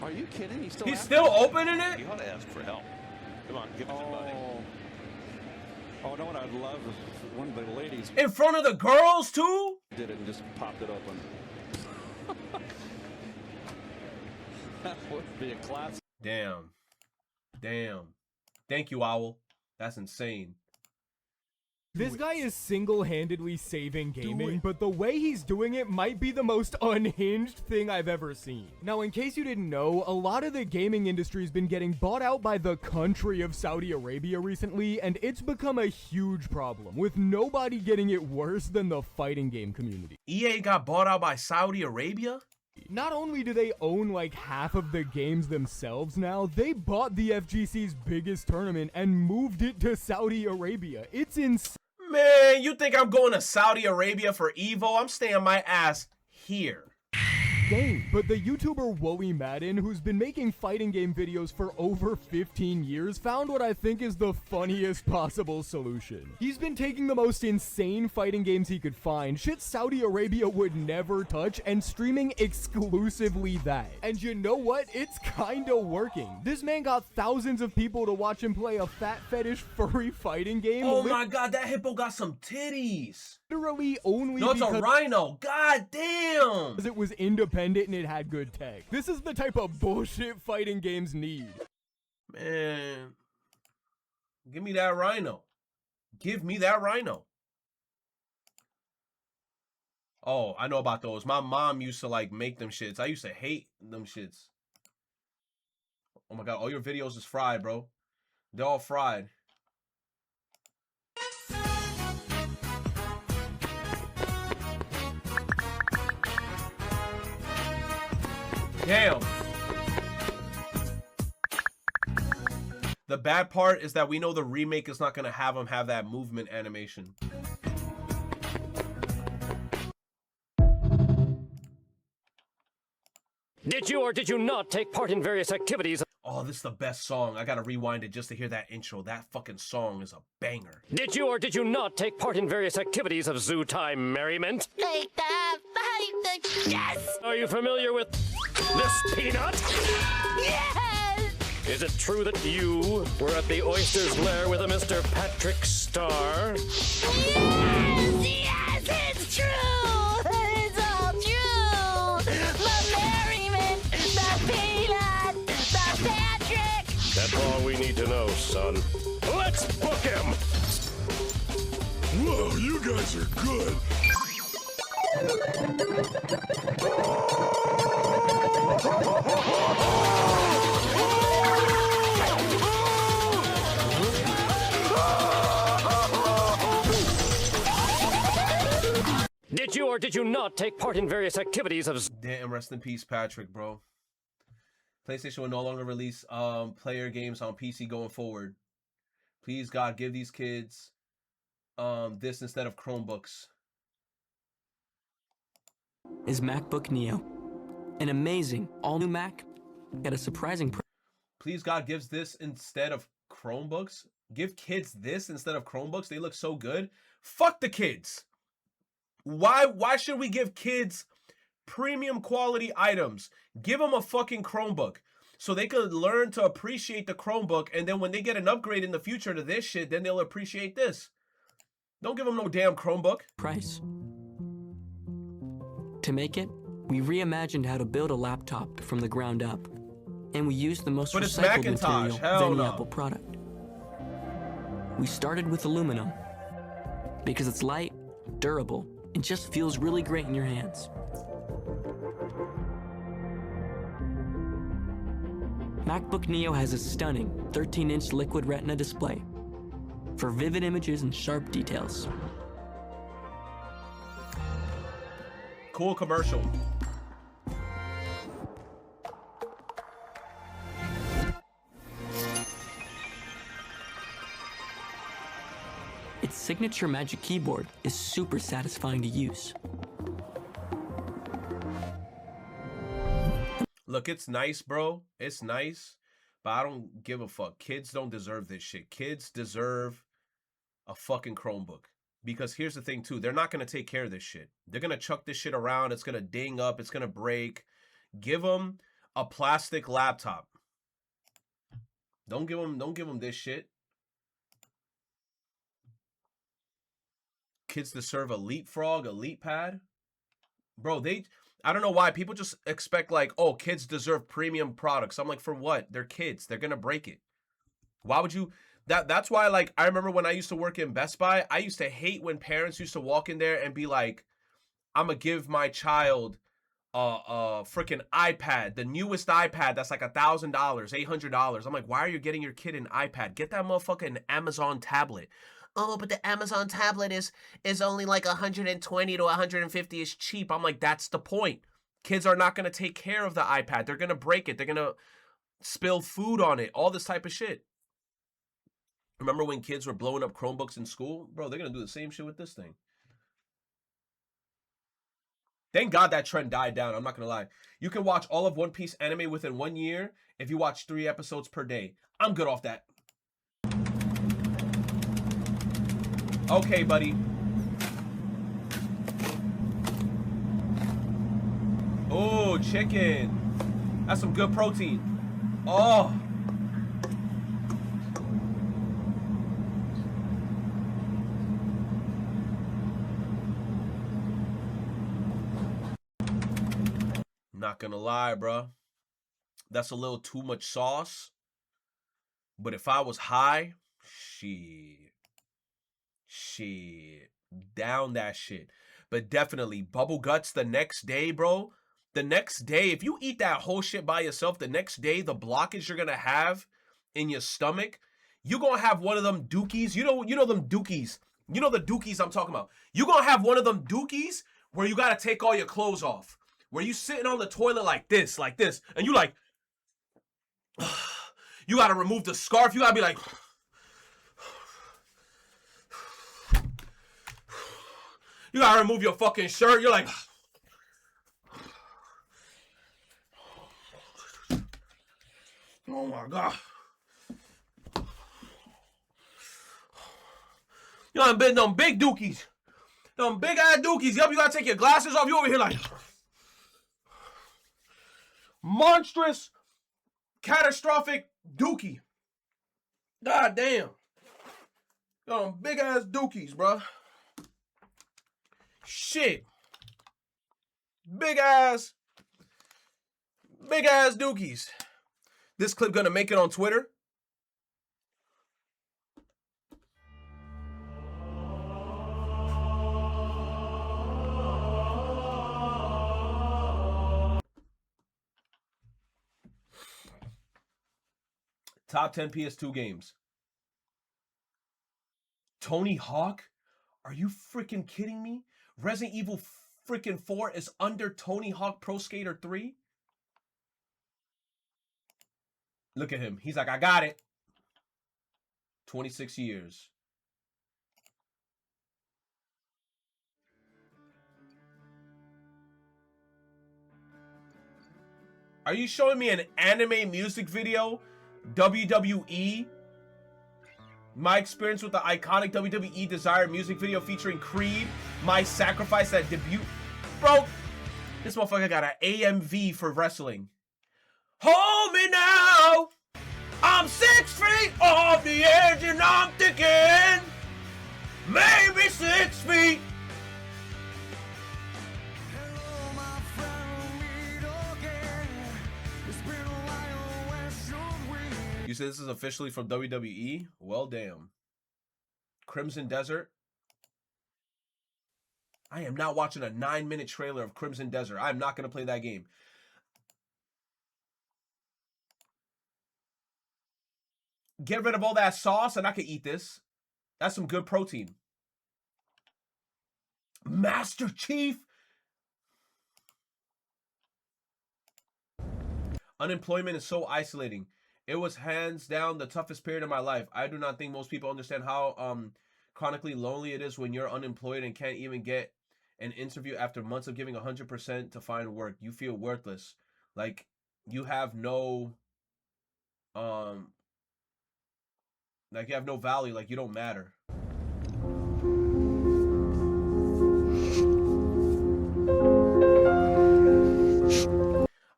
Are you kidding? He's still opening it? You ought to ask for help. Come on, give it to buddy. Oh, no, what I'd love if one of the ladies... In front of the girls, too? ...did it and just popped it open. That would be a classic. Damn. Damn. Thank you, Owl. That's insane. This guy is single-handedly saving gaming, but the way he's doing it might be the most unhinged thing I've ever seen. Now, in case you didn't know, a lot of the gaming industry has been getting bought out by the country of Saudi Arabia recently, and it's become a huge problem, with nobody getting it worse than the fighting game community. EA got bought out by Saudi Arabia? Not only do they own like half of the games themselves now, they bought the FGC's biggest tournament and moved it to Saudi Arabia. It's insane. Man, you think I'm going to Saudi Arabia for Evo? I'm staying my ass here. But the YouTuber Woey Madden, who's been making fighting game videos for over 15 years, found what I think is the funniest possible solution. He's been taking the most insane fighting games he could find, shit Saudi Arabia would never touch, and streaming exclusively that. And you know what? It's kinda working. This man got thousands of people to watch him play a fat fetish furry fighting game. Oh my god, that hippo got some titties. Literally only No, it's a rhino. God damn. Because it was independent and it had good tech. This is the type of bullshit fighting games need. Man. Give me that rhino. Give me that rhino. Oh, I know about those. My mom used to like make them shits. I used to hate them shits. Oh my god, all your videos is fried, bro. They're all fried. Damn. The bad part is that we know the remake is not going to have him have that movement animation. Did you or did you not take part in various activities? Oh, this is the best song. I gotta rewind it just to hear that intro. That fucking song is a banger. Did you or did you not take part in various activities of zoo time merriment? Take that, yes! Are you familiar with this peanut? Yes! Is it true that you were at the oyster's lair with a Mr. Patrick Star? Yes! Yes, it's true! It's all true! The merriment, the peanut, the Patrick! That's all we need to know, son. Let's book him! Whoa, you guys are good. Did you or did you not take part in various activities of... Damn, rest in peace, Patrick, bro. PlayStation will no longer release player games on PC going forward. Please, God, give these kids this instead of Chromebooks. Is MacBook Neo. An amazing all-new Mac at a surprising price. Please, God, gives this instead of Chromebooks. Give kids this instead of Chromebooks. They look so good. Fuck the kids. Why should we give kids premium quality items? Give them a fucking Chromebook so they could learn to appreciate the Chromebook, and then when they get an upgrade in the future to this shit, then they'll appreciate this. Don't give them no damn Chromebook. Price. To make it, we reimagined how to build a laptop from the ground up, and we used the most recycled material of any Apple product. We started with aluminum because it's light, durable, and just feels really great in your hands. MacBook Neo has a stunning 13-inch liquid retina display for vivid images and sharp details. Cool commercial. Its signature Magic Keyboard is super satisfying to use. Look, it's nice, bro. It's nice, but I don't give a fuck. Kids don't deserve this shit. Kids deserve a fucking Chromebook. Because here's the thing, too. They're not going to take care of this shit. They're going to chuck this shit around. It's going to ding up. It's going to break. Give them a plastic laptop. Don't give them this shit. Kids deserve a Leapfrog, a LeapPad. Bro, I don't know why. People just expect like, oh, kids deserve premium products. I'm like, for what? They're kids. They're going to break it. Why would you... That's why, like, I remember when I used to work in Best Buy, I used to hate when parents used to walk in there and be like, I'm going to give my child a freaking iPad, the newest iPad that's like $1,000, $800. I'm like, why are you getting your kid an iPad? Get that motherfucking Amazon tablet. Oh, but the Amazon tablet is only like 120 to 150 is cheap. I'm like, that's the point. Kids are not going to take care of the iPad. They're going to break it. They're going to spill food on it. All this type of shit. Remember when kids were blowing up Chromebooks in school? Bro, they're going to do the same shit with this thing. Thank God that trend died down. I'm not going to lie. You can watch all of One Piece anime within 1 year if you watch 3 episodes per day. I'm good off that. Okay, buddy. Oh, chicken. That's some good protein. Oh. Not gonna lie, bro. That's a little too much sauce. But if I was high, shit. Down that shit. But definitely, bubble guts the next day, bro. The next day, if you eat that whole shit by yourself, the next day, the blockage you're gonna have in your stomach, you're gonna have one of them dookies. You know them dookies. You know the dookies I'm talking about. You're gonna have one of them dookies where you gotta take all your clothes off. where you sitting on the toilet like this, and you like, you gotta remove the scarf. You gotta be like, you gotta remove your fucking shirt. You're like, oh my God. You done been them big dookies. Them big ass dookies. Yup, you gotta take your glasses off. You over here like monstrous, catastrophic dookie. God damn. Them big ass dookies, bruh. Shit. Big ass dookies. This clip gonna make it on Twitter. Top 10 PS2 games. Tony Hawk? Are you freaking kidding me? Resident Evil freaking 4 is under Tony Hawk Pro Skater 3? Look at him. He's like, I got it. 26 years. Are you showing me an anime music video? WWE? My experience with the iconic WWE Desire music video featuring Creed, My Sacrifice that debut. Bro, this motherfucker got an AMV for wrestling. Hold me now. I'm 6 feet off the edge and I'm thinking maybe 6 feet. You said this is officially from WWE? Well, damn. Crimson Desert. I am not watching a 9-minute trailer of Crimson Desert. I'm not going to play that game. Get rid of all that sauce and I can eat this. That's some good protein. Master Chief. Unemployment is so isolating. It was hands down the toughest period of my life. I do not think most people understand how chronically lonely it is when you're unemployed and can't even get an interview after months of giving 100% to find work. You feel worthless. Like you have no like you have no value, like you don't matter.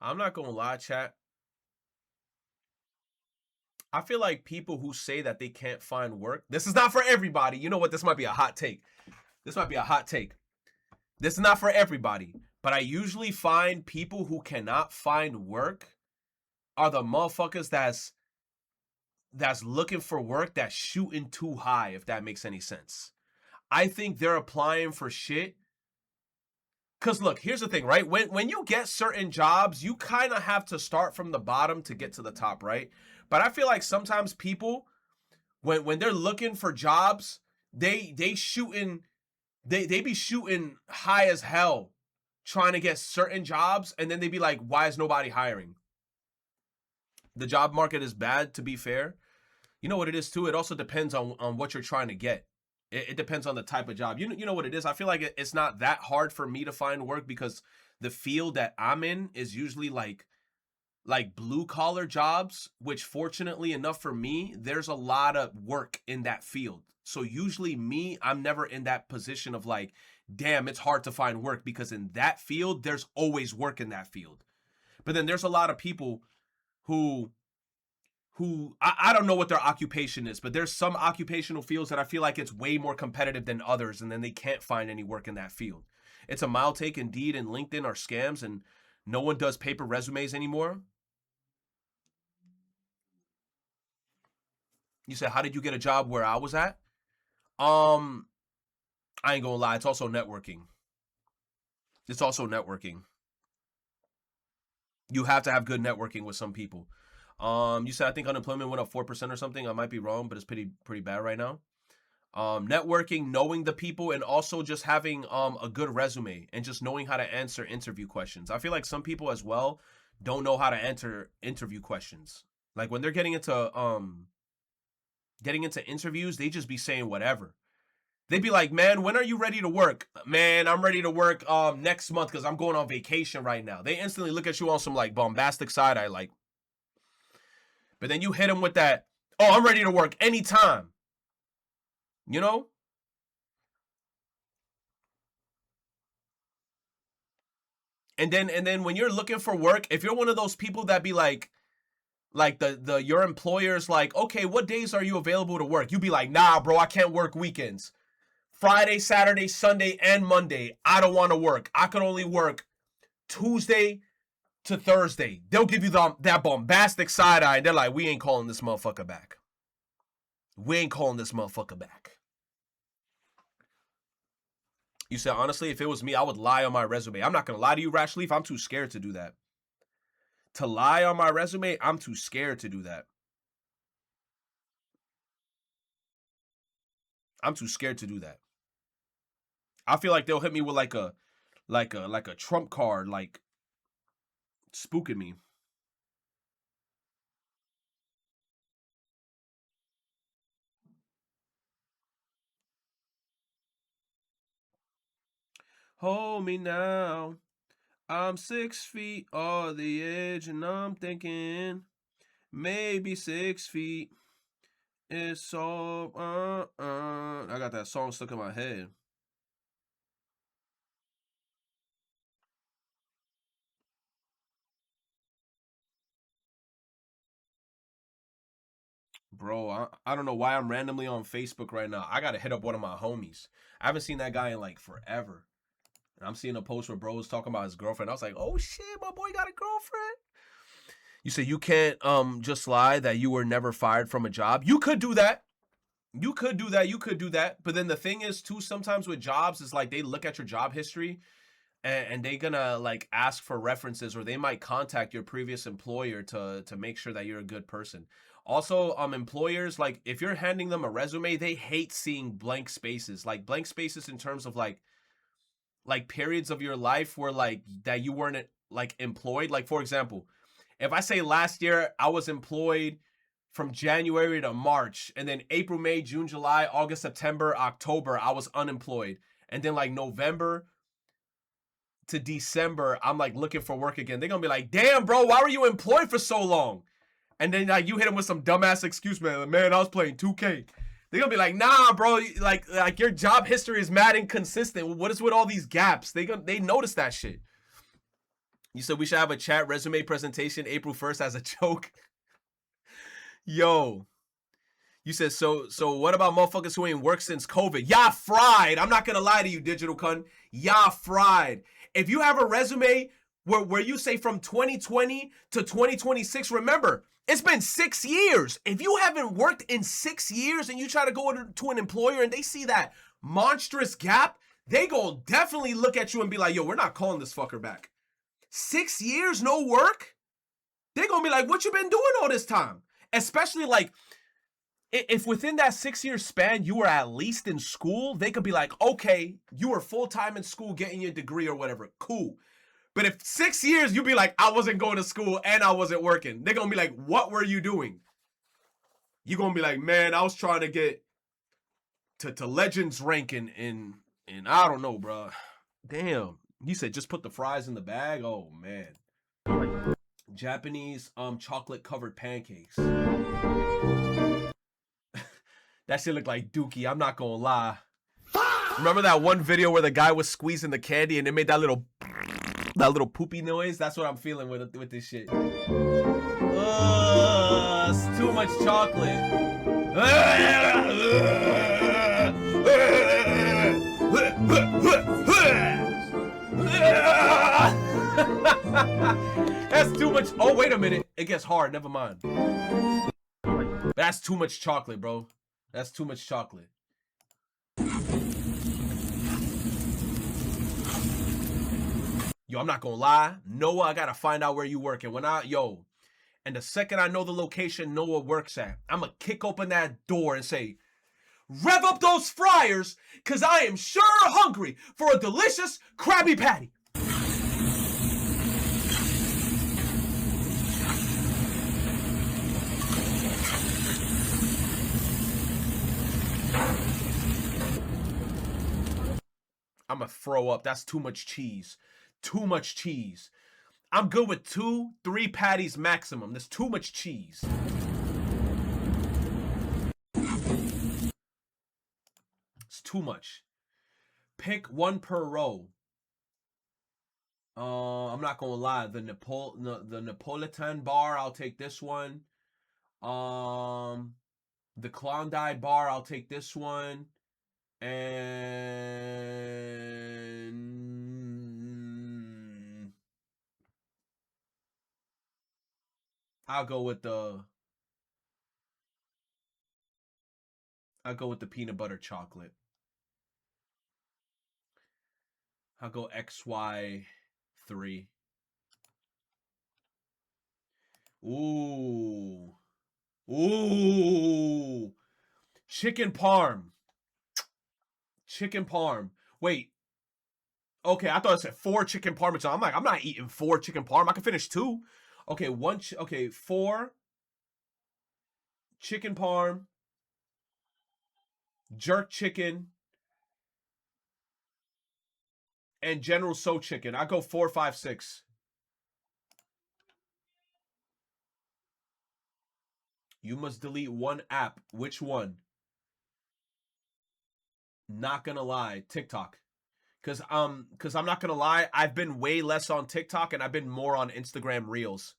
I'm not gonna lie, chat. I feel like people who say that they can't find work, this is not for everybody. You know what? This might be a hot take. This might be a hot take. This is not for everybody. But I usually find people who cannot find work are the motherfuckers that's looking for work that's shooting too high, if that makes any sense. I think they're applying for shit. Because look, here's the thing, right? When you get certain jobs, you kind of have to start from the bottom to get to the top, right? But I feel like sometimes people, when they're looking for jobs, they be shooting high as hell trying to get certain jobs, and then they be like, why is nobody hiring? The job market is bad, to be fair. You know what it is too? It also depends on what you're trying to get. It depends on the type of job. You know what it is? I feel like it's not that hard for me to find work because the field that I'm in is usually like blue collar jobs, which fortunately enough for me, there's a lot of work in that field. So usually I'm never in that position of like, damn, it's hard to find work, because in that field, there's always work in that field. But then there's a lot of people who I don't know what their occupation is, but there's some occupational fields that I feel like it's way more competitive than others, and then they can't find any work in that field. It's a mild take. Indeed and LinkedIn are scams, and no one does paper resumes anymore. You said, how did you get a job where I was at? I ain't gonna lie, it's also networking. It's also networking. You have to have good networking with some people. You said, I think unemployment went up 4% or something. I might be wrong, but it's pretty bad right now. networking, knowing the people, and also just having a good resume and just knowing how to answer interview questions. I feel like some people as well don't know how to answer interview questions. Like when they're getting into interviews, they just be saying whatever. They'd be like, man, when are you ready to work? Man, I'm ready to work next month because I'm going on vacation right now. They instantly look at you on some like bombastic side eye, like. But then you hit them with that, oh, I'm ready to work anytime. You know? And then when you're looking for work, if you're one of those people that be like your employer's like, okay, what days are you available to work? You be like, nah, bro, I can't work weekends. Friday, Saturday, Sunday, and Monday, I don't want to work. I can only work Tuesday to Thursday. They'll give you that bombastic side eye. And they're like, we ain't calling this motherfucker back. We ain't calling this motherfucker back. You said, honestly, if it was me, I would lie on my resume. I'm not going to lie to you, Rash Leaf. I'm too scared to do that. To lie on my resume, I'm too scared to do that. I'm too scared to do that. I feel like they'll hit me with like a trump card, like spooking me. Hold me now. I'm 6 feet off the edge, and I'm thinking maybe 6 feet. It's all I got that song stuck in my head. Bro, I don't know why I'm randomly on Facebook right now. I gotta hit up one of my homies. I haven't seen that guy in like forever. And I'm seeing a post where bro was talking about his girlfriend. I was like, oh shit, my boy got a girlfriend. You say you can't just lie that you were never fired from a job. You could do that. You could do that. You could do that. But then the thing is too, sometimes with jobs is like they look at your job history and they gonna like ask for references, or they might contact your previous employer to make sure that you're a good person. Also, employers, like if you're handing them a resume, they hate seeing blank spaces. Like blank spaces in terms of like periods of your life where like that you weren't like employed. Like for example, if I say last year I was employed from January to March, and then April, May, June, July, August, September, October, I was unemployed. And then like November to December, I'm like looking for work again. They're gonna be like, damn, bro, why were you employed for so long? And then like you hit them with some dumbass excuse, man, I was playing 2K. They're gonna be like, nah, bro, like your job history is mad inconsistent. What is with all these gaps? They notice that shit. You said we should have a chat resume presentation April 1st as a joke. Yo. You said, so what about motherfuckers who ain't worked since COVID? Y'all fried. I'm not gonna lie to you, digital cunt. Y'all fried. If you have a resume where you say from 2020 to 2026, remember, it's been 6 years. If you haven't worked in 6 years and you try to go to an employer and they see that monstrous gap, they gonna definitely look at you and be like, yo, we're not calling this fucker back. 6 years, no work? They gonna be like, what you been doing all this time? Especially like, if within that 6 year span, you were at least in school, they could be like, okay, you were full-time in school getting your degree or whatever. Cool. But if 6 years, you'd be like, I wasn't going to school and I wasn't working. They're going to be like, what were you doing? You're going to be like, man, I was trying to get to Legends ranking in I don't know, bro. Damn. You said just put the fries in the bag? Oh, man. Japanese chocolate covered pancakes. That shit looked like Dookie. I'm not gonna lie. Remember that one video where the guy was squeezing the candy and it made that little poopy noise? That's what I'm feeling with this shit. It's too much chocolate. That's too much. Oh, wait a minute. It gets hard. Never mind. That's too much chocolate, bro. That's too much chocolate. Yo, I'm not gonna lie. Noah, I gotta find out where you work. And and the second I know the location Noah works at, I'm gonna kick open that door and say, rev up those fryers, because I am sure hungry for a delicious Krabby Patty. I'm gonna throw up. That's too much cheese. Too much cheese. I'm good with 2-3 patties maximum. There's too much cheese. It's too much. Pick one per row. I'm not gonna lie. The Napolitan bar, I'll take this one. The Klondike bar, I'll take this one. And I'll go with the peanut butter chocolate. I'll go XY3. Ooh. Ooh. Chicken parm. Chicken parm. Wait. Okay, I thought it said 4 chicken parmesan. I'm like, I'm not eating 4 chicken parm. I can finish 2. Okay, 4 chicken parm, jerk chicken, and General So chicken. I go 4, 5, 6. You must delete one app. Which one? Not gonna lie, TikTok. Cause I'm not gonna lie, I've been way less on TikTok and I've been more on Instagram Reels.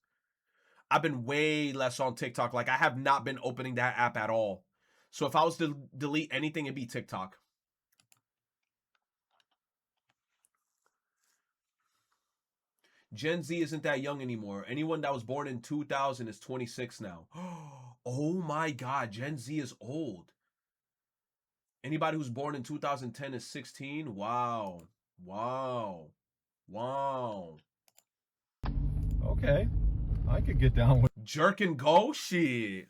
I've been way less on TikTok. Like, I have not been opening that app at all. So if I was to delete anything, it'd be TikTok. Gen Z isn't that young anymore. Anyone that was born in 2000 is 26 now. Oh my God, Gen Z is old. Anybody who's born in 2010 is 16? Wow. Wow. Wow. Okay. I could get down with jerk and go? Shit.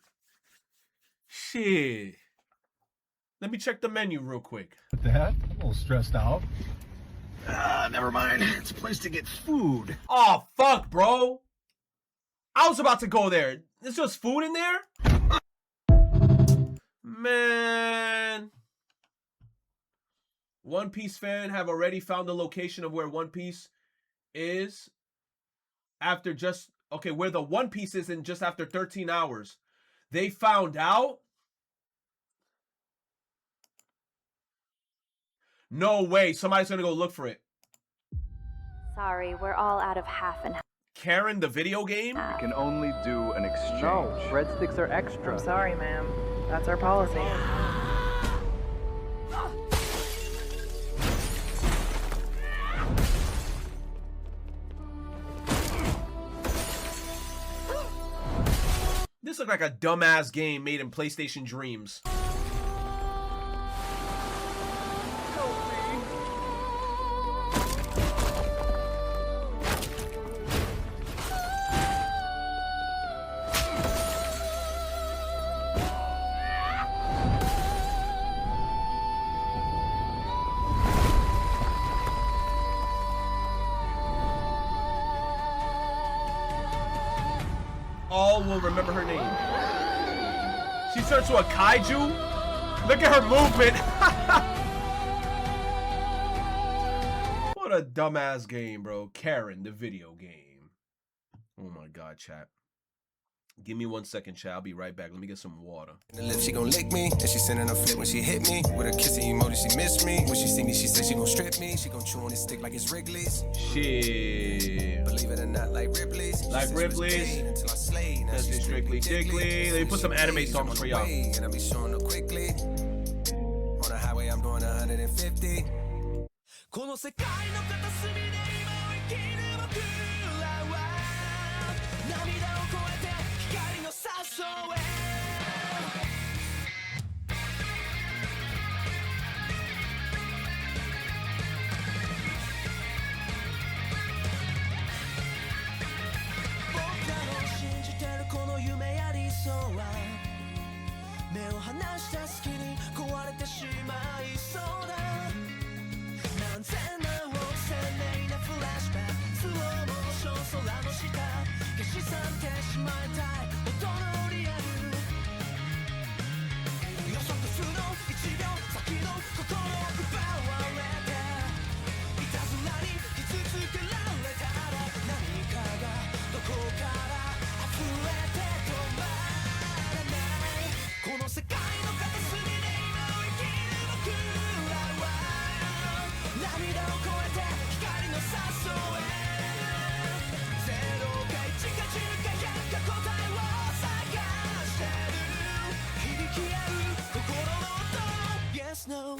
Shit. Let me check the menu real quick. that. I'm a little stressed out. Never mind. It's a place to get food. Oh, fuck, bro. I was about to go there. There's just food in there? Man. One Piece fan have already found the location of where One Piece is after just... Okay, where the One Piece is in just after 13 hours. They found out? No way. Somebody's going to go look for it. Sorry, we're all out of half and half. Karen, the video game? You can only do an exchange. No, breadsticks are extra. I'm sorry, ma'am. That's our policy. This looks like a dumbass game made in PlayStation Dreams. All will remember her name. She turns to a kaiju. Look at her movement. What a dumbass game, bro. Karen, the video game. Oh my God, chat. Give me 1 second, chat. I'll be right back. Let me get some water. The lip, she gon' lick me, and she sending a flip when she hit me. With a kissing emoji, she miss me. When she see me, she say she gon' strip me. She gon' chew on this stick like it's Wrigley's. Shit. Believe it or not, like Ripley's. Like Ripley's. Until I slay. Now she's strictly diggly. Let me put some anime songs for y'all. And I be showing her quickly. On the highway, I'm doing 150. Yes, no.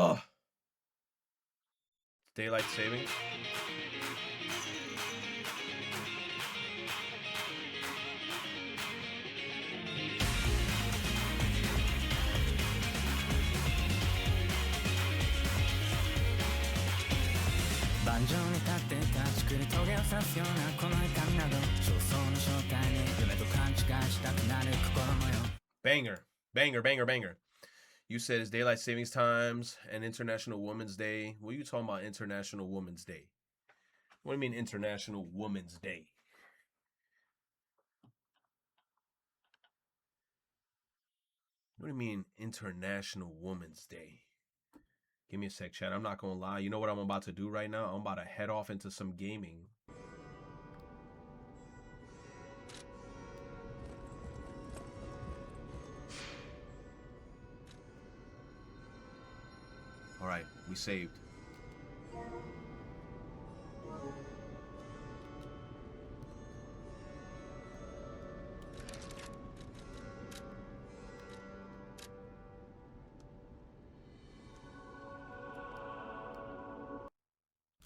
Ugh. Daylight savings. Banger, banger, banger, banger. You said it's daylight savings times and International Women's Day. What are you talking about, International Women's Day? What do you mean International Women's Day? What do you mean International Women's Day? Give me a sec, chat. I'm not gonna lie. You know what I'm about to do right now? I'm about to head off into some gaming. All right, we saved.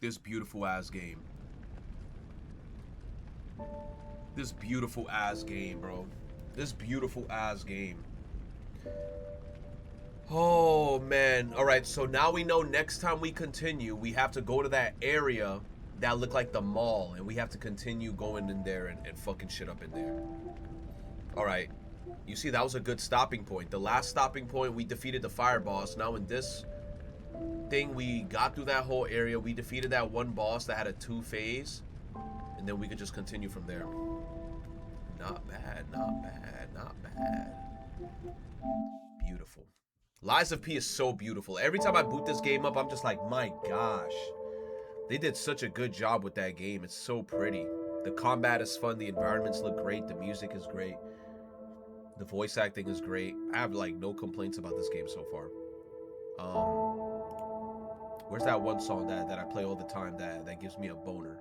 This beautiful ass game. This beautiful ass game, bro. This beautiful ass game. Oh, man. All right, so now we know next time we continue, we have to go to that area that looked like the mall, and we have to continue going in there and fucking shit up in there. All right. You see, that was a good stopping point. The last stopping point, we defeated the fire boss. Now in this thing, we got through that whole area. We defeated that one boss that had a 2-phase, and then we could just continue from there. Not bad, not bad, not bad. Beautiful. Lies of P is so beautiful. Every time I boot this game up, I'm just like, my gosh. They did such a good job with that game. It's so pretty. The combat is fun. The environments look great. The music is great. The voice acting is great. I have like no complaints about this game so far. Where's that one song that I play all the time that gives me a boner?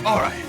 All right.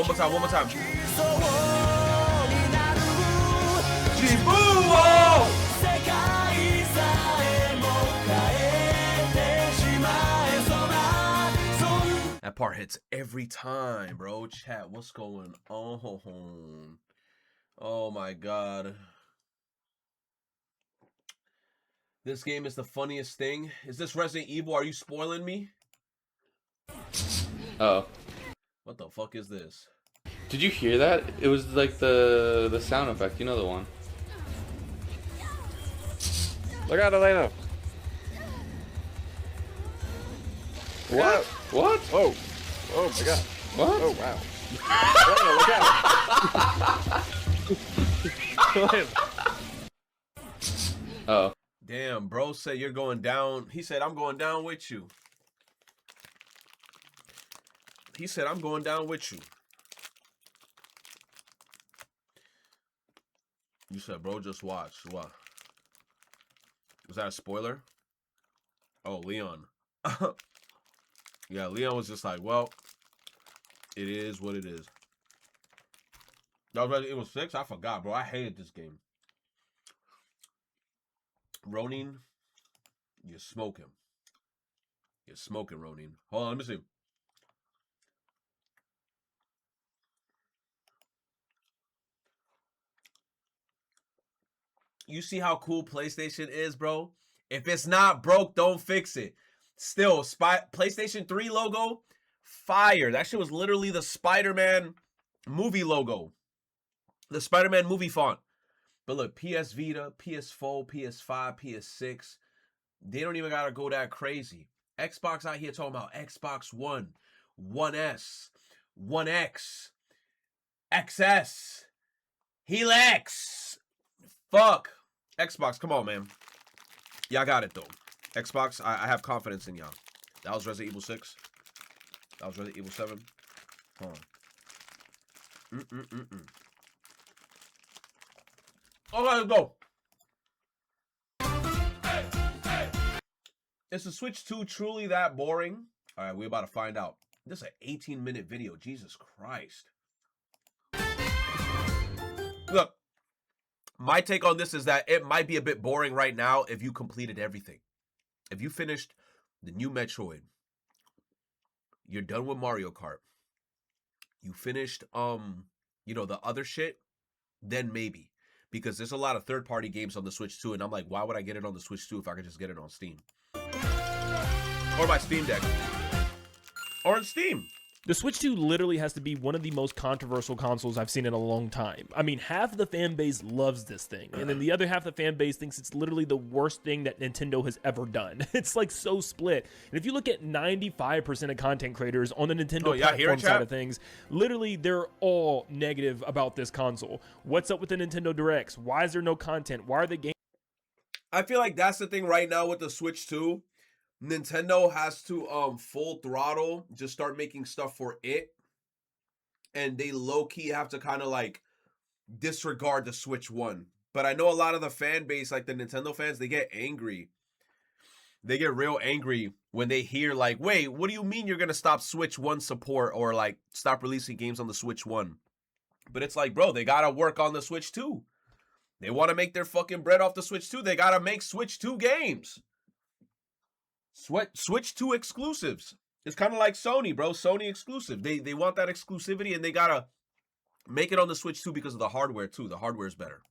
One more time. One more time. That part hits every time, bro. Chat, what's going on? Oh my god. This game is the funniest thing. Is this Resident Evil? Are you spoiling me? Oh. What the fuck is this? Did you hear that? It was like the sound effect. You know the one. Look out, Elena. What? What? Whoa. Oh my god. What? Oh wow. Elena, look out. Oh. Damn, bro said you're going down. He said, I'm going down with you. He said, I'm going down with you. You said, bro, just watch. What? Was that a spoiler? Oh, Leon. Yeah, Leon was just like, well, it is what it is. That was Resident Evil 6? I forgot, bro. I hated this game. Ronin, you're smoking. You're smoking, Ronin. Hold on, let me see. You see how cool PlayStation is, bro? If it's not broke, don't fix it. Still, PlayStation 3 logo, fire. That shit was literally the Spider-Man movie logo. The Spider-Man movie font. But look, PS Vita, PS4, PS5, PS6, they don't even gotta go that crazy. Xbox out here talking about Xbox One, One S, One X, XS, Helix. Fuck. Xbox, come on, man. Y'all got it, though. Xbox, I have confidence in y'all. That was Resident Evil 6. That was Resident Evil 7. Hold on. Okay, let's go. Is the Switch 2 truly that boring? All right, we're about to find out. This is an 18-minute video. Jesus Christ. Look, my take on this is that it might be a bit boring right now if you completed everything. If you finished the new Metroid, you're done with Mario Kart, you finished, you know, the other shit, then maybe. Because there's a lot of third-party games on the Switch 2, and I'm like, why would I get it on the Switch 2 if I could just get it on Steam? Or my Steam Deck. Or on Steam. The Switch 2 literally has to be one of the most controversial consoles I've seen in a long time. I mean, half of the fan base loves this thing, and then the other half of the fan base thinks it's literally the worst thing that Nintendo has ever done. It's like so split. And if you look at 95% of content creators on the Nintendo platform side of things, literally they're all negative about this console. What's up with the Nintendo Directs? Why is there no content? Why are the games? I feel like that's the thing right now with the Switch 2. Nintendo has to full throttle just start making stuff for it, and they low-key have to kind of like disregard the Switch 1. But I know a lot of the fan base, like the Nintendo fans, they get angry. They get real angry when they hear like, wait, what do you mean you're gonna stop Switch 1 support or like stop releasing games on the Switch 1? But it's like, bro, they gotta work on the Switch 2. They want to make their fucking bread off the Switch 2. They gotta make Switch 2 games. Switch 2 exclusives. It's kind of like Sony, bro. Sony exclusive. They want that exclusivity, and they gotta make it on the Switch 2 because of the hardware too. The hardware is better.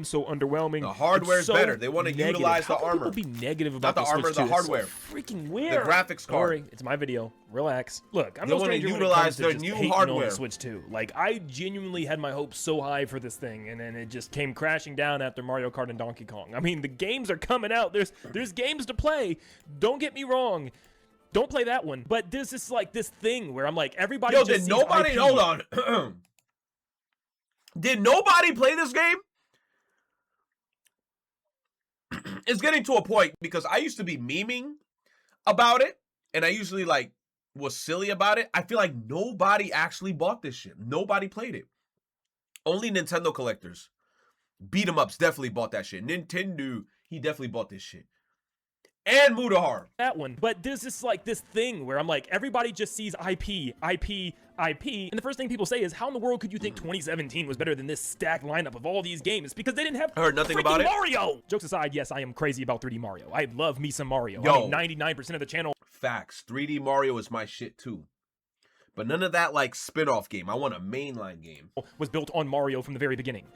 So underwhelming. The hardware is so better. They want to utilize the armor. How can people be negative about not the armor, Switch the 2? hardware. It's so freaking weird. The graphics card. Sorry, it's my video. Relax. Look, I'm They no wanna stranger when it utilize comes to their just new hating hardware. on the Switch 2. Like, I genuinely had my hopes so high for this thing, and then it just came crashing down after Mario Kart and Donkey Kong. I mean, the games are coming out. There's games to play. Don't get me wrong. Don't play that one. But this is like this thing where I'm like, everybody Yo, just did sees nobody, IP. hold on. Did nobody play this game? It's getting to a point because I used to be memeing about it, and I usually like was silly about it. I feel like nobody actually bought this shit. Nobody played it. Only Nintendo collectors. Beat 'em ups definitely bought that shit. Nintendo, he definitely bought this shit. and Mudahar. That one. But there's this like this thing where I'm like, everybody just sees IP. And the first thing people say is, how in the world could you think 2017 was better than this stacked lineup of all these games? Because they didn't have I heard nothing about it. Mario! Jokes aside, yes, I am crazy about 3D Mario. I love me some Mario. Yo. I mean, 99% of the channel. Facts. 3D Mario is my shit too. But none of that like spin-off game. I want a mainline game. Was built on Mario from the very beginning.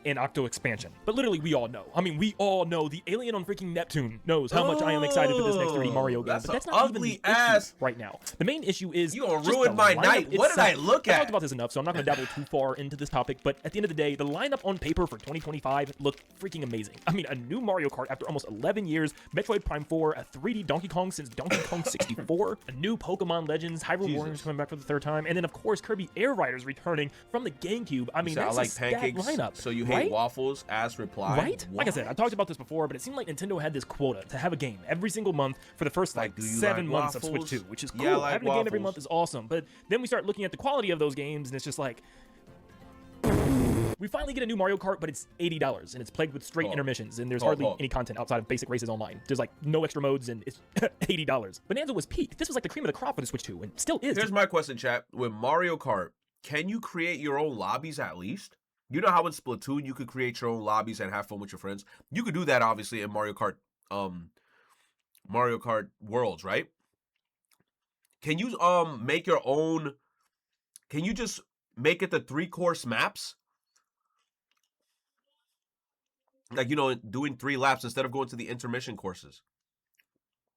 And Octo expansion. But literally, we all know. I mean, we all know the alien on freaking Neptune knows how much I am excited for this next 3D Mario game. But that's not even the issue right now. The main issue is you gonna ruin my night. What did I look at? I talked about this enough, so I'm not gonna dabble too far into this topic. But at the end of the day, the lineup on paper for 2025 looked freaking amazing. I mean, a new Mario Kart after almost 11 years, Metroid Prime 4, a 3D Donkey Kong since Donkey Kong 64, a new Pokemon Legends, Hyrule Warriors coming back for the third time, and then of course Kirby Air Riders returning from the GameCube. I mean, that's I like a stacked pancakes. lineup. So you hate right? waffles? As reply, right? Like I said, I talked about this before, but it seemed like Nintendo had this quota to have a game every single month for the first like 7 months of Switch 2, which is cool. Yeah, like having a game every month is awesome. But then we start looking at the quality of those games, and it's just like, we finally get a new Mario Kart, but it's $80, and it's plagued with straight intermissions, and there's hardly any content outside of basic races online. There's like no extra modes, and it's $80. Bonanza was peak. This was like the cream of the crop for the Switch 2, and still is. Here's my question, chat. With Mario Kart, can you create your own lobbies at least? You know how in Splatoon you could create your own lobbies and have fun with your friends? You could do that obviously in Mario Kart Worlds, right? Can you make your own? Can you just make it the 3-course maps? Like, you know, doing 3 laps instead of going to the intermission courses.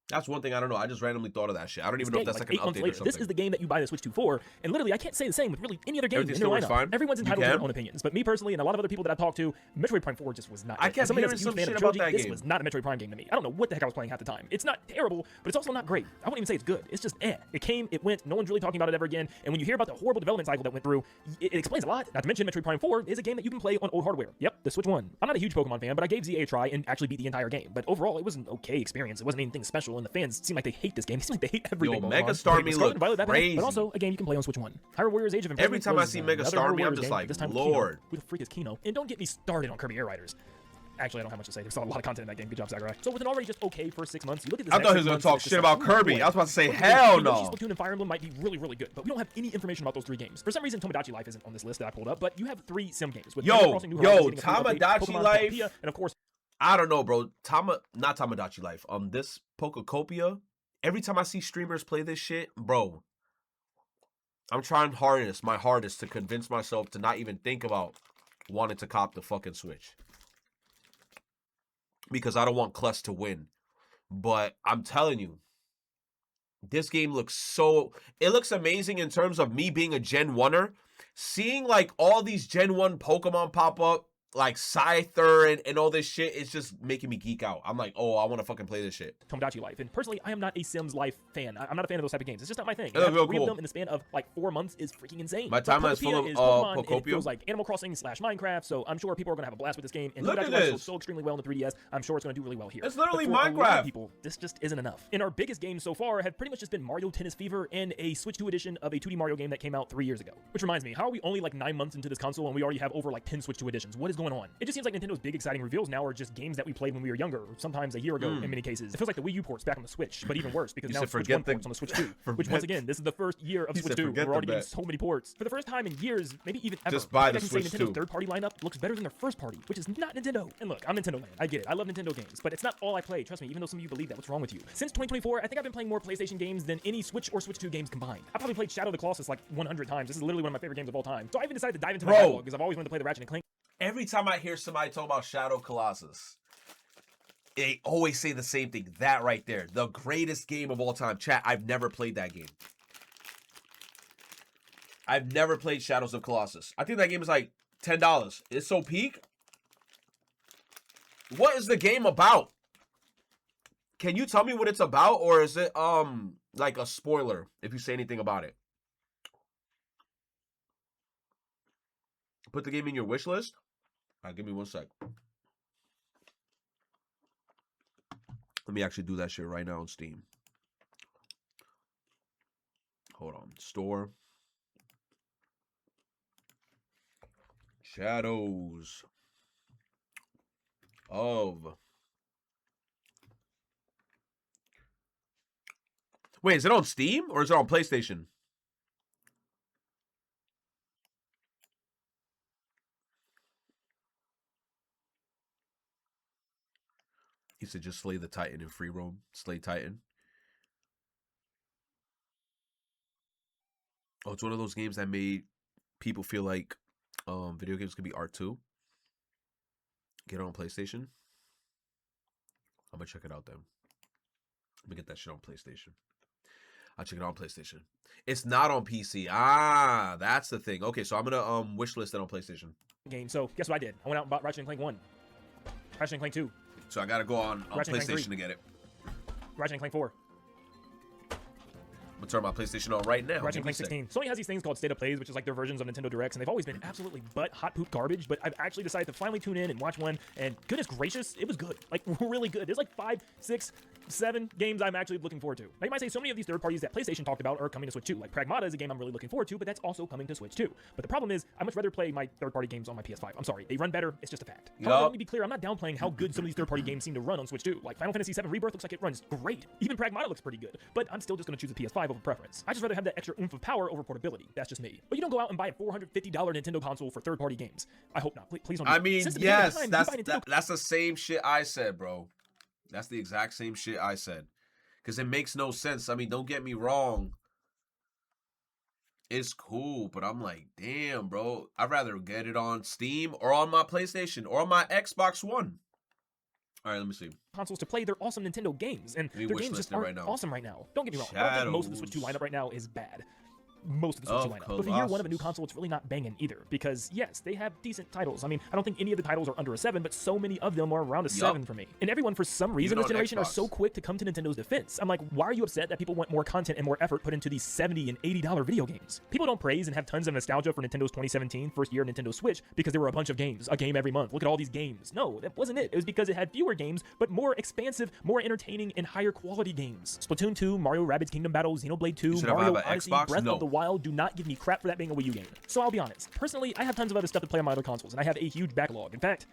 That's one thing I don't know. I just randomly thought of that shit. I don't even know if that's like an update or something. This is the game that you buy the Switch 2 for, and literally I can't say the same with really any other game in their lineup. Fine. Everyone's entitled to their own opinions, but me personally and a lot of other people that I've talked to, Metroid Prime 4 just was not. I kept hearing some shit about that game. This was not a Metroid Prime game to me. I don't know what the heck I was playing half the time. It's not terrible, but it's also not great. I wouldn't even say it's good. It's just It came, it went. No one's really talking about it ever again. And when you hear about the horrible development cycle that went through, it explains a lot. Not to mention Metroid Prime 4 is a game that you can play on old hardware. Yep, the Switch 1. I'm not a huge Pokemon fan, but I gave ZA a try and actually beat the entire game. But overall, it was an okay experience. It wasn't anything special, and the fans seem like they hate this game. They seem like they hate everything. Yo, Mega Starmie look crazy. But also a game you can play on Switch 1. Hyrule Warriors Age of Imprisonment. Every time I see Mega Starmie, I'm just like, Lord. Who the freak is Kino? And don't get me started on Kirby Air Riders. Actually, I don't have much to say. There's a lot of content in that game. Good job, Sakurai. So with an already just okay first 6 months, you look at this. I thought he was gonna talk shit about Kirby. I was about to say, hell no. Splatoon and Fire Emblem might be really, really good, but we don't have any information about those 3 games. For some reason, Tomodachi Life isn't on this list that I pulled up, but you have 3 sim games. With Tomodachi Life, and of course, I don't know, bro. Not Tomodachi Life. This Pokocopia. Every time I see streamers play this shit, bro, I'm trying my hardest to convince myself to not even think about wanting to cop the fucking Switch. Because I don't want Kless to win. But I'm telling you, this game looks it looks amazing in terms of me being a Gen 1er. Seeing like all these Gen 1 Pokemon pop up, like Scyther and all this shit, it's just making me geek out. I'm like, oh, I want to fucking play this shit. Tomodachi Life. And personally, I am not a Sims Life fan. I'm not a fan of those type of games. It's just not my thing. Real 3 of them in the span of like 4 months is freaking insane. My timeline is full of Pokemon, and it Pokopia. feels like Animal Crossing / Minecraft, so I'm sure people are going to have a blast with this game. And Look Tomodachi at Life this. sold so extremely well in the 3DS, I'm sure it's going to do really well here. It's literally but for a lot Minecraft. of people, this just isn't enough. And our biggest games so far have pretty much just been Mario Tennis Fever and a Switch 2 edition of a 2D Mario game that came out 3 years ago. Which reminds me, how are we only like 9 months into this console and we already have over like 10 Switch 2 editions? What is going on? It just seems like Nintendo's big exciting reveals now are just games that we played when we were younger, or sometimes a year ago in many cases. It feels like the Wii U ports back on the Switch, but even worse because now Switch 1 ports on the Switch 2. Which once again, this is the first year of Switch 2. We're already getting so many ports. For the first time in years, maybe even ever, just buy I the can Switch say Nintendo's 2. third-party lineup looks better than their first party, which is not Nintendo. And look, I'm Nintendo land. I get it. I love Nintendo games, but it's not all I play. Trust me, even though some of you believe that. What's wrong with you? Since 2024, I think I've been playing more PlayStation games than any Switch or Switch 2 games combined. I probably played Shadow of the Colossus like 100 times. This is literally one of my favorite games of all time. So I even decided to dive into my catalog because I've always wanted to play the Ratchet and Clank. Every time I hear somebody talk about Shadow Colossus, they always say the same thing. That right there. The greatest game of all time. Chat, I've never played that game. I've never played Shadows of Colossus. I think that game is like $10. It's so peak. What is the game about? Can you tell me what it's about? Or is it like a spoiler if you say anything about it? Put the game in your wish list. All right, give me 1 sec. Let me actually do that shit right now on Steam. Hold on. Store. Shadows of Wait, is it on Steam or is it on PlayStation? He said just slay the Titan in free roam. Slay Titan. Oh, it's one of those games that made people feel like video games could be art too. Get it on PlayStation. I'm gonna check it out then. Let me get that shit on PlayStation. I'll check it out on PlayStation. It's not on PC. Ah, that's the thing. Okay, so I'm gonna wishlist it on PlayStation. Game. So guess what I did? I went out and bought Ratchet & Clank 1. Ratchet & Clank 2. So I gotta go on PlayStation to get it. Ratchet & Clank 4. I'm gonna turn my PlayStation on right now. Ratchet & Clank 16. Sony has these things called State of Plays, which is like their versions of Nintendo Directs, and they've always been absolutely hot poop garbage, but I've actually decided to finally tune in and watch one, and goodness gracious, it was good. Like, really good. There's like 5, 6, 7 games I'm actually looking forward to. Now, you might say so many of these third parties that PlayStation talked about are coming to Switch too. Like, Pragmata is a game I'm really looking forward to, but that's also coming to Switch too. But the problem is, I much rather play my third-party games on my PS5. I'm sorry. They run better. It's just a fact. However, let me be clear. I'm not downplaying how good some of these third-party games seem to run on Switch too. Like, Final Fantasy VII Rebirth looks like it runs great. Even Pragmata looks pretty good. But I'm still just going to choose a PS5 over preference. I just rather have that extra oomph of power over portability. That's just me. But you don't go out and buy a $450 Nintendo console for third-party games. I hope not. Please don't. I mean, yes, that's the same shit I said, bro. That's the exact same shit I said. Because it makes no sense. I mean, don't get me wrong. It's cool, but I'm like, damn, bro. I'd rather get it on Steam or on my PlayStation or on my Xbox One. All right, let me see. Consoles to play their awesome Nintendo games, and their games just aren't awesome right now. Don't get me wrong. I don't think most of the Switch 2 lineup right now is bad. Most of the Switch 2 lineup. But for year one of a new console, it's really not banging either. Because, yes, they have decent titles. I mean, I don't think any of the titles are under a 7, but so many of them are around a 7 for me. And everyone, for some reason, this generation are so quick to come to Nintendo's defense. I'm like, why are you upset that people want more content and more effort put into these $70 and $80 video games? People don't praise and have tons of nostalgia for Nintendo's 2017 first year Nintendo Switch because there were a bunch of games, a game every month. Look at all these games. No, that wasn't it. It was because it had fewer games, but more expansive, more entertaining, and higher quality games. Splatoon 2, Mario Rabbids Kingdom Battle, Xenoblade 2, Mario Odyssey, Breath of the Wild do not give me crap for that being a Wii U game. So I'll be honest. Personally, I have tons of other stuff to play on my other consoles, and I have a huge backlog. In fact,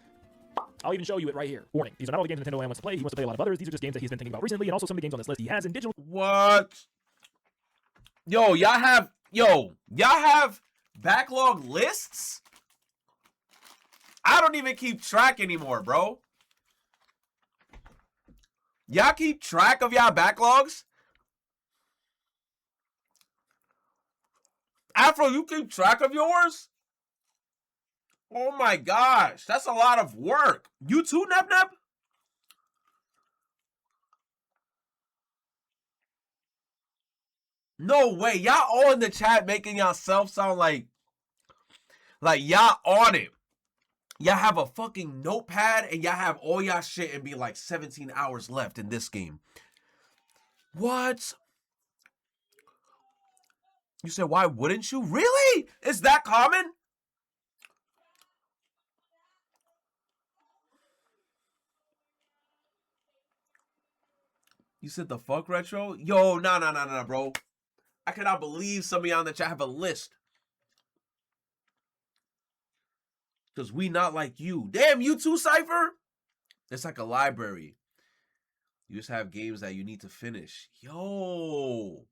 I'll even show you it right here. Warning, these are not all the games Nintendo wants to play. He wants to play a lot of others. These are just games that he's been thinking about recently, and also some of the games on this list he has in digital. What? Y'all have backlog lists? I don't even keep track anymore, bro. Y'all keep track of y'all backlogs? Afro, you keep track of yours? Oh my gosh, that's a lot of work. You too, Nep Nep? No way. Y'all all in the chat making yourself sound like y'all on it. Y'all have a fucking notepad and y'all have all y'all shit and be like 17 hours left in this game. What? You said, why wouldn't you? Really? Is that common? You said the fuck, Retro? Yo, nah, bro. I cannot believe some of y'all in the chat have a list. Because we not like you. Damn, you too, Cypher? It's like a library. You just have games that you need to finish. Yo.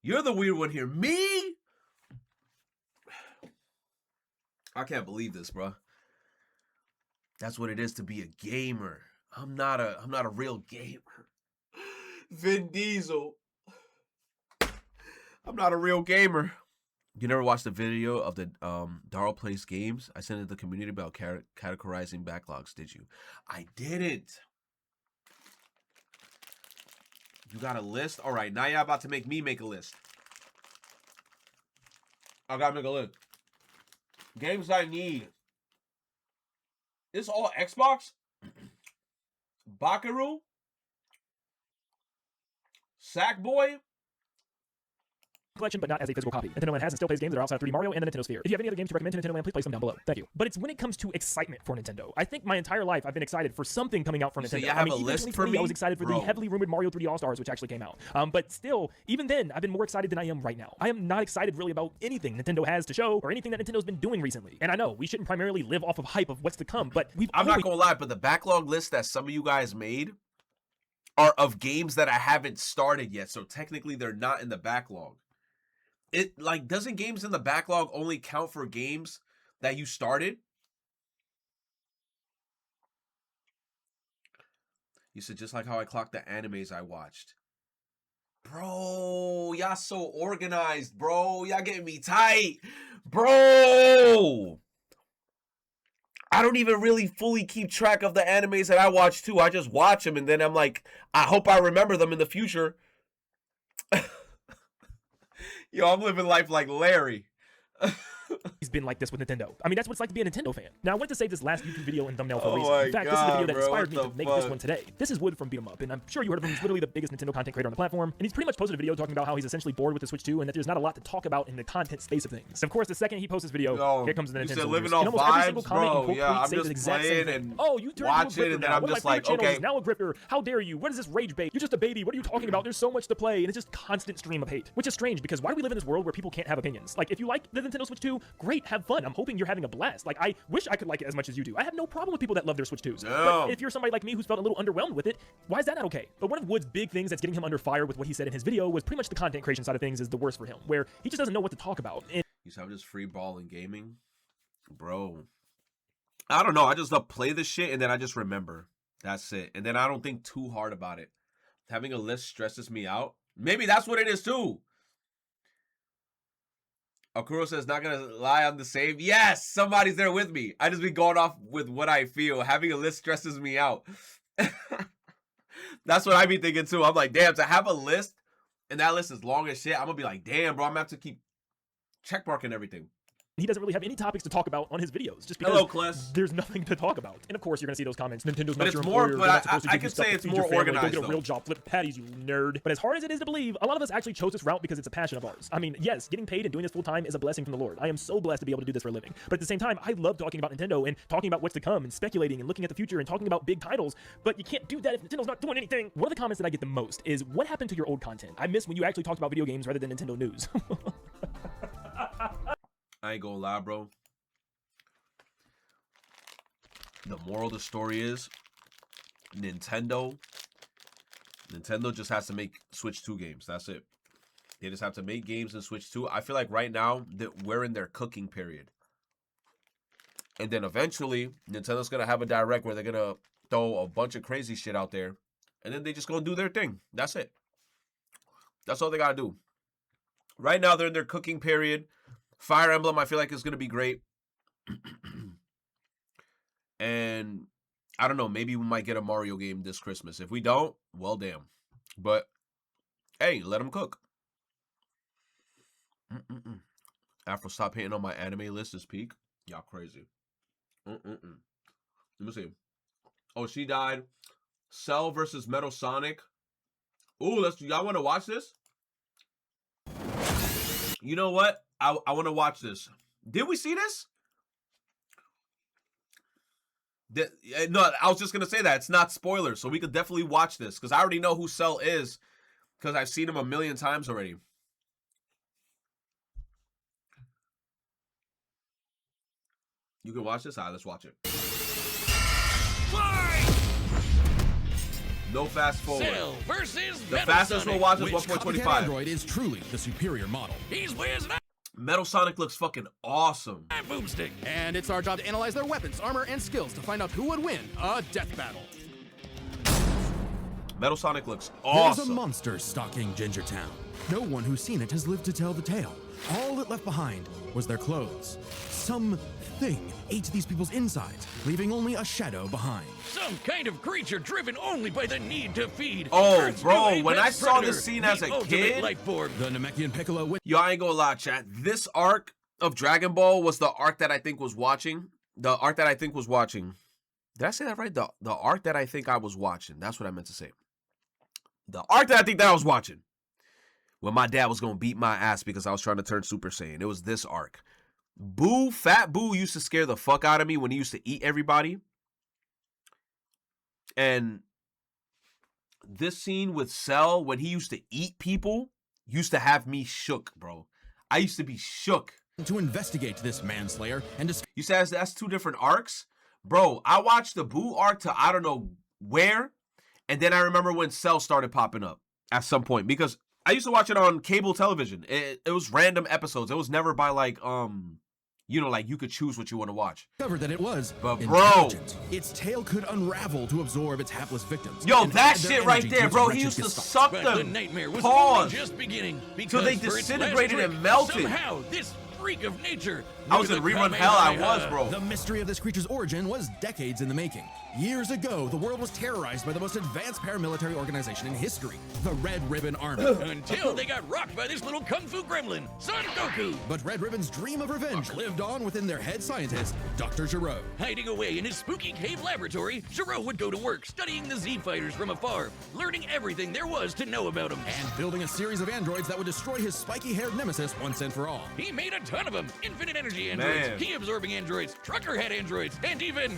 You're the weird one here. Me? I can't believe this, bro. That's what it is to be a gamer. I'm not a real gamer. Vin Diesel. I'm not a real gamer. You never watched the video of the Darl Plays Games? I sent it to the community about categorizing backlogs, did you? I didn't. You got a list? All right, now y'all about to make me make a list. I gotta make a list. Games I need. This all Xbox? Bakaru? Sackboy? Collection, but not as a physical copy. Nintendo Land has and still plays games that are outside of 3D Mario and the Nintendo Sphere. If you have any other games to recommend to Nintendo Land, please place them down below. Thank you. But it's when it comes to excitement for Nintendo. I think my entire life I've been excited for something coming out from Nintendo. So you have a list for me? I was excited for the heavily rumored Mario 3D All-Stars, which actually came out. But still, even then, I've been more excited than I am right now. I am not excited really about anything Nintendo has to show or anything that Nintendo's been doing recently. And I know we shouldn't primarily live off of hype of what's to come, but I'm not gonna lie, but the backlog list that some of you guys made are of games that I haven't started yet. So technically they're not in the backlog. It like, doesn't games in the backlog only count for games that you started? You said just like how I clocked the animes I watched. Bro, y'all so organized, bro. Y'all getting me tight. Bro. I don't even really fully keep track of the animes that I watch too. I just watch them and then I'm like, I hope I remember them in the future. Yo, I'm living life like Larry. He's been like this with Nintendo. I mean, that's what it's like to be a Nintendo fan. Now, I wanted to save this last YouTube video and thumbnail for a reason. In fact, this is the video that inspired me to make this one today. This is Wood from Beat 'em Up, and I'm sure you heard of him. He's literally the biggest Nintendo content creator on the platform, and he's pretty much posted a video talking about how he's essentially bored with the Switch 2 and that there's not a lot to talk about in the content space of things. Of course, the second he posts this video, here comes the Nintendo soldiers. And almost every single comment and quote say the exact same thing. Oh, you turned into a gripper now. One of my favorite channels is now a gripper. How dare you? What is this rage bait? You're just a baby. What are you talking about? There's so much to play, and it's just constant stream of hate, which is strange because why do we live in this world where people can't have opinions? Like, if you like the Nintendo Switch 2, great, have fun. I'm hoping you're having a blast. Like, I wish I could like it as much as you do. I have no problem with people that love their Switch 2s. But if you're somebody like me who's felt a little underwhelmed with it, why is that not okay? But one of Wood's big things that's getting him under fire with what he said in his video was pretty much the content creation side of things is the worst for him, where he just doesn't know what to talk about. And you said I'm just free balling gaming? Bro. I don't know. I just play this shit and then I just remember. That's it. And then I don't think too hard about it. Having a list stresses me out. Maybe that's what it is too. Akuro says, not gonna lie, I'm the same. Yes, somebody's there with me. I just be going off with what I feel. Having a list stresses me out. That's what I be thinking too. I'm like, damn, to have a list and that list is long as shit, I'm gonna be like, damn, bro, I'm gonna have to keep checkmarking everything. he doesn't really have any topics to talk about on his videos, just because there's nothing to talk about. And of course, you're gonna see those comments. Nintendo's not your employer. But I could say it's more organized. Go get a real job, flip patties, you nerd. But as hard as it is to believe, a lot of us actually chose this route because it's a passion of ours. I mean, yes, getting paid and doing this full time is a blessing from the Lord. I am so blessed to be able to do this for a living. But at the same time, I love talking about Nintendo and talking about what's to come and speculating and looking at the future and talking about big titles. But you can't do that if Nintendo's not doing anything. One of the comments that I get the most is, what happened to your old content? I miss when you actually talked about video games rather than Nintendo news. I ain't gonna lie, bro. The moral of the story is Nintendo just has to make Switch 2 games. That's it. They just have to make games in Switch 2. I feel like right now that we're in their cooking period. And then eventually, Nintendo's going to have a direct where they're going to throw a bunch of crazy shit out there. And then they just going to do their thing. That's it. That's all they got to do. Right now, they're in their cooking period. Fire Emblem, I feel like, is going to be great. And I don't know, maybe we might get a Mario game this Christmas. If we don't, well, damn. But, hey, let them cook. Afro, stop hating on my anime list this peak. Y'all crazy. Let me see. Oh, she died. Cell versus Metal Sonic. Ooh, y'all want to watch this? You know what? I want to watch this. Did we see this? No, I was just going to say that. It's not spoilers, so we could definitely watch this. Because I already know who Cell is. Because I've seen him a million times already. You can watch this? All right, let's watch it. No fast forward. Cell versus the fastest we'll watch is 1.25. Android is truly the superior model. He's whizzing out. Metal Sonic looks fucking awesome. Boomstick. And it's our job to analyze their weapons, armor, and skills to find out who would win a death battle. Metal Sonic looks awesome. There's a monster stalking Gingertown. No one who's seen it has lived to tell the tale. All it left behind was their clothes. Something ate these people's insides, leaving only a shadow behind. Some kind of creature driven only by the need to feed. Oh, Earth's bro, when I saw predator, this scene as a kid, life form. The Namekian Piccolo. Yo, I ain't gonna lie, chat. This arc of Dragon Ball was the arc that I think was watching. The arc that I think was watching. Did I say that right? The arc that I think I was watching. That's what I meant to say. The arc that I think that I was watching. When my dad was gonna beat my ass because I was trying to turn Super Saiyan. It was this arc. Boo, Fat Boo used to scare the fuck out of me when he used to eat everybody. And this scene with Cell, when he used to eat people, used to have me shook, bro. I used to be shook. To investigate this manslayer and you said that's two different arcs? Bro, I watched the Boo arc to I don't know where, And then I remember when Cell started popping up at some point, because I used to watch it on cable television. It was random episodes. It was never by like, you know, like you could choose what you want to watch. Discovered that it was but bro, its tail could unravel to absorb its hapless victims. Yo, that shit right there, bro. He used to suck them. The nightmare was Pause. only just beginning. So they disintegrated and melted. Somehow, this freak of nature. I was in rerun hell. I was, bro. The mystery of this creature's origin was decades in the making. Years ago, the world was terrorized by the most advanced paramilitary organization in history, the Red Ribbon Army. Until they got rocked by this little kung fu gremlin, Son Goku. But Red Ribbon's dream of revenge lived on within their head scientist, Dr. Gero. Hiding away in his spooky cave laboratory, Gero would go to work studying the Z fighters from afar, learning everything there was to know about them. And building a series of androids that would destroy his spiky-haired nemesis once and for all. He made a ton of them. Infinite energy androids, key-absorbing androids, trucker head androids, and even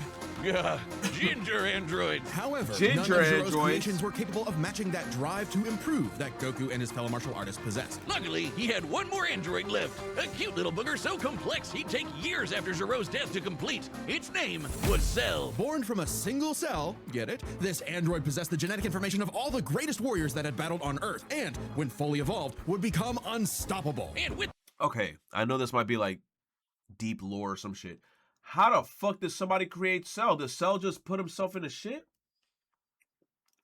ginger androids. However, none of Gero's creations were capable of matching that drive to improve that Goku and his fellow martial artists possessed. Luckily, he had one more android left. A cute little booger so complex he'd take years after Gero's death to complete. Its name was Cell. Born from a single cell, get it? This android possessed the genetic information of all the greatest warriors that had battled on Earth, and, when fully evolved, would become unstoppable. And with Okay, I know this might be like deep lore or some shit. How the fuck did somebody create Cell? Did Cell just put himself in the shit?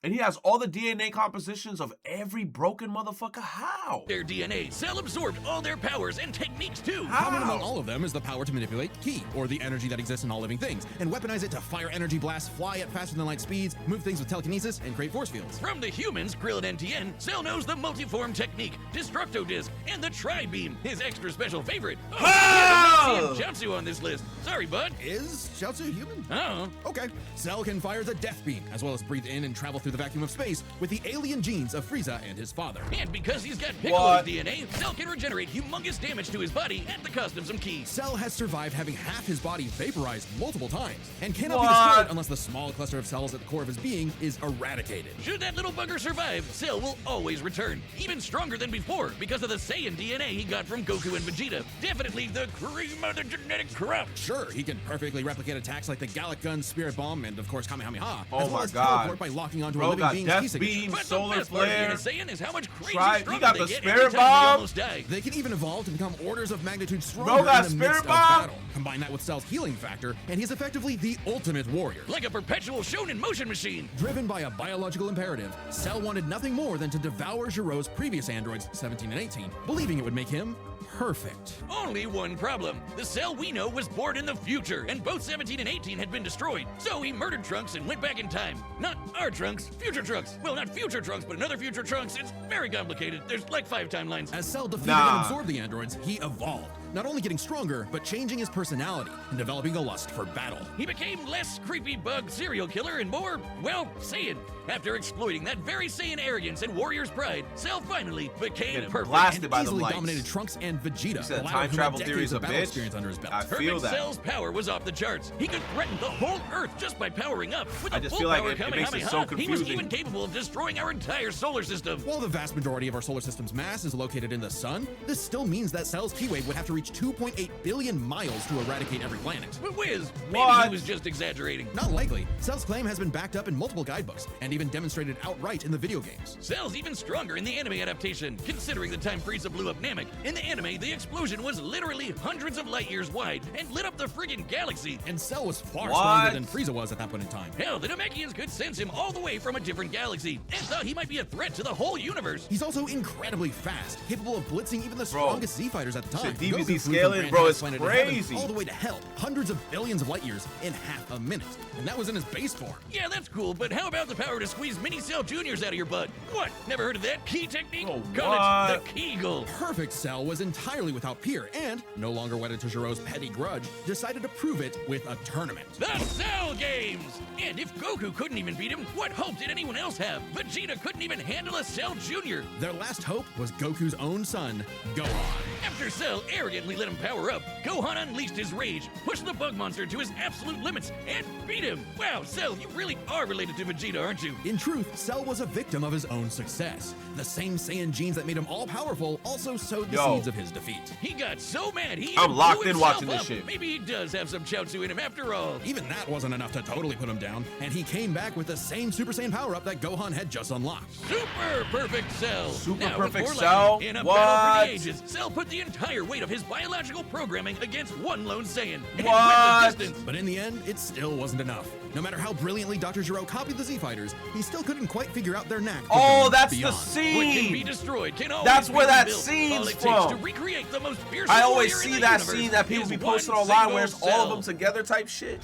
And he has all the DNA compositions of every broken motherfucker. How? Their DNA, Cell absorbed all their powers and techniques too. Common among all of them is the power to manipulate ki, or the energy that exists in all living things, and weaponize it to fire energy blasts, fly at faster than light speeds, move things with telekinesis, and create force fields. From the humans, Krill and NTN, Cell knows the multiform technique, Destructo Disc, and the Tri-Beam, his extra special favorite. Oh! Chiaotzu on this list. Sorry, bud. Is Chiaotzu human? Oh. Okay. Cell can fire the Death Beam, as well as breathe in and travel through the vacuum of space with the alien genes of Frieza and his father. And because he's got Piccolo's DNA, Cell can regenerate humongous damage to his body at the cost of some ki. Cell has survived having half his body vaporized multiple times, and cannot be destroyed unless the small cluster of cells at the core of his being is eradicated. Should that little bugger survive, Cell will always return, even stronger than before, because of the Saiyan DNA he got from Goku and Vegeta. Definitely the cream of the genetic crop. Sure, he can perfectly replicate attacks like the Gallic Gun, Spirit Bomb, and of course Kamehameha, oh as well as teleport by locking onto a living being's Death Beam, Solar Flare. Is how much crazy he got the Spirit Bomb. They can even evolve to become orders of magnitude stronger Bro got in the midst Spirit Bomb. of battle. Combine that with Cell's healing factor, and he's effectively the ultimate warrior. Like a perpetual shonen motion machine. Driven by a biological imperative, Cell wanted nothing more than to devour Gero's previous androids, 17 and 18, believing it would make him perfect. Only one problem. The Cell we know was born in the future, and both 17 and 18 had been destroyed. So he murdered Trunks and went back in time. Not our Trunks, future Trunks. Well, not future Trunks, but another future Trunks. It's very complicated. There's like 5 timelines. As Cell defeated and absorbed the androids, he evolved. Not only getting stronger, but changing his personality and developing a lust for battle. He became less creepy bug serial killer and more, well, Saiyan. After exploiting that very Saiyan arrogance and warrior's pride, Cell finally became perfect. Blasted and by easily the lights. Dominated Trunks and Vegeta. Said time travel theory is a bitch. Experience under his belt. I feel that. Cell's power was off the charts. He could threaten the whole Earth just by powering up. With I a just full feel like power it makes it so confusing. He was even capable of destroying our entire solar system. While the vast majority of our solar system's mass is located in the sun, this still means that Cell's ki wave would have to reach 2.8 billion miles to eradicate every planet. But Wiz, maybe he was just exaggerating. Not likely. Cell's claim has been backed up in multiple guidebooks and even demonstrated outright in the video games. Cell's even stronger in the anime adaptation, considering the time Frieza blew up Namek. In the anime, the explosion was literally hundreds of light years wide and lit up the friggin' galaxy. And Cell was far stronger than Frieza was at that point in time. Hell, the Namekians could sense him all the way from a different galaxy and thought he might be a threat to the whole universe. He's also incredibly fast, capable of blitzing even the strongest Z fighters at the time. DBZ scaling, bro, it's crazy. All the way to hell, hundreds of billions of light years in half a minute. And that was in his base form. Yeah, that's cool, but how about the power to squeeze mini Cell Juniors out of your butt? What? Never heard of that key technique? Call it the Kegel. Perfect Cell was entirely without peer and, no longer wedded to Gero's petty grudge, decided to prove it with a tournament. The Cell Games! And if Goku couldn't even beat him, what hope did anyone else have? Vegeta couldn't even handle a Cell Junior. Their last hope was Goku's own son, Gohan. After Cell arrogantly let him power up, Gohan unleashed his rage, pushed the bug monster to his absolute limits, and beat him. Wow, Cell, you really are related to Vegeta, aren't you? In truth, Cell was a victim of his own success. The same Saiyan genes that made him all-powerful also sowed the seeds of his defeat. He got so mad he I'm locked blew in himself watching this up. shit. Maybe he does have some Chaozu in him after all. Even that wasn't enough to totally put him down, and he came back with the same Super Saiyan power-up that Gohan had just unlocked. Super perfect Cell. Super now, perfect with Cell? in a What? battle for the ages, Cell put the entire weight of his biological programming against one lone Saiyan. And What? went the distance. But in the end, it still wasn't enough. No matter how brilliantly Dr. Gero copied the Z-Fighters, he still couldn't quite figure out their knack. Oh, that's the beyond. What can be scene. destroyed can always That's be where that rebuilt. scene's All it takes from. to recreate the most fierce I always warrior in see the that universe scene that people is be one posting online single where it's all of Cell. them together type shit.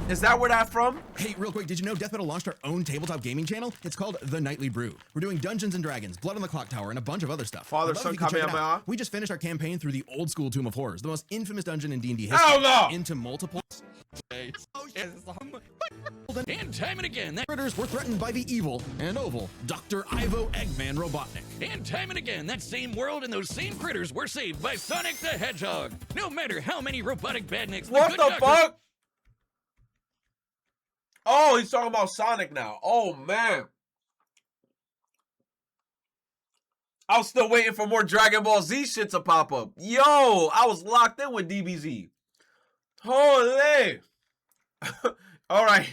Is that where that from? Hey, real quick, did you know Death Metal launched our own tabletop gaming channel? It's called The Nightly Brew. We're doing Dungeons and Dragons, Blood on the Clock Tower, and a bunch of other stuff. Father, I'd love son, if you could check it Kamehameha. out. We just finished our campaign through the old school Tomb of Horrors, the most infamous dungeon in D&D history. Hell no! Into multiple... And time and again, that critters were threatened by the evil and oval Dr. Ivo Eggman Robotnik. And time and again, that same world and those same critters were saved by Sonic the Hedgehog. No matter how many robotic badniks What good the doctor- fuck? Oh, he's talking about Sonic now. Oh, man. I was still waiting for more Dragon Ball Z shit to pop up. Yo, I was locked in with DBZ. Holy. All right.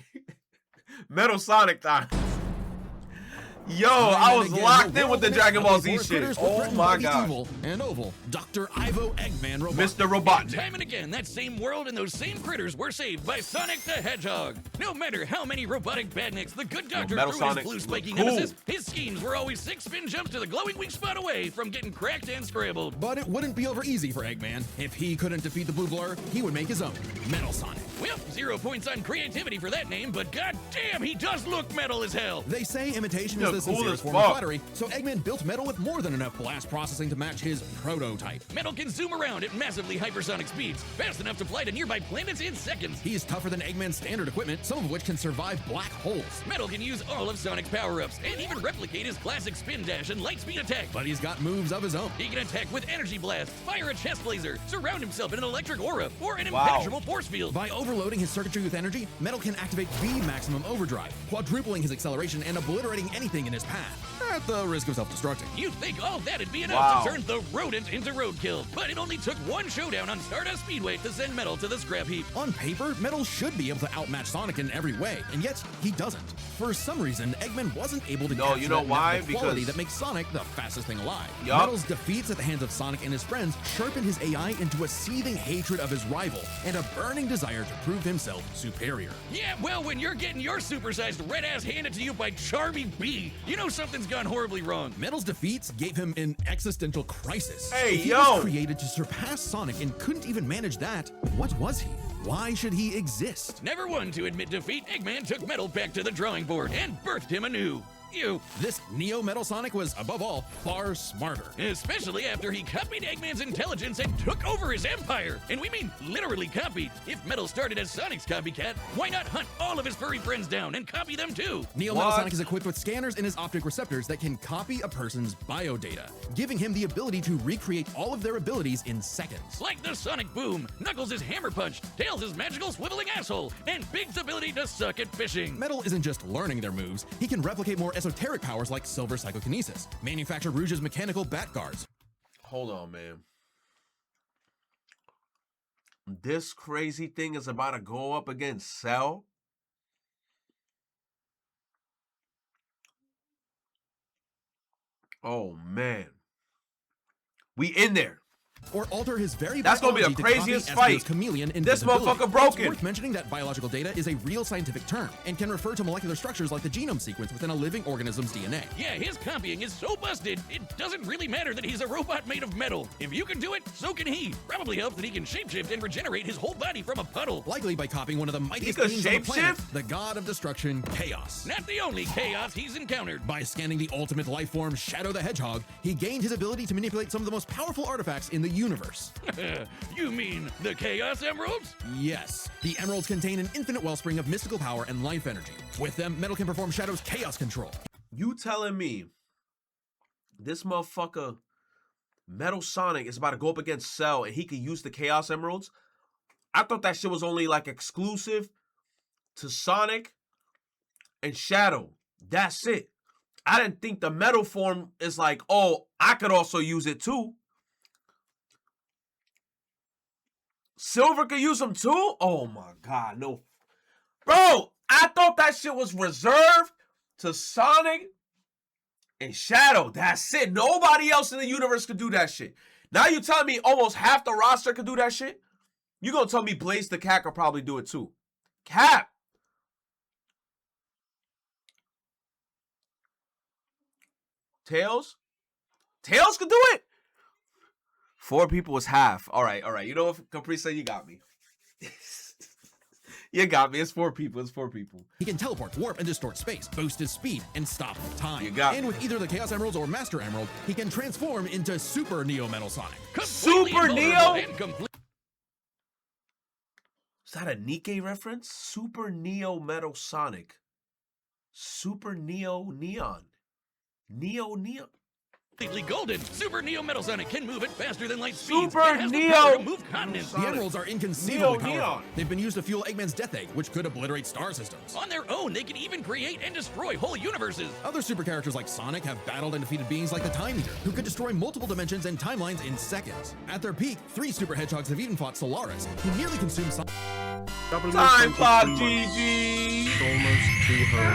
Metal Sonic time. Yo, I was locked in with the Dragon Ball Z shit. Oh my god. Evil and oval Dr. Ivo Eggman Robotnik. Mr. Robotnik. And time and again, that same world and those same critters were saved by Sonic the Hedgehog. No matter how many robotic badniks the good doctor Metal threw Sonic his blue spiky cool. nemesis, his schemes were always 6 spin jumps to the glowing weak spot away from getting cracked and scrambled. But it wouldn't be over easy for Eggman. If he couldn't defeat the Blue Blur, he would make his own Metal Sonic. Well, 0 points on creativity for that name, but god damn, he does look metal as hell. They say imitation You're is the cool sincerest as form of fuck. flattery, so Eggman built Metal with more than enough blast processing to match his prototype. Metal can zoom around at massively hypersonic speeds, fast enough to fly to nearby planets in seconds. He's tougher than Eggman's standard equipment, some of which can survive black holes. Metal can use all of Sonic's power-ups, and even replicate his classic spin dash and light speed attack. But he's got moves of his own. He can attack with energy blast, fire a chest laser, surround himself in an electric aura, or an Wow. impenetrable force field. By overloading his circuitry with energy, Metal can activate V maximum overdrive, quadrupling his acceleration and obliterating anything in his path, at the risk of self-destructing. You'd think all that'd be enough Wow. to turn the rodent into roadkill, but it only took one showdown on Stardust Speedway to send Metal to the scrap heap. On paper, Metal should be able to outmatch Sonic in every way, and yet he doesn't. For some reason, Eggman wasn't able to No, capture you know that why? mental quality Because- that makes Sonic the fastest thing alive. Yup. Metal's defeats at the hands of Sonic and his friends sharpened his AI into a seething hatred of his rival and a burning desire to prove himself superior. Yeah, well, when you're getting your supersized red ass handed to you by Charmy B, you know something's gone horribly wrong. Metal's defeats gave him an existential crisis. Hey, If he yo! was created to surpass Sonic and couldn't even manage that, what was he? Why should he exist? Never one to admit defeat, Eggman took Metal back to the drawing board and birthed him anew. This Neo Metal Sonic was, above all, far smarter. Especially after he copied Eggman's intelligence and took over his empire. And we mean literally copied. If Metal started as Sonic's copycat, why not hunt all of his furry friends down and copy them too? Neo Metal Sonic is equipped with scanners in his optic receptors that can copy a person's biodata, giving him the ability to recreate all of their abilities in seconds. Like the Sonic Boom, Knuckles' hammer punch, Tails' magical swiveling asshole, and Big's ability to suck at fishing. Metal isn't just learning their moves, he can replicate more esoteric powers like silver psychokinesis, manufacture Rouge's mechanical bat guards. Hold on, man. This crazy thing is about to go up against Cell? Oh, man. We in there. Or alter his very That's gonna be the biology to craziest copy Ezio's fight. chameleon This invisibility. motherfucker broken. It's worth mentioning that biological data is a real scientific term and can refer to molecular structures like the genome sequence within a living organism's DNA. Yeah, his copying is so busted, it doesn't really matter that he's a robot made of metal. If you can do it, so can he. Probably helps that he can shapeshift and regenerate his whole body from a puddle. Likely by copying one of the mightiest can beings on the planet, shapeshift? the god of destruction, Chaos. Not the only chaos he's encountered. By scanning the ultimate life form, Shadow the Hedgehog, he gained his ability to manipulate some of the most powerful artifacts in the universe. You mean the Chaos Emeralds? Yes, the emeralds contain an infinite wellspring of mystical power and life energy. With them, Metal can perform Shadow's chaos control. You telling me this motherfucker Metal Sonic is about to go up against Cell and he can use the Chaos Emeralds. I thought that shit was only like exclusive to Sonic and Shadow. That's it. I didn't think the metal form is like, oh, I could also use it too. Silver could use them too? Oh my God, no. Bro, I thought that shit was reserved to Sonic and Shadow. That's it. Nobody else in the universe could do that shit. Now you telling me almost half the roster could do that shit? You gonna tell me Blaze the Cat could probably do it too? Cap. Tails? Tails could do it? 4 people is half. All right. You know what, Caprice, you got me. You got me. It's 4 people. It's 4 people. He can teleport, warp, and distort space, boost his speed, and stop time. You got and me. with either the Chaos Emeralds or Master Emerald, he can transform into Super Neo Metal Sonic. Super Neo? Is that a Nikkei reference? Super Neo Metal Sonic. Super Neo Neon. Neon. Completely golden. Super Neo Metal Sonic can move at faster than light speeds. Super and has the Neo power to move continents. The Emeralds are inconceivably powerful. Neon. They've been used to fuel Eggman's Death Egg, which could obliterate star systems. On their own, they can even create and destroy whole universes. Other super characters like Sonic have battled and defeated beings like the Time Eater, who could destroy multiple dimensions and timelines in seconds. At their peak, 3 super hedgehogs have even fought Solaris, who nearly consumed Sonic. Time clock, GG. Almost 2 whole years.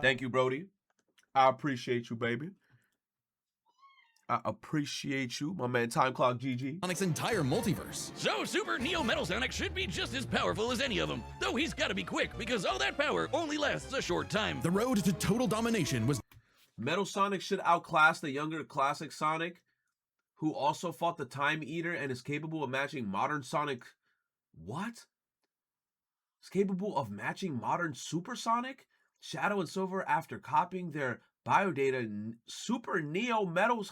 Thank you, Brody. I appreciate you, baby. I appreciate you, my man. Time clock, GG. Sonic's entire multiverse. So Super Neo Metal Sonic should be just as powerful as any of them, though he's got to be quick because all that power only lasts a short time. The road to total domination was. Metal Sonic should outclass the younger classic Sonic, who also fought the Time Eater and is capable of matching modern Sonic. What? Is capable of matching modern Super Sonic? Shadow and Silver, after copying their biodata, Super Neo Metal's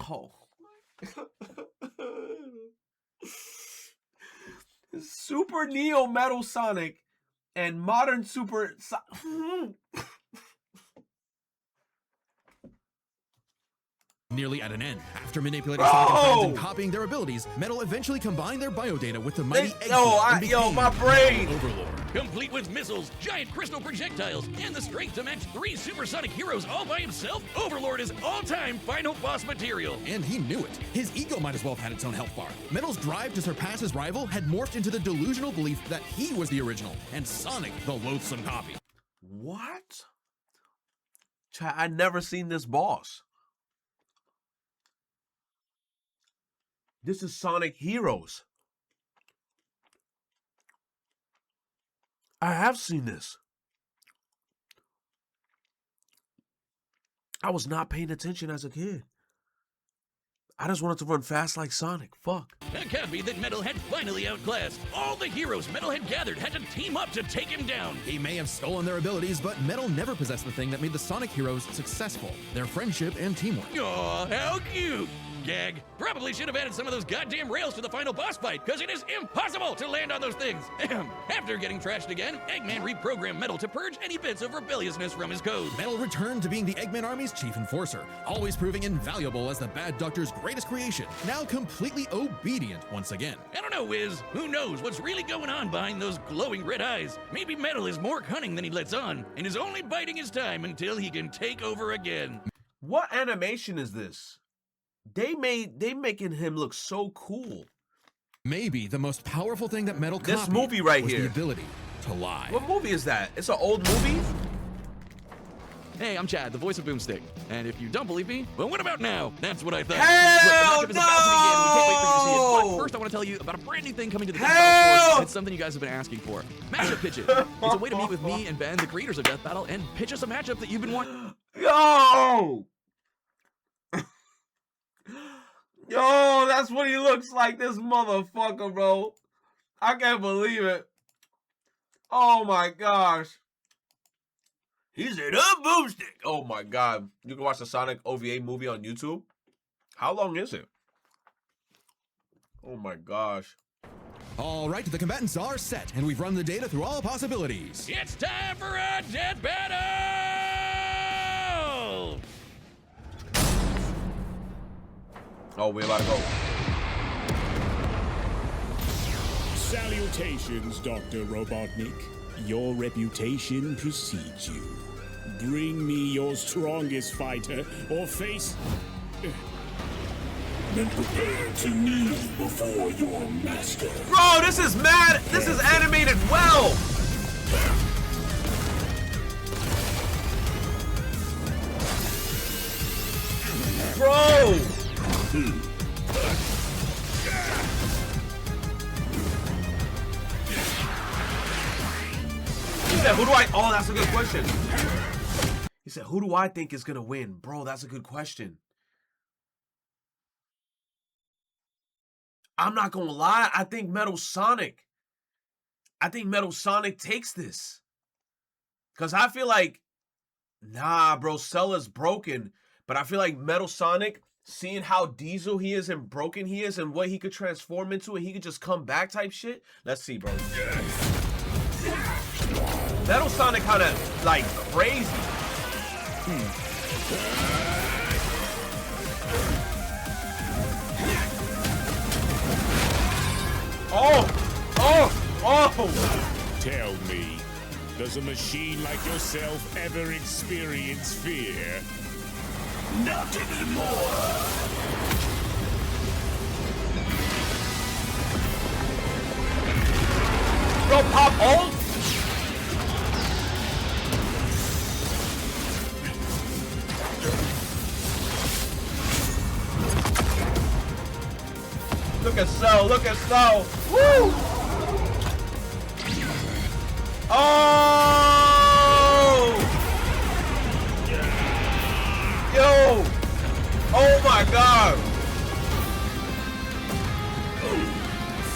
Super Neo Metal Sonic and modern Super Nearly at an end. After manipulating Sonic and friends and copying their abilities, Metal eventually combined their biodata with the mighty my brain! Overlord. Complete with missiles, giant crystal projectiles, and the strength to match 3 supersonic heroes all by himself, Overlord is all-time final boss material. And he knew it. His ego might as well have had its own health bar. Metal's drive to surpass his rival had morphed into the delusional belief that he was the original, and Sonic the loathsome copy. What? I never seen this boss. This is Sonic Heroes. I have seen this. I was not paying attention as a kid. I just wanted to run fast like Sonic. Fuck. A copy that Metal had finally outclassed. All the heroes Metal had gathered had to team up to take him down. He may have stolen their abilities, but Metal never possessed the thing that made the Sonic heroes successful: their friendship and teamwork. Aw, how cute. Gag. Probably should have added some of those goddamn rails to the final boss fight, because it is impossible to land on those things. After getting trashed again, Eggman reprogrammed Metal to purge any bits of rebelliousness from his code. Metal returned to being the Eggman Army's chief enforcer, always proving invaluable as the Bad Doctor's greatest creation, now completely obedient once again. I don't know, Wiz. Who knows what's really going on behind those glowing red eyes? Maybe Metal is more cunning than he lets on, and is only biding his time until he can take over again. What animation is this? They making him look so cool. Maybe the most powerful thing that Metal this copied movie right was here. the ability to lie. What movie is that? It's an old movie? Hey, I'm Chad, the voice of Boomstick. And if you don't believe me, well, what about now? That's what I thought. Hell Look, the matchup is about to begin. We can't wait for you to see it. But first, I want to tell you about a brand new thing coming to the Death Battle store. It's something you guys have been asking for. Matchup pitches. It's a way to meet with me and Ben, the creators of Death Battle, and pitch us a matchup that you've been wanting. Yo! Yo, that's what he looks like, this motherfucker, bro. I can't believe it. Oh my gosh. He said, Boomstick. Oh my god. You can watch the Sonic OVA movie on YouTube. How long is it? Oh my gosh. All right, the combatants are set, and we've run the data through all possibilities. It's time for a Death Battle! Oh, we're about to go. Salutations, Dr. Robotnik. Your reputation precedes you. Bring me your strongest fighter or face... Then prepare to kneel before your master. Bro, this is mad. This is animated well. Bro. He said, who do I... Oh, that's a good question. He said, who do I think is going to win? Bro, that's a good question. I'm not going to lie. I think Metal Sonic. I think Metal Sonic takes this. Because I feel like... Nah, bro, Cell is broken. But I feel like Metal Sonic, seeing how diesel he is and broken he is and what he could transform into and he could just come back type shit. Let's see, bro. Metal Sonic kind of, like, crazy. Oh! Tell me, does a machine like yourself ever experience fear? Not anymore. Bro, pop ult? Look at Cell, look at Cell. Woo! Oh! Yo! Oh my god!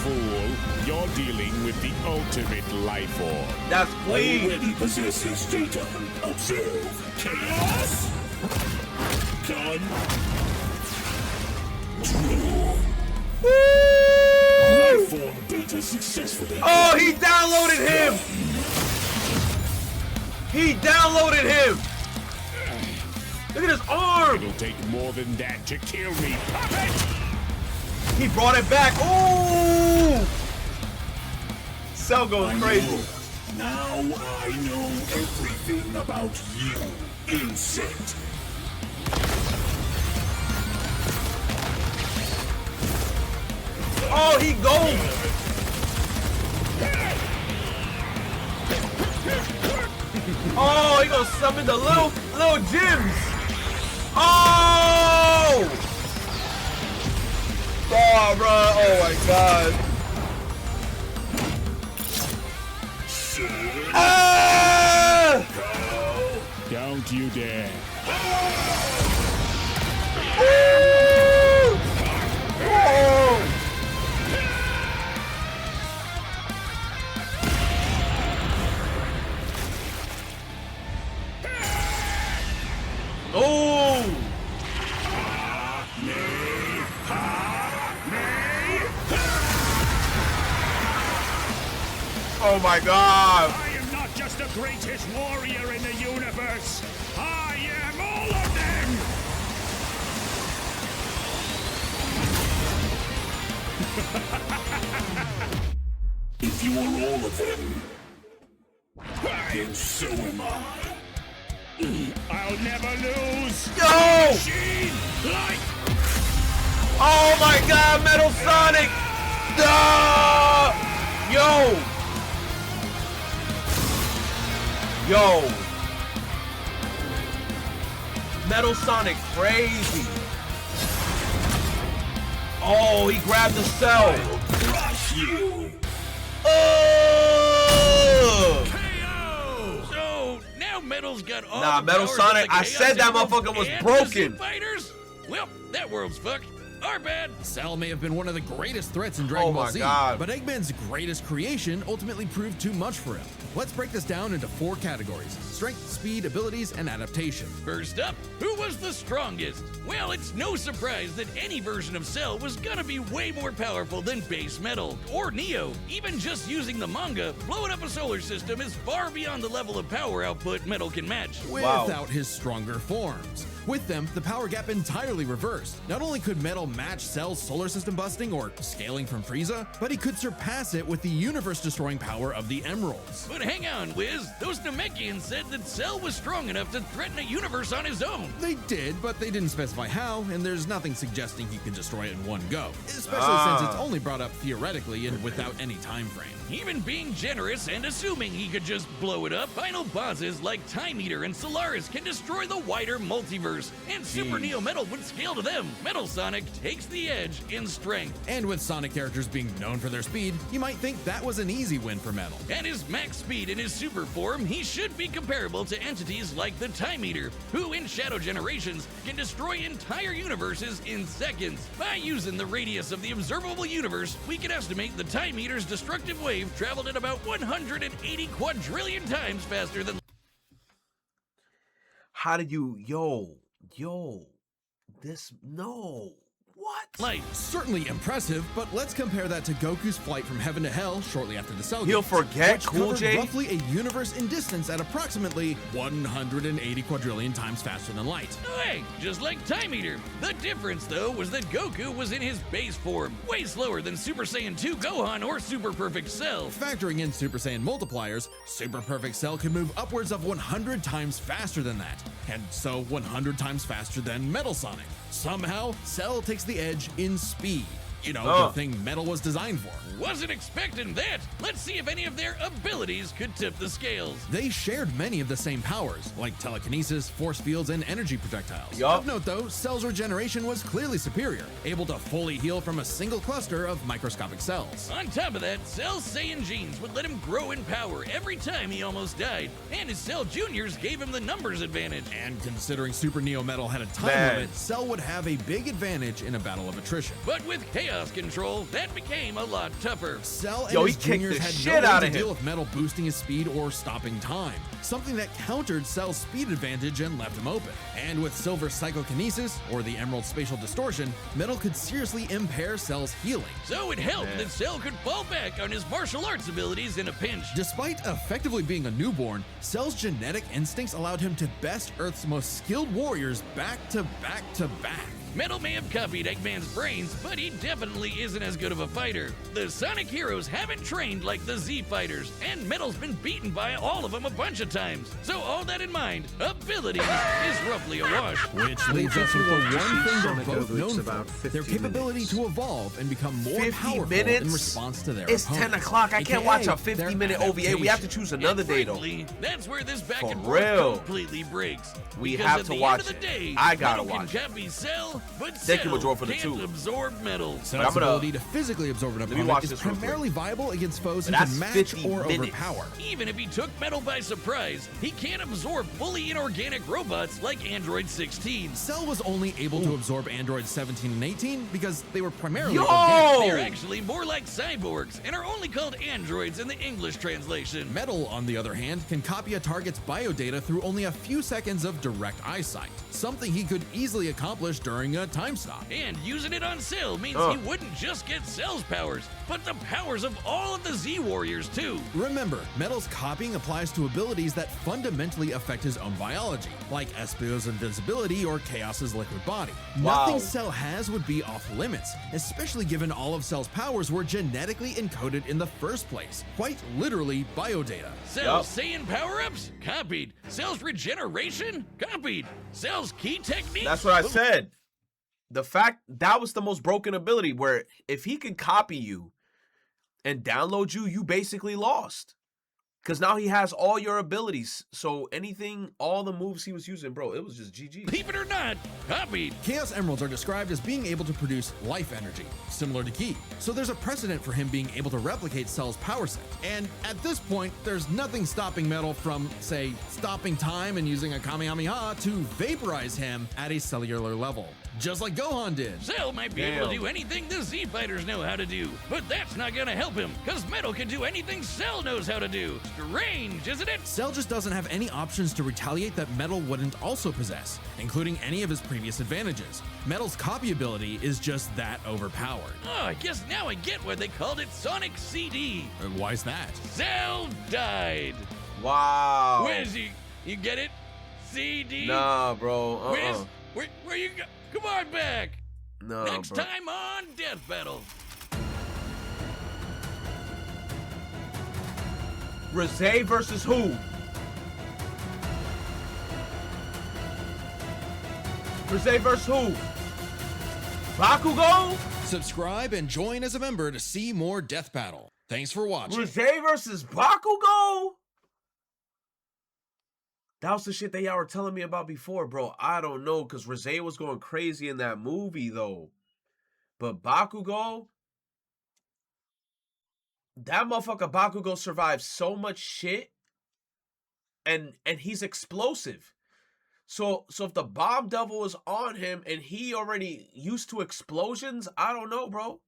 Fool, you're dealing with the ultimate life form. That's clean. I already possess his data. Observe. Chaos. Done. Life form beta successfully. Oh, he downloaded him! He downloaded him! Look at his arm! It'll take more than that to kill me, puppet! He brought it back. Ooh! Cell goes crazy. Now I know everything about you, insect. Oh, he goes! Oh, he gonna summon the little gems! Oh! Oh, bro! Oh my god! Ah! Don't you dare! Oh! Oh! Oh my god! I am not just the greatest warrior in the universe. I am all of them. If you are all of them, then so am I. I'll never lose. Yo! Machine like. Oh my god, Metal Sonic! Duh! Yo! Yo! Metal Sonic crazy. Oh, he grabbed the cell. Crush you. Oh! So now Metal's got all Nah, the Metal powers Sonic, of the I Chaos said that Emeralds motherfucker was and broken. the Fighters? Well, that world's fucked. Our bad. Cell may have been one of the greatest threats in Dragon Ball my Z, God. but Eggman's greatest creation ultimately proved too much for him. Let's break this down into 4 categories: strength, speed, abilities, and adaptation. First up, who was the strongest? Well, it's no surprise that any version of Cell was gonna be way more powerful than base Metal or Neo. Even just using the manga, blowing up a solar system is far beyond the level of power output Metal can match. Without his stronger forms. With them, the power gap entirely reversed. Not only could Metal match Cell's solar system busting or scaling from Frieza, but he could surpass it with the universe-destroying power of the Emeralds. But hang on, Wiz. Those Namekians said that Cell was strong enough to threaten a universe on his own. They did, but they didn't specify how, and there's nothing suggesting he could destroy it in one go, especially since it's only brought up theoretically and without any time frame. Even being generous and assuming he could just blow it up, final bosses like Time Eater and Solaris can destroy the wider multiverse, and Super Neo Metal would scale to them. Metal Sonic takes the edge in strength. And with Sonic characters being known for their speed, you might think that was an easy win for Metal. At his max speed in his super form, he should be comparable to entities like the Time Eater, who in Shadow Generations can destroy entire universes in seconds. By using the radius of the observable universe, we can estimate the Time Eater's destructive wave traveled at about 180 quadrillion times faster than... How did you... Yo, this... No. What? Light. Certainly impressive, but let's compare that to Goku's flight from heaven to hell shortly after the Cell He'll Games, forget which Cool covered J? roughly a universe in distance at approximately 180 quadrillion times faster than light. Hey, just like Time Eater. The difference, though, was that Goku was in his base form, way slower than Super Saiyan 2 Gohan or Super Perfect Cell. Factoring in Super Saiyan multipliers, Super Perfect Cell could move upwards of 100 times faster than that, and so 100 times faster than Metal Sonic. Somehow, Cell takes the edge in speed. You know, the thing Metal was designed for. Wasn't expecting that. Let's see if any of their abilities could tip the scales. They shared many of the same powers, like telekinesis, force fields, and energy projectiles. Of note, though, Cell's regeneration was clearly superior, able to fully heal from a single cluster of microscopic cells. On top of that, Cell's Saiyan genes would let him grow in power every time he almost died, and his Cell Juniors gave him the numbers advantage. And considering Super Neo Metal had a time limit, Cell would have a big advantage in a battle of attrition. But with Chaos Control, that became a lot tougher. Cell and his juniors had no way to deal with Metal boosting his speed or stopping time, something that countered Cell's speed advantage and left him open. And with Silver Psychokinesis, or the Emerald Spatial Distortion, Metal could seriously impair Cell's healing. So it helped that Cell could fall back on his martial arts abilities in a pinch. Despite effectively being a newborn, Cell's genetic instincts allowed him to best Earth's most skilled warriors back to back to back. Metal may have copied Eggman's brains, but he definitely isn't as good of a fighter. The Sonic heroes haven't trained like the Z fighters, and Metal's been beaten by all of them a bunch of times. So all that in mind, abilities is roughly a wash. Which leads us to the one thing they're both known for, their capability to evolve and become more powerful in response to their It's opponents. 10 o'clock. I can't watch a 50-minute OVA. We have to adaptation. choose another day, though. That's where this back For and forth real. completely breaks. We Because have at to the watch end of the it. day, I gotta Metal watch can copy Cell, but Thank you, Cell Major, for the can't two. absorb metal. Cell's ability to physically absorb an me watch opponent is this real quick. primarily viable against foes who But that's can match 50 or minutes. overpower. Even if he took Metal by surprise, he can't absorb fully inorganic robots like Android 16. Cell was only able to absorb androids 17 and 18 because they were primarily Yo! organic. They're actually more like cyborgs and are only called androids in the English translation. Metal, on the other hand, can copy a target's biodata through only a few seconds of direct eyesight, something he could easily accomplish during a time stop. And using it on Cell means he wouldn't just get Cell's powers, but the powers of all of the Z Warriors too. Remember, Metal's copying applies to abilities that fundamentally affect his own biology, like Espio's invisibility or Chaos's liquid body. Wow. Nothing Cell has would be off limits, especially given all of Cell's powers were genetically encoded in the first place. Quite literally, biodata. Cell's Saiyan power-ups? Copied. Cell's regeneration? Copied. Cell's key techniques? That's what I said. The fact that was the most broken ability, where if he could copy you and download you, you basically lost. Because now he has all your abilities. So anything, all the moves he was using, bro, it was just GG. Believe it or not, copied. Chaos Emeralds are described as being able to produce life energy, similar to Ki. So there's a precedent for him being able to replicate Cell's power set. And at this point, there's nothing stopping Metal from, say, stopping time and using a Kamehameha to vaporize him at a cellular level, just like Gohan did. Cell might be able to do anything the Z fighters know how to do, but that's not gonna help him, because Metal can do anything Cell knows how to do. Strange, isn't it? Cell just doesn't have any options to retaliate that Metal wouldn't also possess, including any of his previous advantages. Metal's copy ability is just that overpowered. Oh, I guess now I get why they called it Sonic CD. Why's that? Cell died. Wow. Where's he? You get it? CD. Nah, bro. Where you go? Come on back. No, Next bro. time on Death Battle. Rosé versus who? Rosé versus who? Bakugo? Subscribe and join as a member to see more Death Battle. Thanks for watching. Rosé versus Bakugo? That was the shit that y'all were telling me about before, bro. I don't know, because Rosé was going crazy in that movie, though. But Bakugo? That motherfucker Bakugo survived so much shit. And he's explosive. So if the bomb devil is on him and he already used to explosions, I don't know, bro.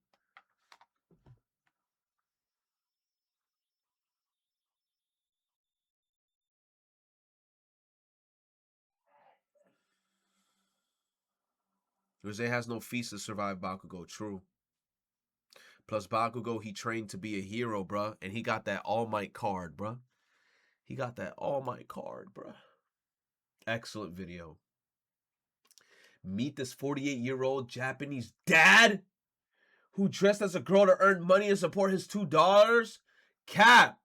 Rosé has no feats to survive Bakugo, true. Plus Bakugo, he trained to be a hero, bruh. And he got that All Might card, bruh. He got that All Might card, bruh. Excellent video. Meet this 48-year-old Japanese dad who dressed as a girl to earn money and support his 2 daughters. Cap.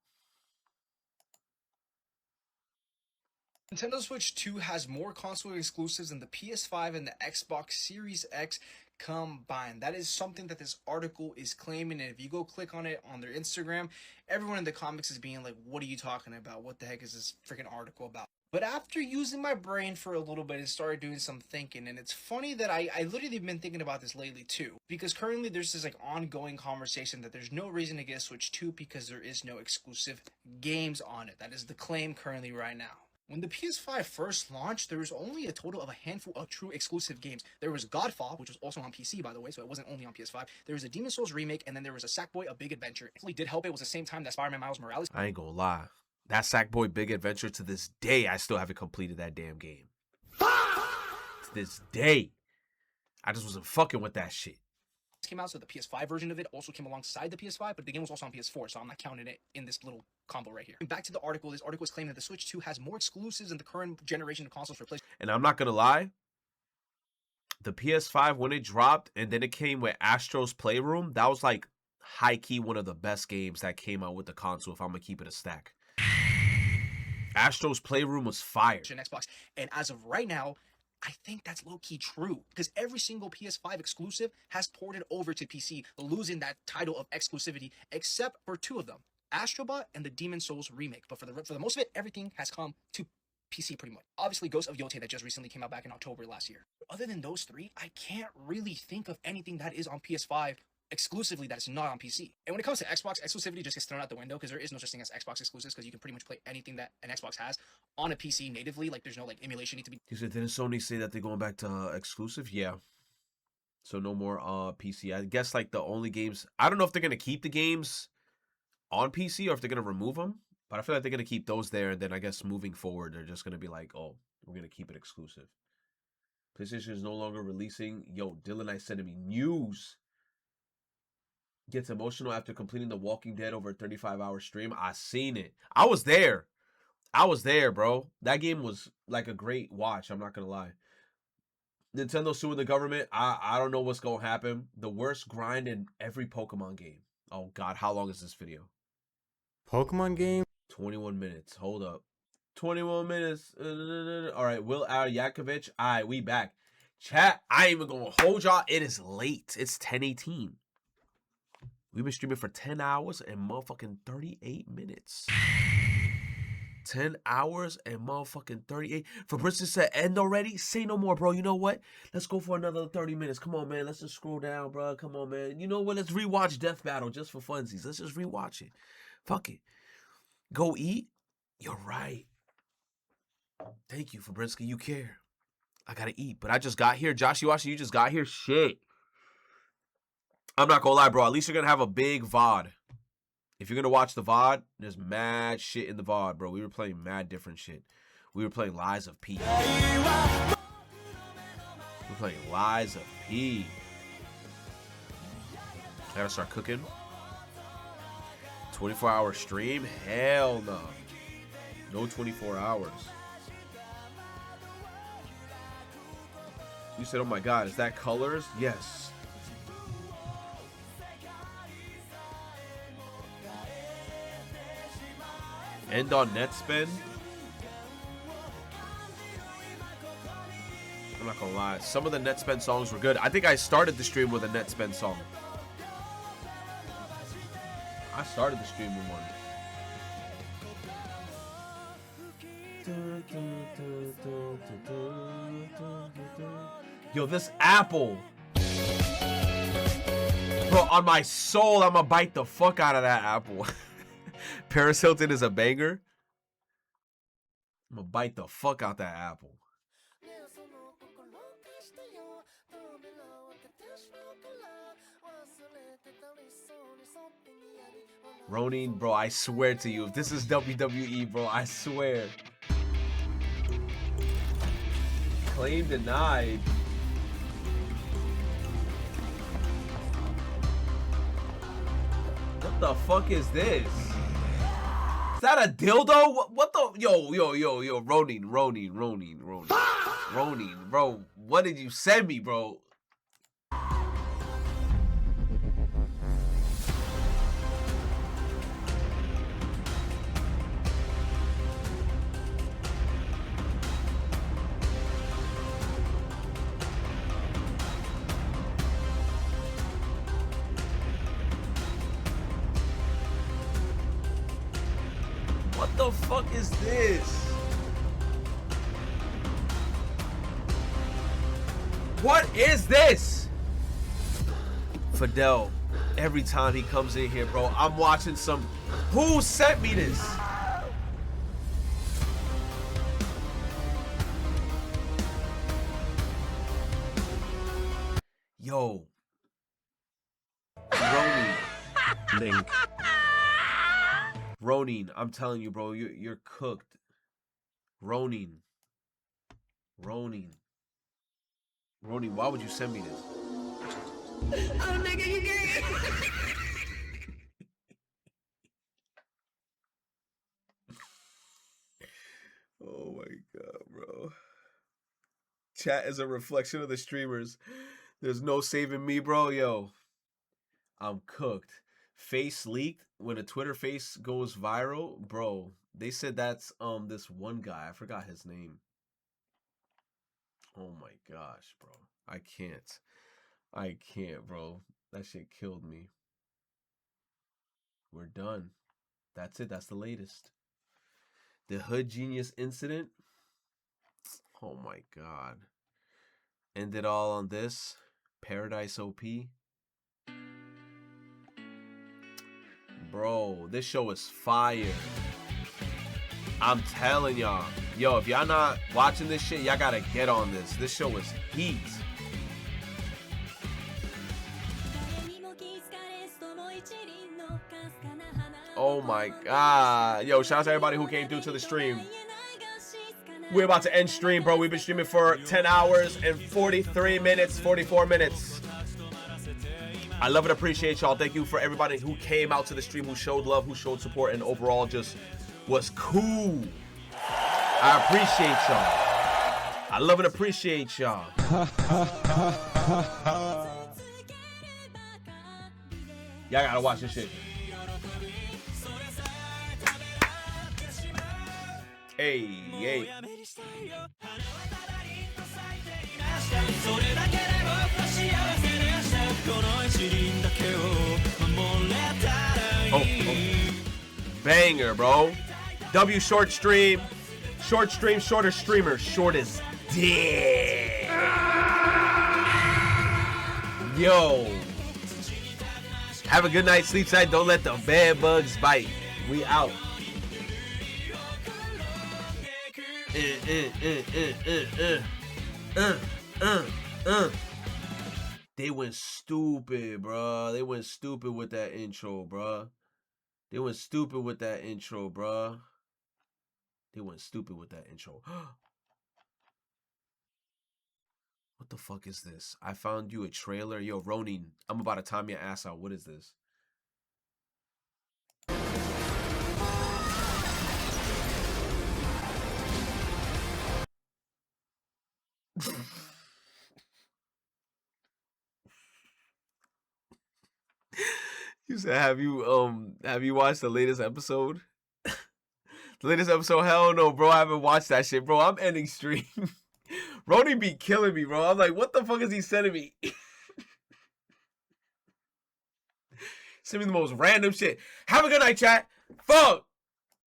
Nintendo Switch 2 has more console exclusives than the PS5 and the Xbox Series X combined. That is something that this article is claiming, and if you go click on it on their Instagram, everyone in the comics is being like, what are you talking about? What the heck is this freaking article about? But after using my brain for a little bit and started doing some thinking, and it's funny that I literally been thinking about this lately too, because currently there's this like ongoing conversation that there's no reason to get a Switch 2 because there is no exclusive games on it. That is the claim currently right now. When the PS5 first launched, there was only a total of a handful of true exclusive games. There was Godfall, which was also on PC, by the way, so it wasn't only on PS5. There was a Demon's Souls remake, and then there was a Sackboy: A Big Adventure. It really did help. It was the same time that Spider-Man Miles Morales. I ain't gonna lie. That Sackboy Big Adventure, to this day, I still haven't completed that damn game. To this day. I just wasn't fucking with that shit. Came out, so the PS5 version of it also came alongside the PS5, but the game was also on PS4, so I'm not counting it in this little combo right here. And back to the article, this article is claiming that the Switch 2 has more exclusives than the current generation of consoles for PlayStation. And I'm not gonna lie, the PS5, when it dropped and then it came with Astro's Playroom, that was like high-key one of the best games that came out with the console, if I'm gonna keep it a stack. Astro's Playroom was fire. And Xbox, and as of right now, I think that's low-key true, because every single PS5 exclusive has ported over to PC, losing that title of exclusivity, except for 2 of them, Astrobot and the Demon's Souls remake. But for the most of it, everything has come to PC pretty much. Obviously, Ghost of Yote that just recently came out back in October last year. Other than those 3, I can't really think of anything that is on PS5 exclusively that is not on PC. And when it comes to Xbox, exclusivity just gets thrown out the window, because there is no such thing as Xbox exclusives, because you can pretty much play anything that an Xbox has on a PC natively. Like, there's no like emulation need to be. You said, didn't Sony say that they're going back to exclusive? Yeah. So no more PC. I guess like the only games, I don't know if they're gonna keep the games on PC or if they're gonna remove them, but I feel like they're gonna keep those there, and then I guess moving forward they're just gonna be like, oh, we're gonna keep it exclusive. PlayStation is no longer releasing. Yo, Dylan, I sending me news. Gets emotional after completing The Walking Dead over a 35-hour stream. I seen it. I was there, bro. That game was like a great watch. I'm not gonna lie. Nintendo suing the government. I don't know what's gonna happen. The worst grind in every Pokemon game. Oh God, how long is this video? Pokemon game? 21 minutes. Hold up. 21 minutes. All right, Will Yakovich. All right, we back. Chat, I ain't even gonna hold y'all. It is late. It's 10:18. We've been streaming for 10 hours and motherfucking 38 minutes. 10 hours and motherfucking 38. Fabricio said, end already? Say no more, bro. You know what? Let's go for another 30 minutes. Come on, man. Let's just scroll down, bro. Come on, man. You know what? Let's rewatch Death Battle just for funsies. Let's just rewatch it. Fuck it. Go eat? You're right. Thank you, Fabricio. You care. I gotta eat. But I just got here. Josh Iwashi, you just got here? Shit. I'm not gonna lie, bro. At least you're gonna have a big VOD. If you're gonna watch the VOD, there's mad shit in the VOD, bro. We were playing mad different shit. We were playing Lies of P. We're playing Lies of P. I gotta start cooking. 24-hour stream? Hell no. No 24 hours. You said, oh my God, is that colors? Yes. End on net spend? I'm not gonna lie. Some of the net spend songs were good. I think I started the stream with a net spend song. I started the stream with one. Yo, this apple. Bro, on my soul, I'm gonna bite the fuck out of that apple. Paris Hilton is a banger. I'm gonna bite the fuck out that apple. Ronin, bro, I swear to you, if this is WWE, bro, I swear. Claim denied. What the fuck is this? Is that a dildo? What the? Yo, Ronin, bro. What did you send me, bro? What the fuck is this? What is this? Fidel, every time he comes in here, bro, I'm watching some... Who sent me this? Yo. Ronin. Link. Ronin, I'm telling you, bro, you're cooked. Ronin, why would you send me this? Oh, nigga, you gay. Oh my God, bro. Chat is a reflection of the streamers. There's no saving me, bro. Yo, I'm cooked. Face leaked. When a Twitter face goes viral, bro, they said that's this one guy. I forgot his name. Oh my gosh, bro. I can't, bro. That shit killed me. We're done. That's it. That's the latest. The Hood Genius incident. Oh my God. Ended all on this. Paradise OP. Bro, this show is fire. I'm telling y'all. Yo, if y'all not watching this shit, y'all gotta get on this. This show is heat. Oh my God. Yo, shout out to everybody who came through to the stream. We're about to end stream, bro. We've been streaming for 10 hours and 44 minutes. I love and appreciate y'all. Thank you for everybody who came out to the stream, who showed love, who showed support, and overall just was cool. I appreciate y'all. I love and appreciate y'all. Y'all gotta watch this shit. Hey. Oh. Banger, bro. W short stream, shorter streamer, short as dick. Yo. Have a good night, sleep tight. Don't let the bed bugs bite. We out. They went stupid, bro. They went stupid with that intro, bro. They went stupid with that intro, bro. What the fuck is this? I found you a trailer. Yo, Ronin, I'm about to time your ass out. What is this? You said, have you watched the latest episode? The latest episode? Hell no, bro. I haven't watched that shit, bro. I'm ending stream. Roni be killing me, bro. I'm like, what the fuck is he sending me? Send me the most random shit. Have a good night, chat. Fuck.